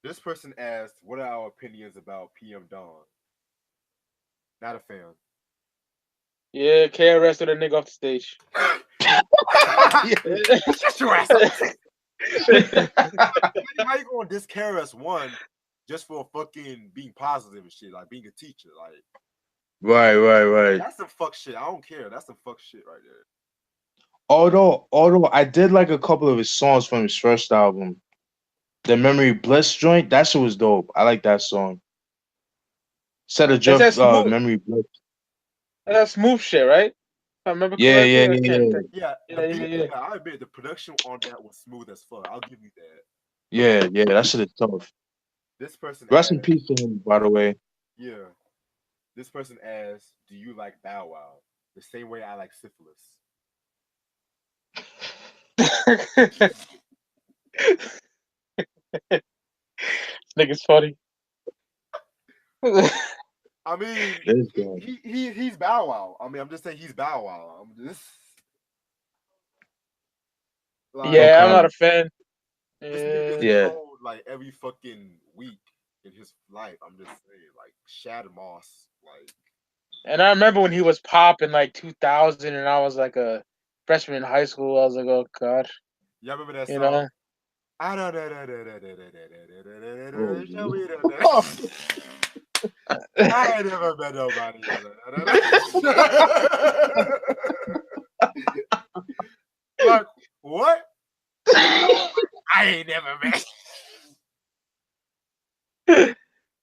This person asked, "What are our opinions about PM Dawn?" Not a fan. Yeah, KRS with a nigga off the stage. Shut your ass up. How you gonna diss KRS One just for fucking being positive and shit, like being a teacher? Like Right, right, right. that's some fuck shit. I don't care. That's some fuck shit right there. Although I did like a couple of his songs from his first album, the Memory Bliss joint, that shit was dope. I like that song. Set That's that adrift, smooth. Memory Bliss. That's that smooth shit, right? If I remember Yeah, correctly, yeah, I yeah, can't think. Yeah, the Yeah, yeah, beat. yeah. Yeah, I admit the production on that was smooth as fuck. I'll give you that. yeah, yeah. That shit is tough. This person Rest in asked, peace to him, by the way. yeah. This person asked, "Do you like Bow Wow the same way I like syphilis?" Nigga's funny. I mean, This guy. he's Bow Wow. I mean, I'm just saying he's Bow Wow. I'm just like Yeah, I'm not a Sometimes, fan. this nigga gets Yeah. yeah. trolled like every fucking week in his life. I'm just saying, like Shad Moss, like And I remember when he was popping like 2000, and I was like a freshman in high school. I was like, oh god, y'all remember that you song? know. I don't Oh, know. Show me man. the. I ain't never met nobody. Like what? I ain't never met. Hey,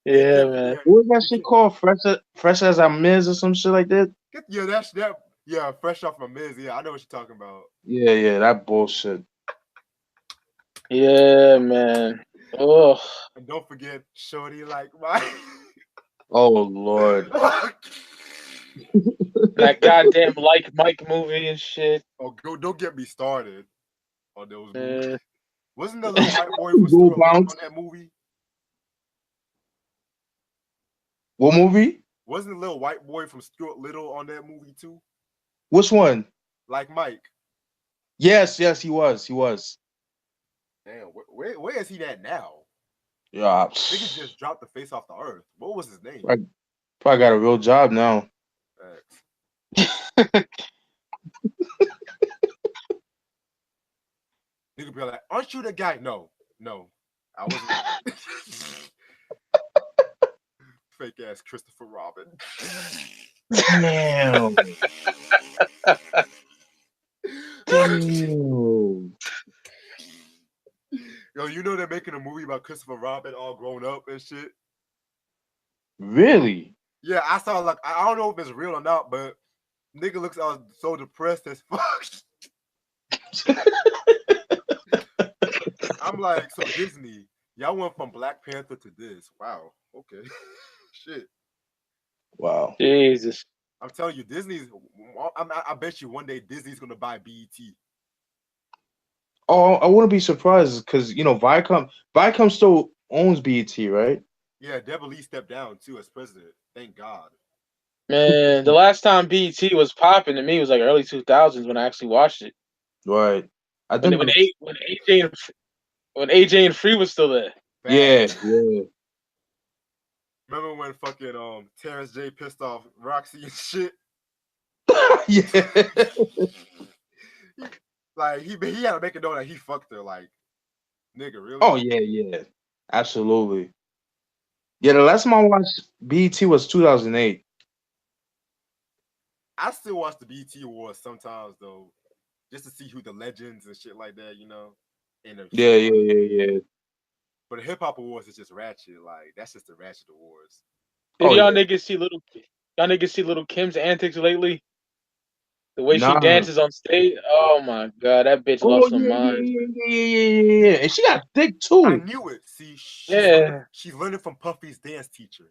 Yeah, man. What was that shit called? Fresh as a Miz or some shit like that? yeah, that's that. Yeah, fresh off my Miz. Yeah, I know what you're talking about. Yeah, yeah, that bullshit. Yeah, man. Oh, And don't forget, Shorty like my. Oh Lord. that goddamn like Mike movie and shit. Oh, go! Don't get me started on those movies. Uh, Wasn't the little white boy from Go Stuart Little bounce. on that movie? What movie? Wasn't the little white boy from Stuart Little on that movie too? Which one? Like Mike. Yes, yes, he was. He was. Damn, where is he at now? Yeah. Nigga just dropped the face off the earth. What was his name? Probably got a real job now. Nigga be like, aren't you the guy? No, I wasn't. Fake ass Christopher Robin. Damn. Damn. Yo, you know they're making a movie about Christopher Robin all grown up and shit. Really? Yeah, I saw like I don't know if it's real or not, but nigga looks so depressed as fuck. I'm like, so Disney, y'all went from Black Panther to this. Wow. Okay. Shit. Wow. Jesus. I'm telling you, Disney's. I bet you one day Disney's gonna buy BET. Oh, I wouldn't be surprised because Viacom still owns BET, right? Yeah, Devil Lee stepped down too as president. Thank God. Man, the last time BET was popping to me was like early 2000s when I actually watched it. Right. I When think. when, A, when AJ and Free was still there. Yeah, Facts. yeah, Remember when fucking Terrence J pissed off Roxy and shit? yeah. Like he had to make it known that he fucked her. Like nigga, really? Oh yeah, yeah. Absolutely. Yeah, the last time I watched BET was 2008. I still watch the BT Awards sometimes though, just to see who the legends and shit like that, you know, and the Yeah, shit. yeah, yeah, yeah. But the hip hop awards is just ratchet. Like that's just the ratchet awards. Did Oh yeah. y'all niggas see little Kim's antics lately? The way she Nah. dances on stage. Oh my god, that bitch Oh lost her yeah, yeah, mind. yeah, yeah, yeah, yeah, yeah, yeah. See, And she got thick I too. knew it. See, she's learning. Yeah. She's learning from Puffy's dance teacher.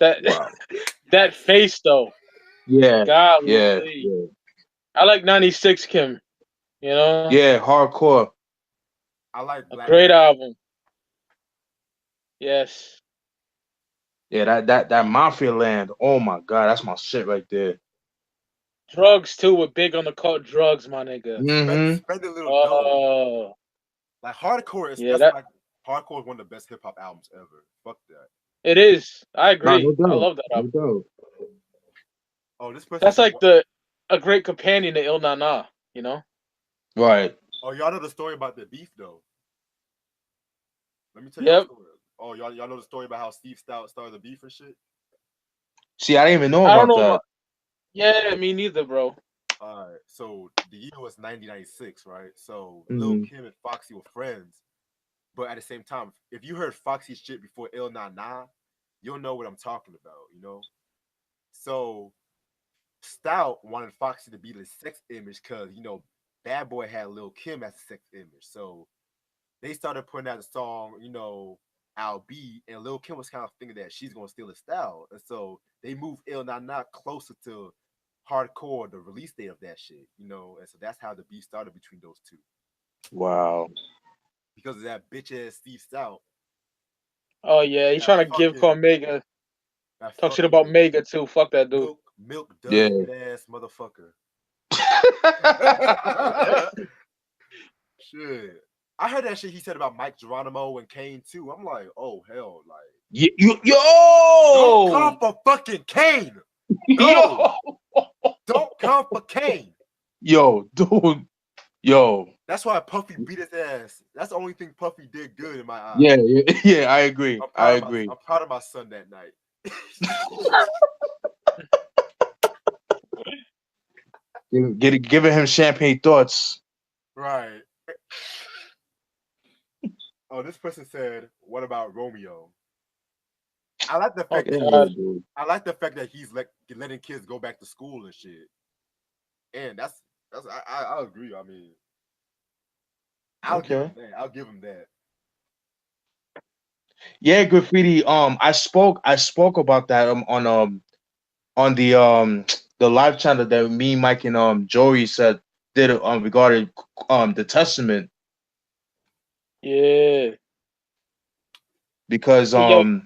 That Wow. that face though. Yeah, yeah, Golly. yeah. I like 96 Kim, you know? Yeah, hardcore. I like A Black great Black. album. Yes. Yeah, that Mafia Land. Oh my god, that's my shit right there. Drugs too, with big on the cult drugs, my nigga. Mm-hmm. Spend a little dough. Oh, Like hardcore is yeah, that's that like hardcore is one of the best hip hop albums ever. Fuck that. it is. I No, no agree. I doubt. love that No album. doubt. Oh, this person That's said like what? a great companion to Il Na Na, you know? Right. Oh, y'all know the story about the beef though. Let me tell y'all a Yep. story. Oh, y'all know the story about how Steve Stout started the beef and shit. See, I didn't even know I don't about know that. about yeah, me neither, bro. All right, so the year was 1996, right? So Lil Mm-hmm. Kim and Foxy were friends, but at the same time, if you heard Foxy's shit before Il Na Na, you'll know what I'm talking about, you know. So Stout wanted Foxy to be the sex image because Bad Boy had Lil Kim as a sex image, so they started putting out the song, I'll Be, and Lil Kim was kind of thinking that she's gonna steal his style, and so they moved Il Na Na closer to hardcore, the release date of that shit, and so that's how the beef started between those two Wow. because of that bitch ass Steve Stout, Oh yeah, he's that trying to give fucking Cormega that talk shit about fucking Mega too. Fuck that dude. milk dud Yeah. head ass motherfucker. Shit. I heard that shit he said about Mike Geronimo and Kane too. I'm like, oh hell, like don't come Yo, for fucking Kane. No, yo, don't come for Kane. yo, dude, yo. That's why Puffy beat his ass. That's the only thing Puffy did good in my eyes. Yeah, yeah, yeah. I agree. I'm I proud of my agree. I'm proud of my son that night. Giving him champagne thoughts. Right. Oh, this person said, "What about Romeo?" I like the Oh fact Yeah, that god. dude. he's letting kids go back to school and shit. And that's I'll agree. I mean, I'll give Okay. him that. I'll give him that. Yeah, graffiti. I spoke about that on the live channel that me, Mike, and Joey said did regarding the testament Yeah. because Hey yo.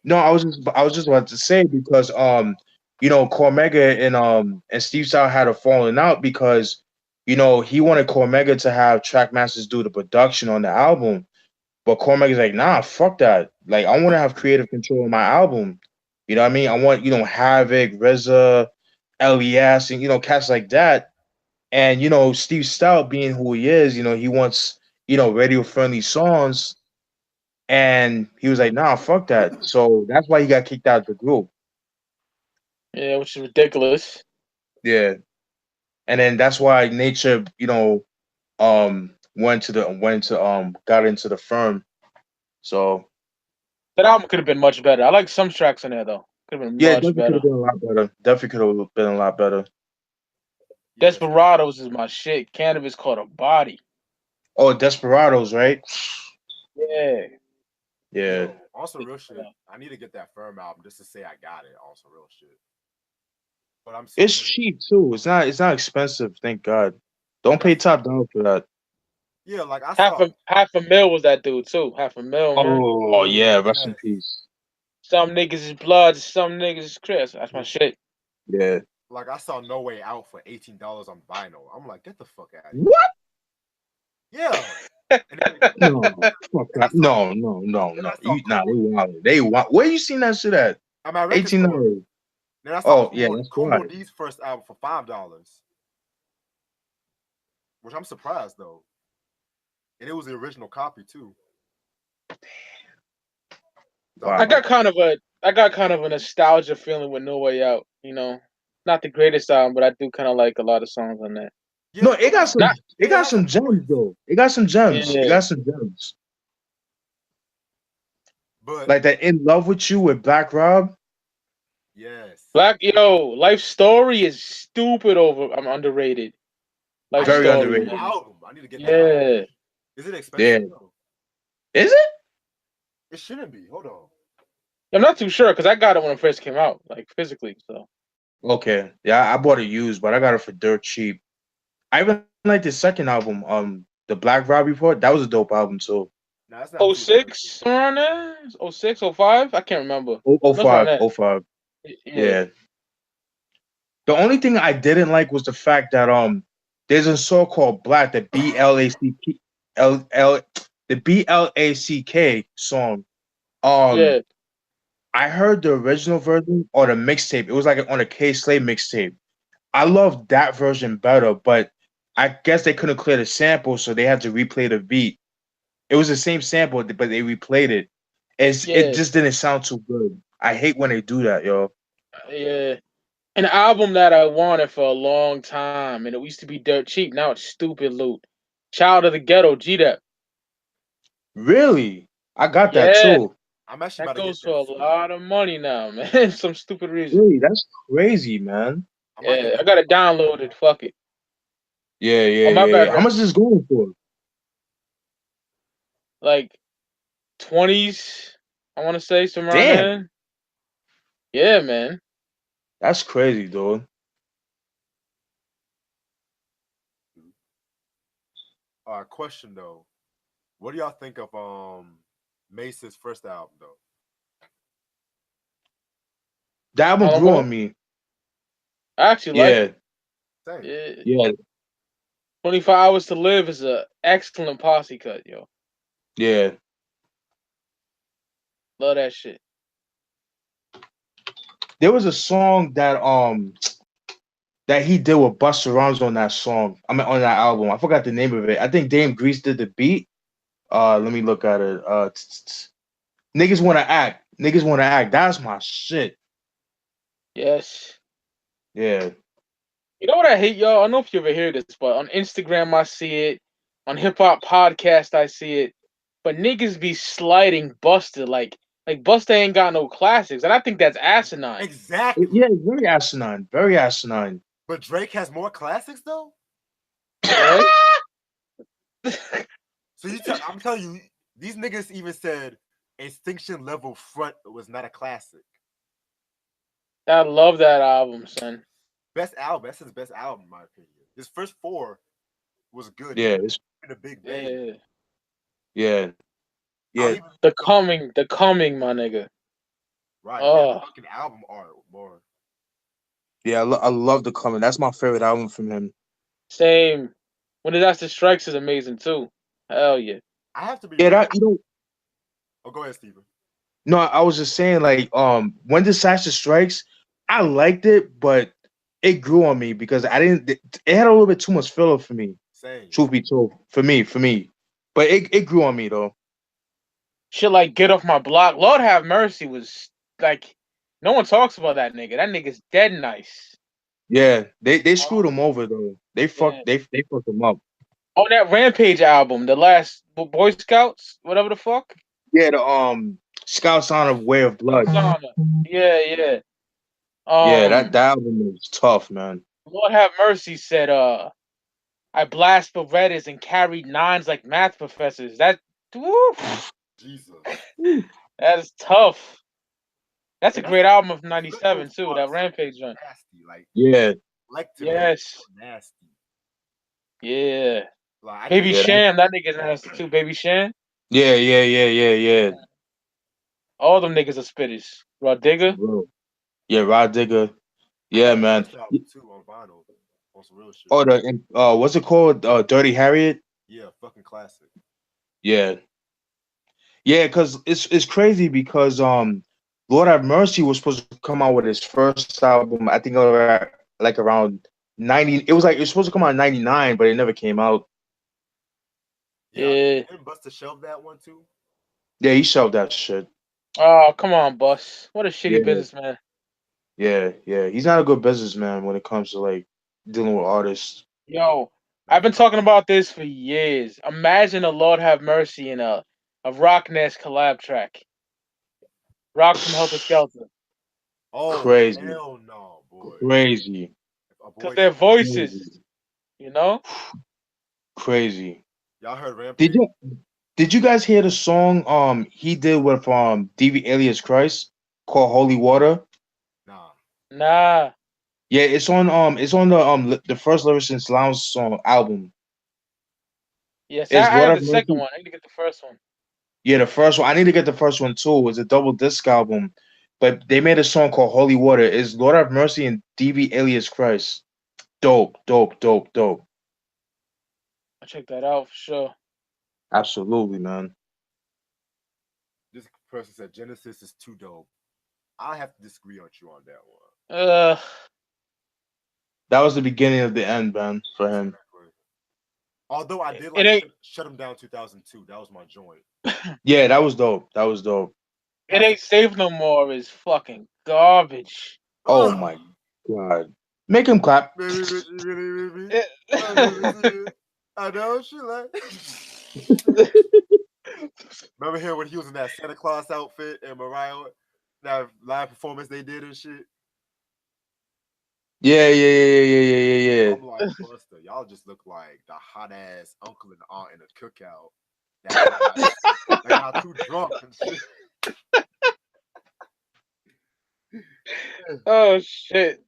no, I was just about to say because Cormega and Steve Stout had a falling out because he wanted Cormega to have Trackmasters do the production on the album, but Cormega's like, nah, fuck that. Like, I want to have creative control of my album. You know what I mean? I want Havoc, Reza, LES, and cats like that. And Steve Stout being who he is, he wants radio friendly songs. And he was like, nah, fuck that. So that's why he got kicked out of the group. Yeah, which is ridiculous. Yeah. And then that's why Nature, got into the firm. So That album could have been much better. I like some tracks in there though. Could have been yeah, it much definitely could have better. been a lot better. Definitely could have been a lot better. Yeah. See, Desperados is my shit. Cannabis called a body. Oh, Desperados, right? Yeah. Yeah. Yo, also real shit. I need to get that Firm album just to say I got it. Also real shit. But I'm so It's cheap too. It's not expensive, thank God. Don't pay top dollar for that. yeah, like I half saw. a mil was that dude too. Half a mil, man. Oh yeah, rest in Yes. peace. Some niggas is blood, some niggas is Chris. That's my shit. Yeah. Like I saw No Way Out for $18 on vinyl. I'm like, get the fuck out of here. What? Yeah. No, fuck And I that. saw, No. I saw They wild. They wild. Where you seen that shit at? I'm at record store. $18. Then I saw Oh yeah, that's Kumo why. D's first album for $5, which I'm surprised though. And it was the original copy too. So Wow. I got kind of a nostalgia feeling with No Way Out. You know, not the greatest album, but I do kind of like a lot of songs on that. yeah, No, it got some. Not It got some gems though. It got some gems. It yeah, got some gems. but Like that "In Love with You" with Black Rob. yes, Life Story is stupid I'm underrated. Life Very I need to Story, get underrated. the man. album. I need to get the album. Yeah. Is it Yeah. expensive? No, Is it? it shouldn't be. Hold on. I'm not too sure because I got it when it first came out, like physically. So Okay. Yeah, I bought it used, but I got it for dirt cheap. I even like the second album, the Black Rob Report. That was a dope album too. No, it's not oh too expensive. 06 around there, 06, 05? I can't remember. Oh, oh That's around 05, that. 05. Yeah. Yeah. The only thing I didn't like was the fact that there's a song called Black, the BLACK song. Um Yeah. I heard the original version or the mixtape. It was like on a K Slade mixtape. I love that version better, but I guess they couldn't clear the sample, so they had to replay the beat. It was the same sample, but they replayed it. It Yeah. just didn't sound too good. I hate when they do that, yo. Yeah. An album that I wanted for a long time, and it used to be dirt cheap. Now it's stupid loot. Child of the Ghetto, G-Dep. Really? I got that Yeah, too. I'm actually that about to get goes for that a too. lot of money now, man. Some stupid reason. Really? That's crazy, man. I might get Yeah, I that. got it downloaded. Fuck it. Yeah. Oh, my bad, How bro. much is this going for? Like 20s, I want to say, somewhere around Damn, there. Yeah, man. that's crazy, dude. Question though, what do y'all think of Mace's first album though? That How album long grew ago? on me. I actually like Yeah, it. Same. Yeah. yeah, 25 Hours to Live is a excellent posse cut, yo. yeah. Love that shit. There was a song that he did with Busta Rhymes on that song. I mean on that album. I forgot the name of it. I think Dame Grease did the beat. Let me look at it. Niggas wanna act. Niggas wanna act. That's my shit. Yes. Yeah. You know what I hate, y'all? I don't know if you ever hear this, but on Instagram I see it. On Hip Hop Podcast I see it. But niggas be sliding Busta like Busta ain't got no classics, and I think that's asinine. Exactly. Yeah, very asinine. Very asinine. But Drake has more classics though. Right? So I'm telling you, these niggas even said Extinction Level Front was not a classic. I love that album, son. Best album. That's his best album, in my opinion. His first four was good. Yeah, Even it's in a big bang. Yeah. yeah. The Coming, my nigga. Right. Oh, Fucking album art more. Yeah, I love the Coming. That's my favorite album from him. same. When Disaster Strikes is amazing too. Hell yeah. I have to be Yeah, real. that Oh, go ahead, Steven. no, I was just saying like when Disaster Strikes, I liked it, but it grew on me because I didn't it had a little bit too much filler for me. Same. Truth be told. For me. But it grew on me though. Shit like Get Off My Block. Lord Have Mercy was like no one talks about that nigga. That nigga's dead nice. Yeah, they screwed him over though. They Yeah. they fucked him up. On that Rampage album, the last Boy Scouts, whatever the fuck. Yeah, the Scouts Honor Way of Blood. Yeah. Yeah, that album is tough, man. Lord Have Mercy said, I blast Berettas and carried nines like math professors. That woo, Jesus. That is tough. That's a And great album of the '97 vocals too. are That so Rampage joint. nasty, Yeah, collectively Yes. so nasty. Yeah. Like I Baby just yeah, Sham, that nigga's nasty too. Baby Sham. yeah. All them niggas are spitters. Raw For Digger. real. Yeah, Rod Digger. I Yeah, got the man. first album too on vinyl. On some real shit. Oh, what's it called? Dirty Harriet. Yeah, fucking classic. Yeah, yeah. Because it's crazy because Lord Have Mercy was supposed to come out with his first album. I think like around 90. It was supposed to come out in 99, but it never came out. Yeah, Yeah. didn't Busta shelve that one too? Yeah, he shelved that shit. Oh, come on, Bus. What a shitty Yeah, businessman. yeah. He's not a good businessman when it comes to like dealing with artists. Yo, Not I've at been all. talking about this for years. Imagine a Lord Have Mercy in a Rock Ness collab track. Rock from Helter Skelter. Oh Crazy, hell no, boy. crazy, Because Avoid their that. voices, crazy, you know? crazy. Y'all heard Did Rampage? you did you guys hear the song he did with DV Alias Christ called Holy Water? Nah. Nah. Yeah, it's on the first Lyricist Lounge song album. Yes, Is I Lord have Have the second Mercy? one. I need to get the first one. Yeah, the first one. I need to get the first one too. It's a double disc album, but they made a song called Holy Water. Is Lord Have Mercy and DV Alias Christ? Dope. I'll check that out for sure. Absolutely, man. This person said Genesis is too dope. I have to disagree on you on that one. Uh, That was the beginning of the end, man, for him. Exactly. Although I did it like ain't shut him down 2002. That was my joint. Yeah, that was dope. That was dope. it That's ain't safe no more is fucking garbage. Oh ugh. my God. Make him clap. Baby, baby. It- I never see it. I know she like. Remember him when he was in that Santa Claus outfit and Mariah, that live performance they did and shit. Yeah. I'm like, Buster, y'all just look like the hot ass uncle and aunt in a cookout that got too drunk and shit. oh shit.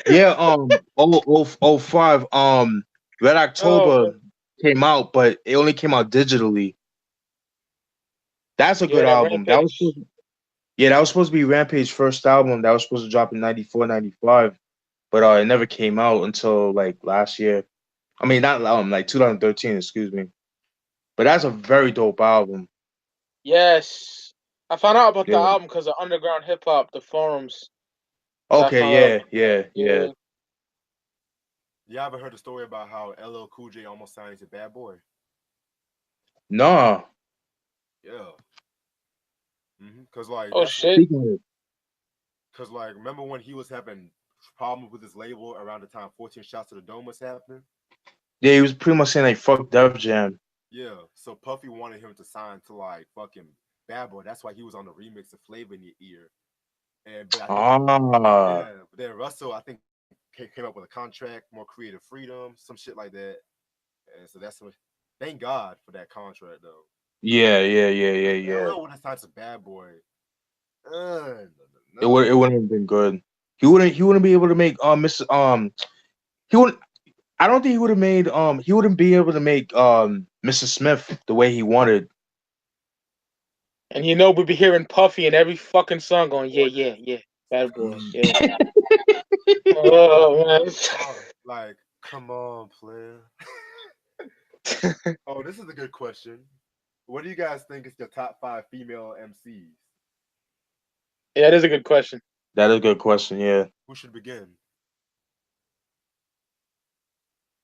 Yeah, 05, Red Oh October man. came out, but it only came out digitally. That's a Yeah, good that album. Rampage. That was supposed to be Rampage's first album. That was supposed to drop in 94, 95, but it never came out until like last year. I mean, not like 2013, excuse me. But that's a very dope album. Yes. I found out about the Yeah. album because of underground hip hop, the forums. That I Okay, found out about that. yeah. Yeah. You ever heard the story about how LL Cool J almost signed to Bad Boy? Nah. Yeah. Cause like Oh that's shit. cause like remember when he was having problems with his label around the time 14 Shots to the Dome was happening? Yeah, he was pretty much saying like fuck Def Jam. Yeah. So Puffy wanted him to sign to like fucking Bad Boy. That's why he was on the remix of Flavor in Your Ear. But I think Ah. but then Russell I think came up with a contract, more creative freedom, some shit like that. And so that's what. Thank God for that contract though. If Yeah. LL would have signed to Bad Boy, no. It wouldn't have been good. He wouldn't be able to make Mr. He wouldn't I don't think he would have made he wouldn't be able to make Mr. Smith the way he wanted. And we'd be hearing Puffy in every fucking song going, yeah. Bad boy. Yeah. Oh man. Like, come on, player. Oh, this is a good question. What do you guys think is your top 5 female MCs? Yeah, that is a good question. That is a good question, yeah. Who should begin?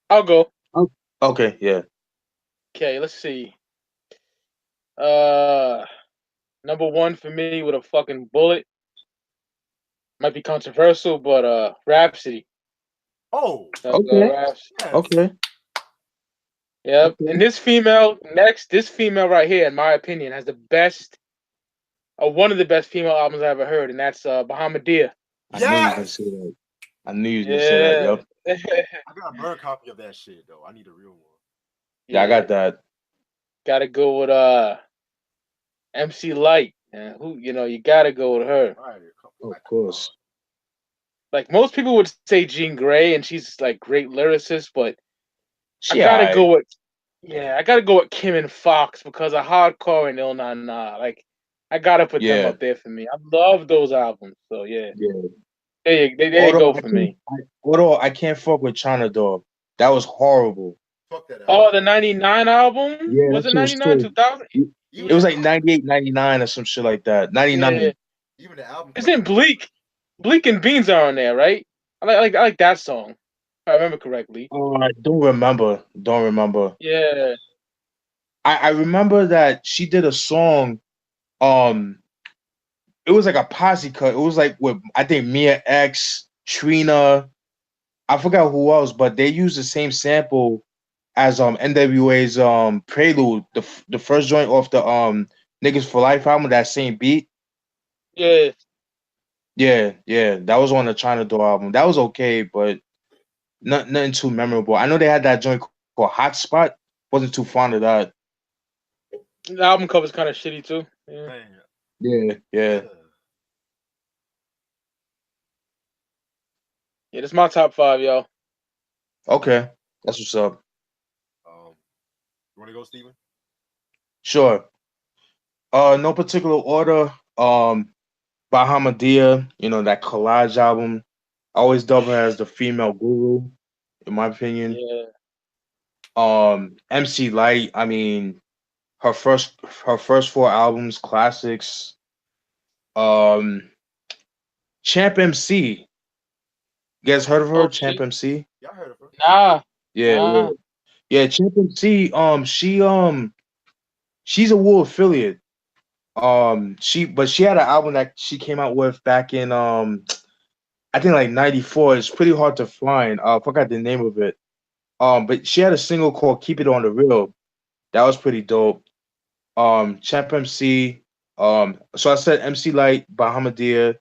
I'll go. Oh, okay, yeah. Okay, let's see. Uh Number one for me with a fucking bullet. Might be controversial, but Rhapsody. Oh, Okay. Rhapsody. yes. Okay. Yep. Okay. And this female right here, in my opinion, has the best, one of the best female albums I ever heard, and that's Bahamadia. I knew you was gonna Yes. say that. I knew you was gonna say that. Yeah. Yep. I got a burn copy of that shit though. I need a real one. Yeah, I got that. Gotta go with MC Light. Who you gotta go with her. Right. Of Like, come on. course. Like most people would say Jean Grey, and she's like great lyricist, but I She gotta alright. go with I gotta go with Kim and Fox because of Hardcore and Il Na Na. Like I gotta put them Yeah. up there for me. I love those albums. So yeah, Yeah. there you go for me. Although I can't fuck with China Dog. That was horrible. Fuck that album. Oh, the '99 album Yeah, was that it shit was 99, so. 2000? It Even was the Yeah, like 98, 99 or some shit like that. yeah. 99. even the album cover. Isn't Bleak and Beans are on there, right? I like that song. If I remember correctly. Oh, I don't remember. Don't remember. Yeah, I remember that she did a song. Um, it was like a posse cut. It was like with I think Mia X, Trina. I forgot who else, but they used the same sample as NWA's Prelude, the first joint off the Niggas for Life album. That same beat. yeah. Yeah, yeah, that was on the China Door album. That was okay, but nothing too memorable. I know they had that joint called Hotspot. Wasn't too fond of that. The album cover's kind of shitty too. Yeah, Man. Yeah, yeah. yeah. This is my top five, yo. Okay, that's what's up. You want to go, Steven? Sure. No particular order. Bahamadia, that collage album. I always dub her as the female guru, in my opinion. Yeah. MC Light. I mean, her first four albums, classics. Um, Champ MC. You guys heard of her? Oh, Champ MC? Yeah, I heard of her. nah, Yeah, nah. yeah. Yeah, Champ MC, she's a Wu affiliate. She had an album that she came out with back in I think like 94. It's pretty hard to find. I forgot the name of it. But she had a single called Keep It on the Real. That was pretty dope. Champ MC, so I said MC Light, Bahamadia,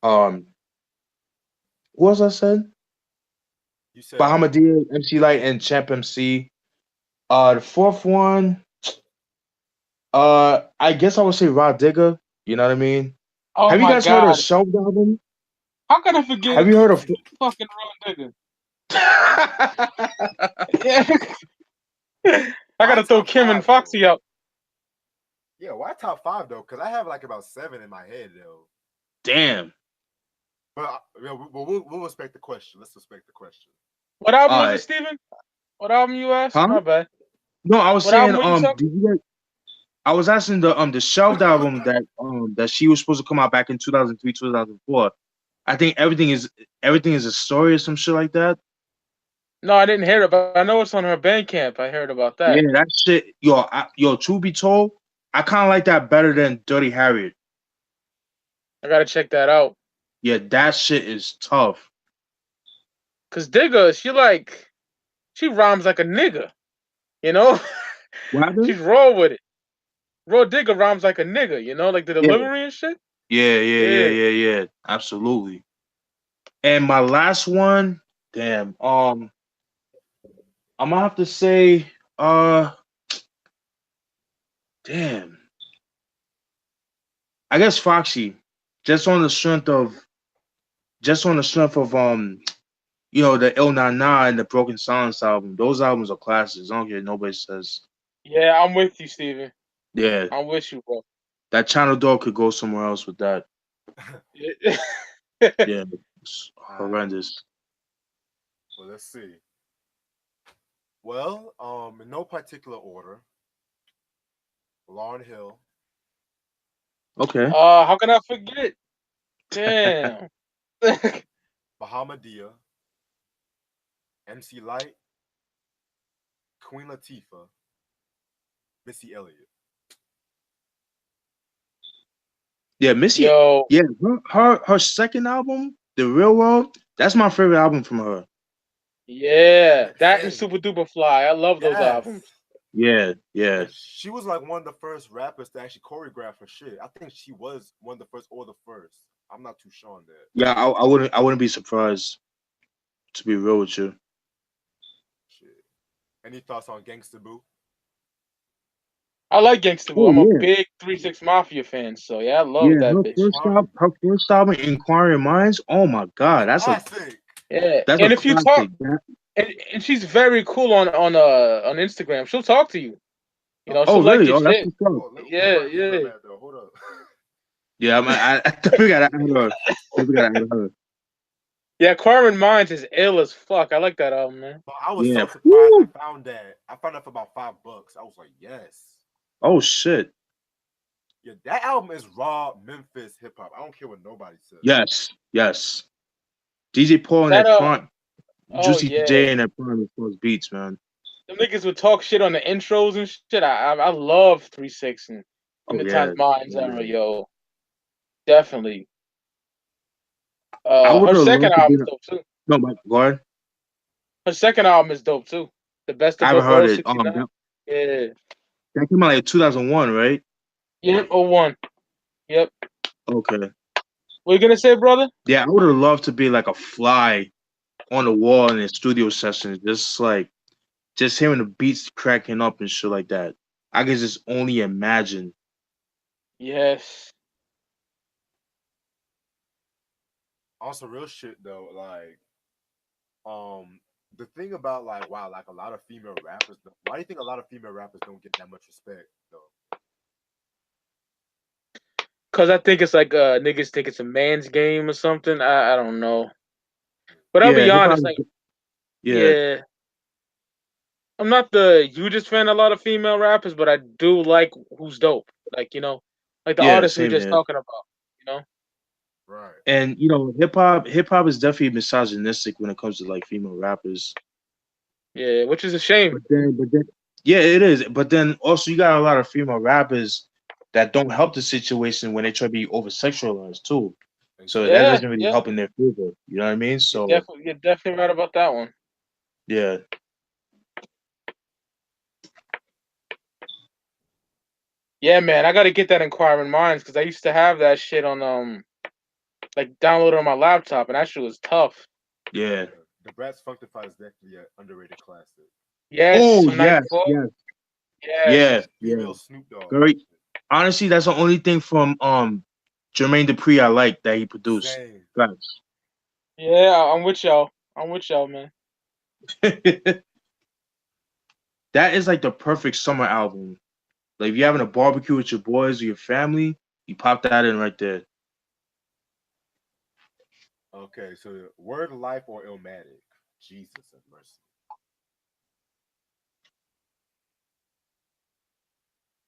um, what was I said? You said Bahamadia, MC Light, and Champ MC. The fourth one, I guess I would say Rod Digger. You know what I mean? Oh Have you my guys heard of god, Shelved album? how can I forget Have you heard of? fucking Ron Digger? Yeah, I why gotta throw top Kim and five though? Foxy out. Yeah, why top five though? Because I have like about 7 in my head though. Damn. But we'll respect the question. Let's respect the question. What album All was it, right. Steven? What album you asked? Huh? My bad. No, I was What album saying, were you talking? did you guys, I was asking the Shelved album that she was supposed to come out back in 2003, 2004. I think everything is a story or some shit like that. No, I didn't hear it, but I know it's on her Bandcamp. I heard about Yeah, that. that shit, yo, truth be told, I kind of like that better than Dirty Harriet. I gotta check that out. Yeah, that shit is tough. Cause Digger, she rhymes like a nigga. You know, What happened? she's raw with it. Raw Digger rhymes like a nigga. You know, like the Yeah, delivery and shit. yeah, yeah, yeah, Yeah. yeah, yeah. Absolutely. And my last one, damn, I'm gonna have to say, damn, I guess Foxy, just on the strength of, the Il Na Na and the Broken Silence album. Those albums are classics. I don't care what nobody says. Yeah, I'm with you, Steven. Yeah, I'm with you, bro. that Channel Dog could go somewhere else with that. Yeah. Yeah, it's Alright. horrendous. Well, let's see. Well, in no particular order, Lauryn Hill, Okay. How can I forget? Damn. Bahamadia, MC Light, Queen Latifah, Missy Elliott. Yeah, Missy. Yo, Yeah, her second album, The Real World. That's my favorite album from her. yeah, that and Same. Super Duper Fly. I love those Yes. albums. Yeah, yeah. And she was like one of the first rappers to actually choreograph her shit. I think she was one of the first or the first. I'm not too sure on that. Yeah, I wouldn't be surprised, to be real with you. Shit. Any thoughts on Gangsta Boo? I like Gangsta Boo. Oh I'm a yeah, big 3-6 Mafia fan, so yeah, I love yeah. that bitch. Her first album, Inquiring Minds. Oh my God, Classic. Yeah, that's a and if you talk, classic. That, and she's very cool on Instagram. She'll talk to you. You know, oh she'll like really? your Oh, that's shit. what's up. Oh, where Yeah, my yeah. Instagram at though? Hold up. Yeah, I definitely gotta add her. Definitely gotta add her. Yeah, Carmen Minds is ill as fuck. I like that album, man. But I was Yeah. so surprised. Woo! I found that for about $5. I was like, yes. Oh shit. Yeah, that album is raw Memphis hip hop. I don't care what nobody says. Yes. Yes. DJ Paul and That that prime, oh Juicy yeah, J and that prime as far as beats, man. them niggas would talk shit on the intros and shit. I love 3-6 and in Oh the yeah. Times Minds Oh, era, yeah. yo, definitely. I would Her have second loved to be. album is dope too. No, my God. Her second album is dope too. The best I of haven't both heard worlds, it. 69. Yeah. That came out like 2001, right? Yep. 01. Yep. Okay. What you gonna say, brother? Yeah, I would have loved to be like a fly on the wall in a studio session, just hearing the beats cracking up and shit like that. I can just only imagine. Yes. Also, real shit though, like the thing about like wow, like a lot of female rappers. Why do you think a lot of female rappers don't get that much respect though? Cause I think it's like niggas think it's a man's game or something. I don't know. But I'll Yeah, be hip hop. honest, like Yeah, yeah. I'm not the hugest fan of a lot of female rappers, but I do like who's dope. Like, like the yeah, artist we were same just here. talking about, you know? Right. And hip hop is definitely misogynistic when it comes to like female rappers. Yeah, which is a shame. But then, yeah, it is. But then also you got a lot of female rappers that don't help the situation when they try to be over sexualized too. So that Exactly. Yeah, doesn't really yeah. help in their favor. You know what I mean? So You're definitely right about that one. yeah, Yeah, man, I gotta get that Inquiring Minds because I used to have that shit on like downloaded on my laptop and that shit was tough. yeah. Yeah. The Bratz Funktified is definitely an underrated classic. Yes, Oh from yes, '94. yes, Yes. yeah, yeah. Female Snoop Dogg on that Very shit. honestly, that's the only thing from Jermaine Dupri I like that he produced. Same. Facts. Yeah, I'm with y'all. I'm with y'all, man. That is like the perfect summer album. Like if you're having a barbecue with your boys or your family, you pop that in right there. Okay, so Word Life or Illmatic? Jesus have mercy.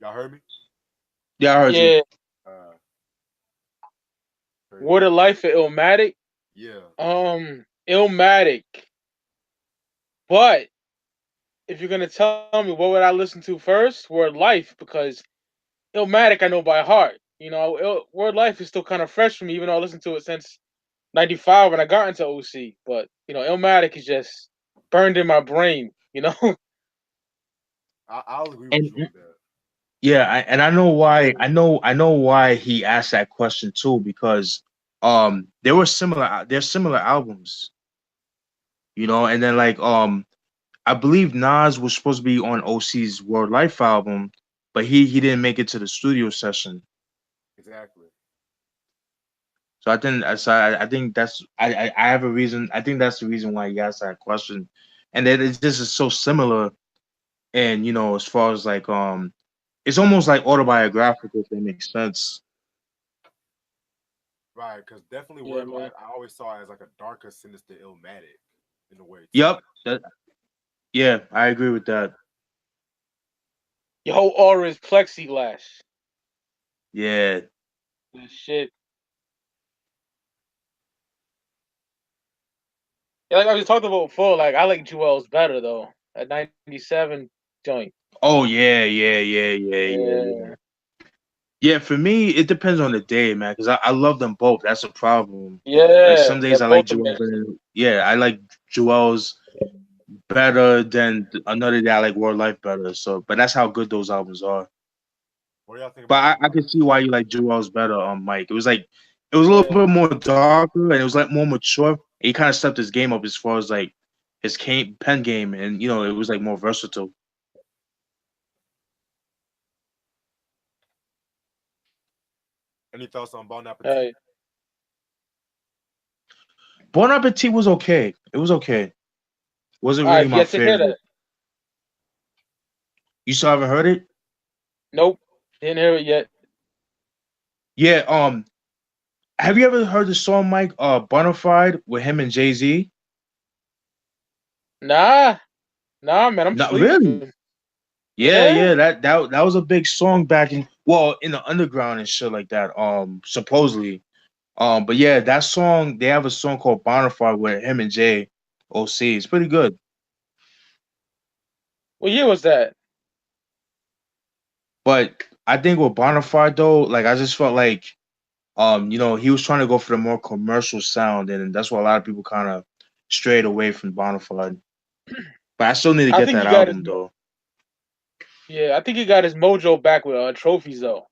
Y'all heard me? Yeah, I heard you. Yeah. Uh, crazy. Word of Life for Illmatic. Yeah. Illmatic. But if you're gonna tell me what would I listen to first, Word Life, because Illmatic I know by heart. Word Life is still kind of fresh for me, even though I listened to it since '95 when I got into OC. But Illmatic is just burned in my brain. I'll agree with And you on that. yeah, and I know why. I know why he asked that question too because there were similar. There's similar albums, and then like I believe Nas was supposed to be on OC's World Life album, but he didn't make it to the studio session. Exactly. So I think that's I have a reason. I think that's the reason why he asked that question, and that it's just is so similar. And as far as like it's almost like autobiographical if that makes sense. Right, because definitely Yeah, Word man. Life, I always saw it as like a darker, sinister Illmatic in a way too. Yep. Yeah, I agree with that. Your whole aura is plexiglass. Yeah. That shit. Yeah, like I was talking about before, like I like Jewel's better though. At '97 joint. Oh yeah, yeah, yeah, yeah, yeah, yeah. Yeah. Yeah, for me, it depends on the day, man, because I love them both. That's a problem. Like Yeah. some They're days I like both Joel amazing. better. Yeah, I like Joel's better than another day I like World Life better. So, but that's how good those albums are. What do y'all think But about the I can Rockets? see why you like Joel's better on Mike. It was a little Yeah. bit more darker and it was like more mature. He kind of stepped his game up as far as like his pen game, and it was like more versatile. Any thoughts on Bon Appetit? Hey, Bon Appetit was okay. It was okay. Wasn't really I've my yet to hear favorite. that. You still haven't heard it? Nope, didn't hear it yet. Yeah. Have you ever heard the song Mike? Bonafide with him and Jay Z. Nah, nah, man, I'm Not really. sleeping. Yeah, Yeah. yeah. That was a big song back in in the underground and shit like that. Supposedly. But yeah, that song they have a song called Bonafide with him and Jay OC. It's pretty good. What year was that? But I think with Bonafide though, like I just felt like he was trying to go for the more commercial sound, and that's why a lot of people kind of strayed away from Bonafide. But I still need to I get think that he got his album though. yeah. I think he got his mojo back with trophies though.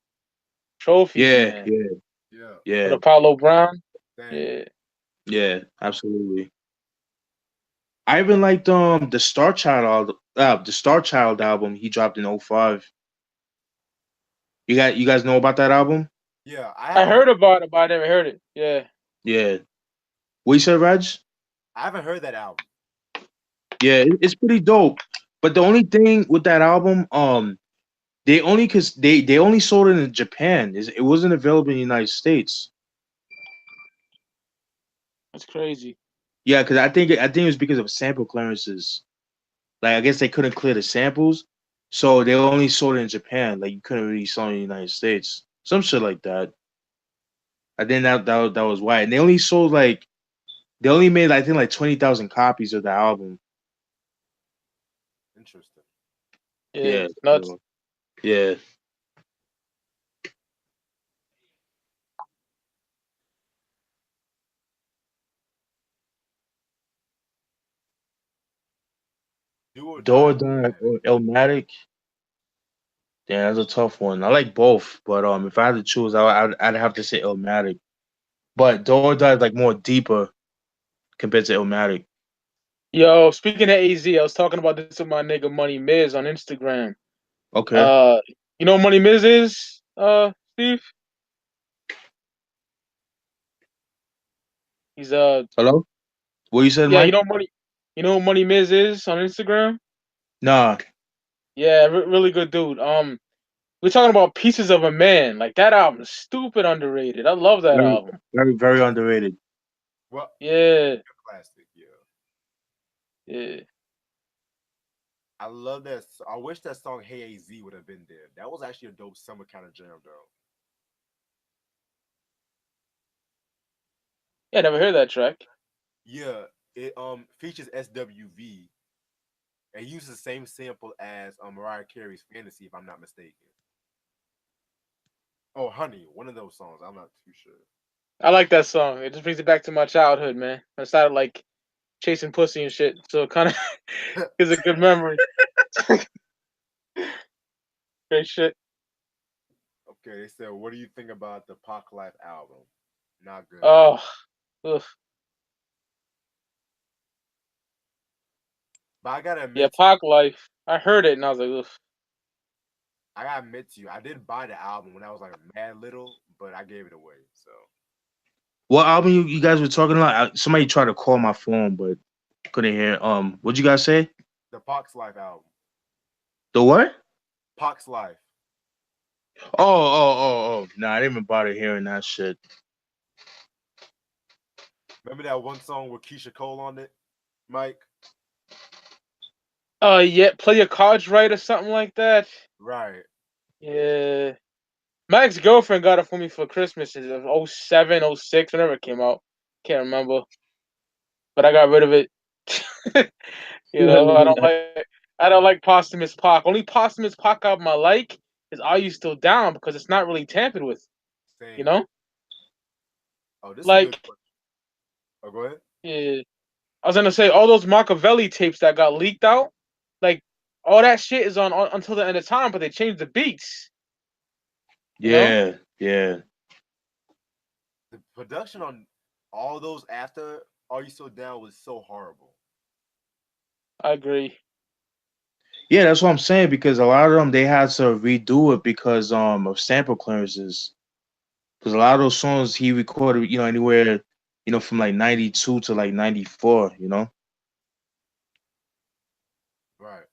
Trophies, Yeah, man. yeah, Yeah, With yeah, Apollo Brown. same. Yeah. yeah, absolutely. I even liked the Star Child album he dropped in '05. You guys know about that album? Yeah, I I haven't heard. heard about it, but I never heard it. Yeah. Yeah. What you said, Raj? I haven't heard that album. Yeah, it's pretty dope. But the only thing with that album, they only sold it in Japan. It wasn't available in the United States. That's crazy. Yeah, because I think it was because of sample clearances. Like I guess they couldn't clear the samples, so they only sold it in Japan. Like you couldn't really sell it in the United States. Some shit like that. I think that was why. And they only made I think like 20,000 copies of the album. Interesting. Yeah. Yeah. Nuts. So, yeah. Do or Do die or or Die Illmatic? or Illmatic. Yeah, that's a tough one. I like both, but if I had to choose, I'd have to say Illmatic. But Do or Die is like more deeper compared to Illmatic. Yo, speaking of AZ, I was talking about this with my nigga Money Miz on Instagram. Okay. Uh, you know who Money Miz is? Steve. He's Hello. What you said, yeah. Mike? You know who Money Miz is on Instagram? Nah. Yeah, really good dude. We're talking about Pieces of a Man. Like that album is stupid underrated. I love that Very, album. very, very underrated. Well, Yeah, classic. Yeah, yeah. I love that. I wish that song "Hey Az" would have been there. That was actually a dope summer kind of jam, though. Yeah, never heard that track. Yeah, it features SWV and uses the same sample as Mariah Carey's "Fantasy," if I'm not mistaken. Oh, "Honey," one of those songs. I'm not too sure. I like that song. It just brings it back to my childhood, man. I started like chasing pussy and shit, so it kind of is a good memory. Great shit. Okay, they said, "What do you think about the Pac Life album?" Not good. Oh, ugh. But I gotta Yeah, admit to you, Pac Life. I heard it and I was like, ugh. I did buy the album when I was like mad little, but I gave it away. So What album you guys were talking about? Somebody tried to call my phone, but couldn't hear. What'd you guys say? the Pac's Life album, The what? Pac's Life. Oh. Nah, I didn't even bother hearing that shit. Remember that one song with Keisha Cole on it, Mike? Yeah, play your cards right or something like that. Right. Yeah. My ex girlfriend got it for me for Christmas in '07, '06, whenever it came out. Can't remember. But I got rid of it. You know, I don't like posthumous Pac. Only posthumous Pac album I like is Are You Still Down because it's not really tampered with, you Same. know? Oh, this is a good Like, question. Oh, go ahead. yeah, I was gonna say all those Machiavelli tapes that got leaked out, like all that shit is on until the end of time, but they changed the beats, you know? Yeah, yeah, The production on all those after Are You Still Down was so horrible. I agree. yeah. That's what I'm saying because a lot of them they had to redo it because of sample clearances. because a lot of those songs he recorded, anywhere, from like 92 to like 94. Right.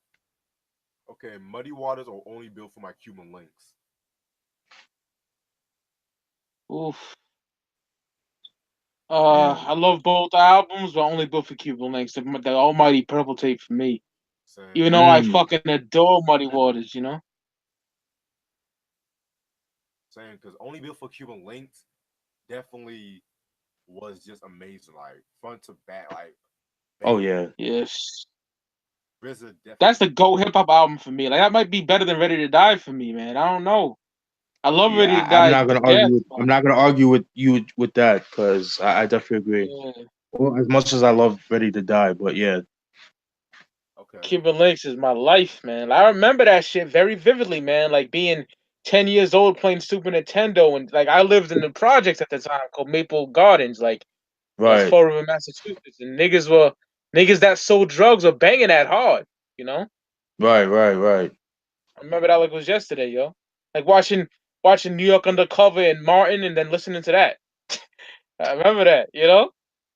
Okay, Muddy Waters or Only Built for My Cuban Links. Oof. Yeah. I love both albums, but only both for Cuban Links. The almighty purple tape for me. Same. Even though I Mm. fucking adore Muddy Waters, you know. Same, because Only Built for Cuban Links definitely was just amazing, like front to back, like Oh bangers. yeah. Yes. RZA That's definitely. the GOAT hip hop album for me. Like that might be better than Ready to Die for me, man. I don't know. I love Ready Yeah. to I'm Die not to gonna death, argue with but I'm not gonna argue with you with that because I definitely agree. yeah. Well, as much as I love Ready to Die, but yeah. Okay. Cuban Links is my life, man. I remember that shit very vividly, man. Like being 10 years old playing Super Nintendo, and like I lived in the projects at the time called Maple Gardens, like that's Right. Fall River, Massachusetts, and niggas that sold drugs were banging that hard, you know. Right. Right. Right. I remember that like it was yesterday, yo. Like watching New York Undercover and Martin, and then listening to that. I remember that, you know.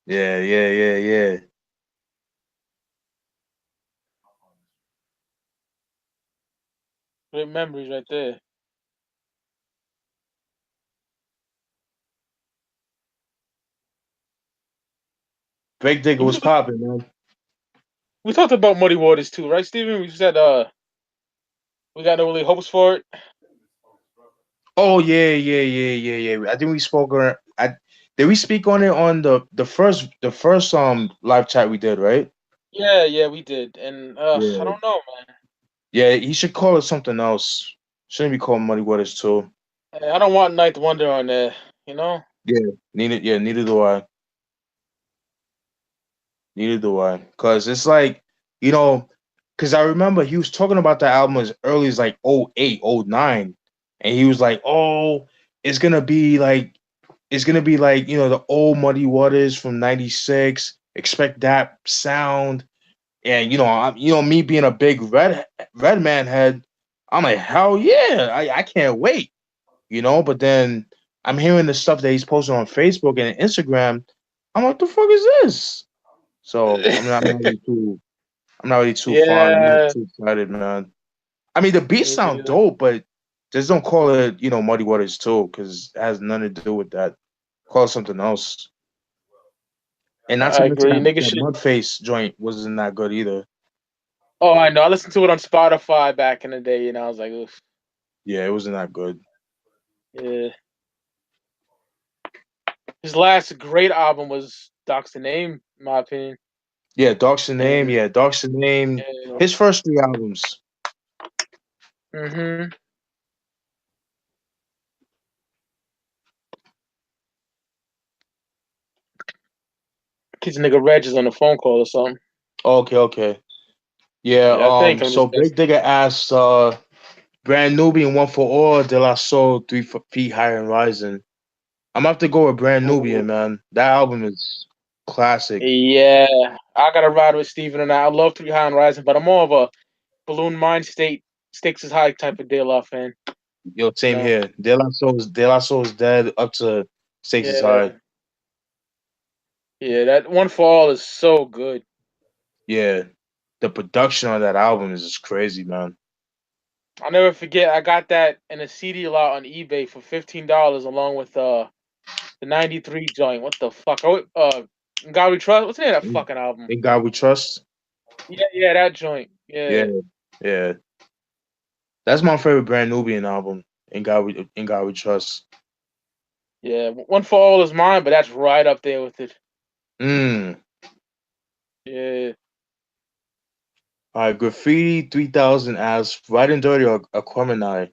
Yeah. Yeah. Yeah. Yeah. Great memories right there. Big Digger And was popping, man. we talked about Muddy Waters too, right, Steven? We said we got no really hopes for it. Oh yeah. Yeah. Yeah. Yeah. Yeah. I think we spoke on. Did we speak on it on the first live chat we did, right? Yeah, yeah, we did, and I Yeah. don't know, man. Yeah. He should call it something else. Shouldn't be called Muddy Waters too. I don't want Ninth Wonder on there, you know. Yeah. Neither. Yeah. Neither do I. Neither do I. Cause it's like, you know, cause I remember he was talking about the album as early as like '08, '09, and he was like, "Oh, it's gonna be like, the old Muddy Waters from '96. Expect that sound." And me being a big Red Man head, I'm like, hell yeah, I can't wait. But then I'm hearing the stuff that he's posting on Facebook and Instagram. I'm like, the fuck is this? So I'm not really too fond. I'm not Yeah, too excited, man. I mean, the beats me sound neither. dope, but just don't call it, Muddy Waters too, because it has nothing to do with that. Call it something else. And not to I mention agree. Niggas that should. Mudface joint wasn't that good either. Oh, I know. I listened to it on Spotify back in the day, and I was like, oof. Yeah, it wasn't that good. Yeah. His last great album was Doc's the Name, in my opinion. Yeah, Dark's the Name. And Yeah, Dark's the Name. yeah. His first three albums. Mm-hmm. Kids nigga Reg is on the phone call or something. Okay, okay. Yeah, Yeah, I think I'm so just Big guessing. Digger asked Brand Nubian One for All, De La Soul, Feet Higher and Rising. I'm gonna have to go with Brand Ooh. Nubian, man. That album is classic. Yeah, I gotta ride with Steven and I love Three High and Rising, but I'm more of a Balloon Mind State Stakes is High type of De La fan. Yo, You same know? here. De La Soul's dead up to Stakes is High. Yeah, yeah. That One for All is so good. Yeah. The production on that album is just crazy, man. I'll never forget. I got that in a CD lot on eBay for $15, along with the '93 joint. What the fuck? Oh, God We Trust. What's the name of that In fucking album? In God We Trust. Yeah, yeah, that joint. Yeah, Yeah, yeah. That's my favorite Brand Nubian album. In God We Trust. yeah. One for All is mine, but that's right up there with it. Mm. Yeah. All right, Graffiti 3000 asks, Right and Dirty or Aquemini?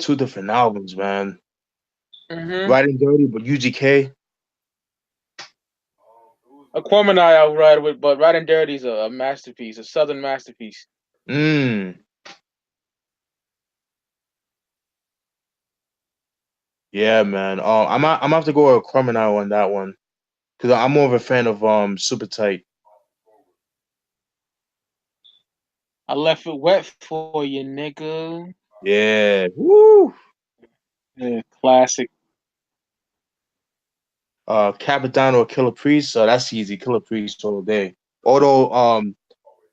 Two different albums, man. Mm-hmm. Right and Dirty, but UGK. Aquemini I'll ride with, but Right and Dirty's a masterpiece, a southern masterpiece. Mm. Yeah, man. I'm gonna have to go with Aquemini on that one because I'm more of a fan of Super Tight. I left it wet for you, nigga. Yeah. Woo. Yeah, classic. Capadonna or Killer Priest, so that's easy. Killer Priest all day. Although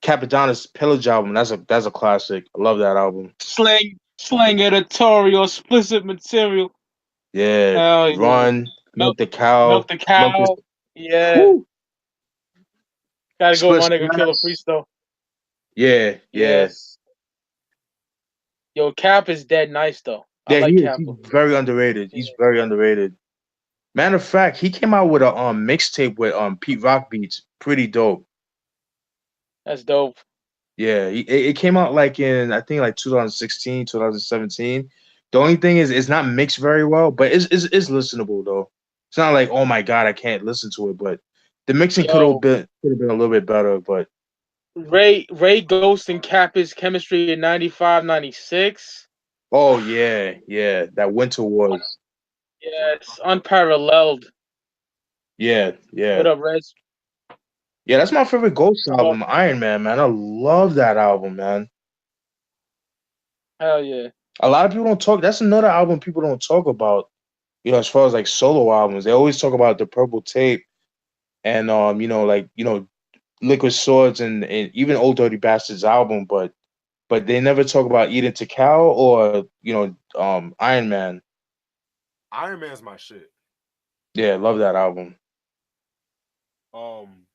Capadonna's Pillage album, that's a classic. I love that album. Slang editorial, explicit material. Yeah, Hell yeah. Run, Milk Milk the Cow, milk the Memphis. cow. Yeah. Whew. Gotta go with Split my nigga Killer Splash. Priest though. Yeah, yeah. Yes. Yo, Cap is dead nice though. I Yeah, he like is. Cap. He's very underrated. Yeah. He's very underrated. Matter of fact, he came out with a mixtape with Pete Rock beats. Pretty dope. That's dope. Yeah, it came out like in I think like 2016, 2017. The only thing is it's not mixed very well, but it's listenable though. It's not like oh my god, I can't listen to it, but the mixing Yo, could have been a little bit better, but Ray Ghost and Kappa's chemistry in 95, 96. oh yeah, yeah, that Winter Un- was What are you yes, talking about? unparalleled. yeah, What yeah. up, Reg? Yeah, that's my favorite Ghost Oh, album, Iron Man. I love that album, man. hell yeah. A lot of people don't talk. That's another album people don't talk about. As far as like solo albums, they always talk about the Purple Tape and like Liquid Swords and even Old Dirty Bastards album, but they never talk about Eden to Cow or Iron Man. Iron Man's my shit. Yeah, love that album. Um,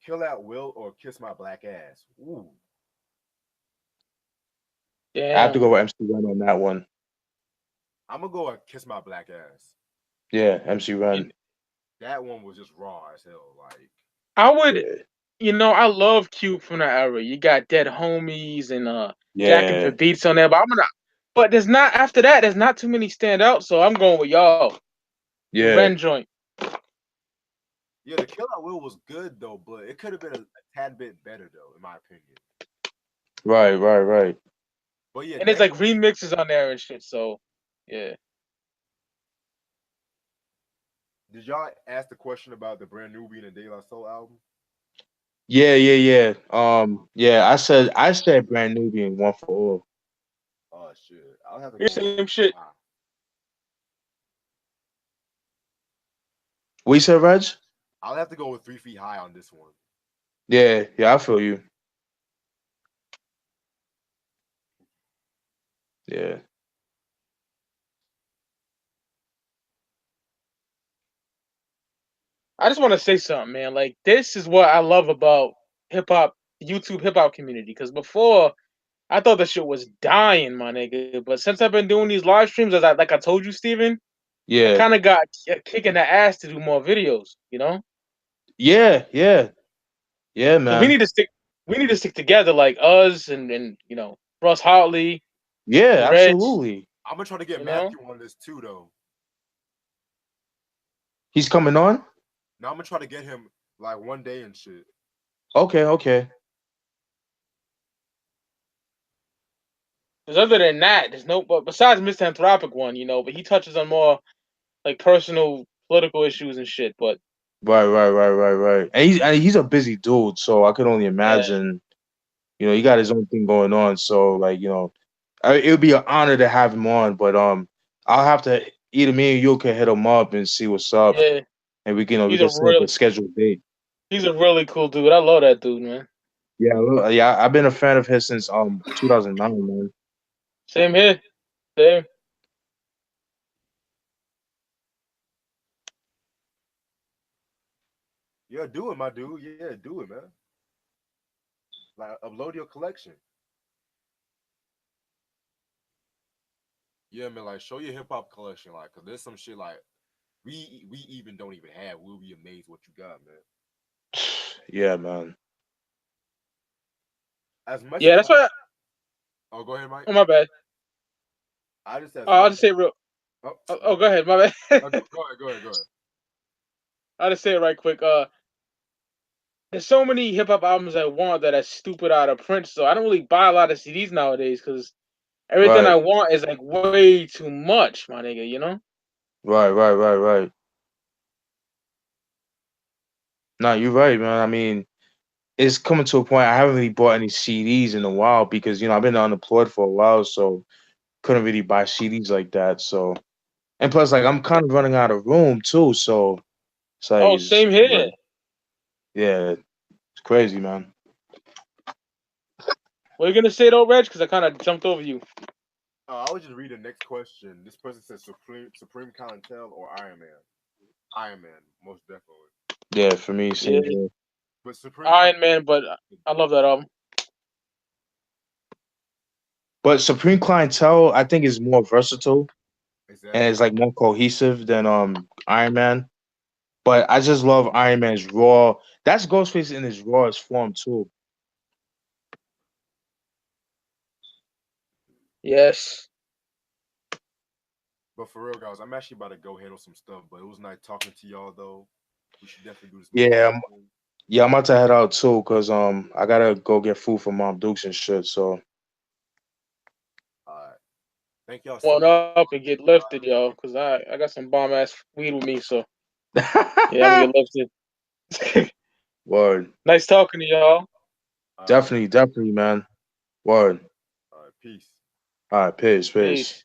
Kill at Will or Kiss My Black Ass. Ooh, I have to Damn. go with MC Ren on that one. I'm gonna go with Kiss My Black Ass. Yeah, MC Ren. And That one was just raw as hell. Like, I would, Yeah, I love Cube from that era. You got Dead Homies and Jacking for yeah, Beats on there, but there's not after that. There's not too many stand out, so I'm going with y'all. The yeah. Ren joint. yeah, the Kill at Will was good though, but it could have been a tad bit better though, in my opinion. Right, right, right. But yeah, And there's like remixes on there and shit. So yeah. did y'all ask the question about the Brand Nubian and De La Soul album? Yeah, yeah, yeah. Yeah. I said Brand Nubian one for all. Oh shit, I'll have to go with Same 3 shit. High. We said Reg. I'll have to go with 3 Feet High on this one. Yeah, yeah. I feel you. Yeah. I just want to say something, man. Like this is what I love about hip hop, YouTube hip hop community. Because before I thought the shit was dying, my nigga. But since I've been doing these live streams, like I told you, Steven, I Yeah. kind of got kicking the ass to do more videos. You know, Yeah, yeah, yeah, because man. we need to stick together, like us and Russ Hartley Yeah, and Reg. absolutely. I'm gonna try to get You know, Matthew on this too, though. He's coming on? Now I'm gonna try to get him like one day and shit. Okay, okay. because other than that, there's no. But besides Mr. Anthropic one, but he touches on more like personal political issues and shit. But Right, right, right, right, right. And he's a busy dude, so I could only yeah, imagine, he got his own thing going on. So like, it would be an honor to have him on, but I'll have to either me and you can hit him up and see what's up, yeah, and we he's can a set up a really scheduled date. he's a really cool dude. I love that dude, man. Yeah, yeah. I've been a fan of his since 2009, man. Same here. Same. Yeah, do it, my dude. Yeah, do it, man. Like upload your collection. Yeah, man. Like show your hip hop collection, like, cause there's some shit like we even don't even have. We'll be amazed what you got, man. Yeah, man. As much Yeah, as that's why. oh, go ahead, Mike. Oh my bad. I just as I'll much. just say real. Oh, Oh, go ahead. My bad. go ahead, go ahead, go ahead. I'll just say it right quick. There's so many hip hop albums I want that are stupid out of print, so I don't really buy a lot of CDs nowadays because everything I Right, want is like way too much, my nigga. You know? right, right, right, right. No, you're right, man. I mean, it's coming to a point I haven't really bought any CDs in a while because I've been unemployed for a while, so couldn't really buy CDs like that. So, and plus, like, I'm kind of running out of room too. So it's like, Oh, same here. yeah, it's crazy, man. What are you gonna say though, Reg? Because I kind of jumped over you. I would just read the next question. This person says Supreme Clientele or Iron Man. Iron Man, most definitely. Yeah, for me, Yeah, same here. But Supreme Iron Man, Clientele, but I love that album. But Supreme Clientele, I think, is more versatile and exactly. it's like more cohesive than Iron Man. But I just love Iron Man's raw. That's Ghostface in his rawest form too. Yes. But for real, guys, I'm actually about to go handle some stuff. But it was nice talking to y'all, though. We should definitely do this more Yeah, often. yeah, I'm about to head out too, cause I gotta go get food for Mom Dukes and shit. So All right. Thank y'all so One much. up and get lifted, yo. Cause I got some bomb ass weed with me, so yeah, I'm gonna get lifted. word, Nice talking to y'all. All right. definitely, definitely, man. Word. All right. Peace. All right, peace, Peace. peace.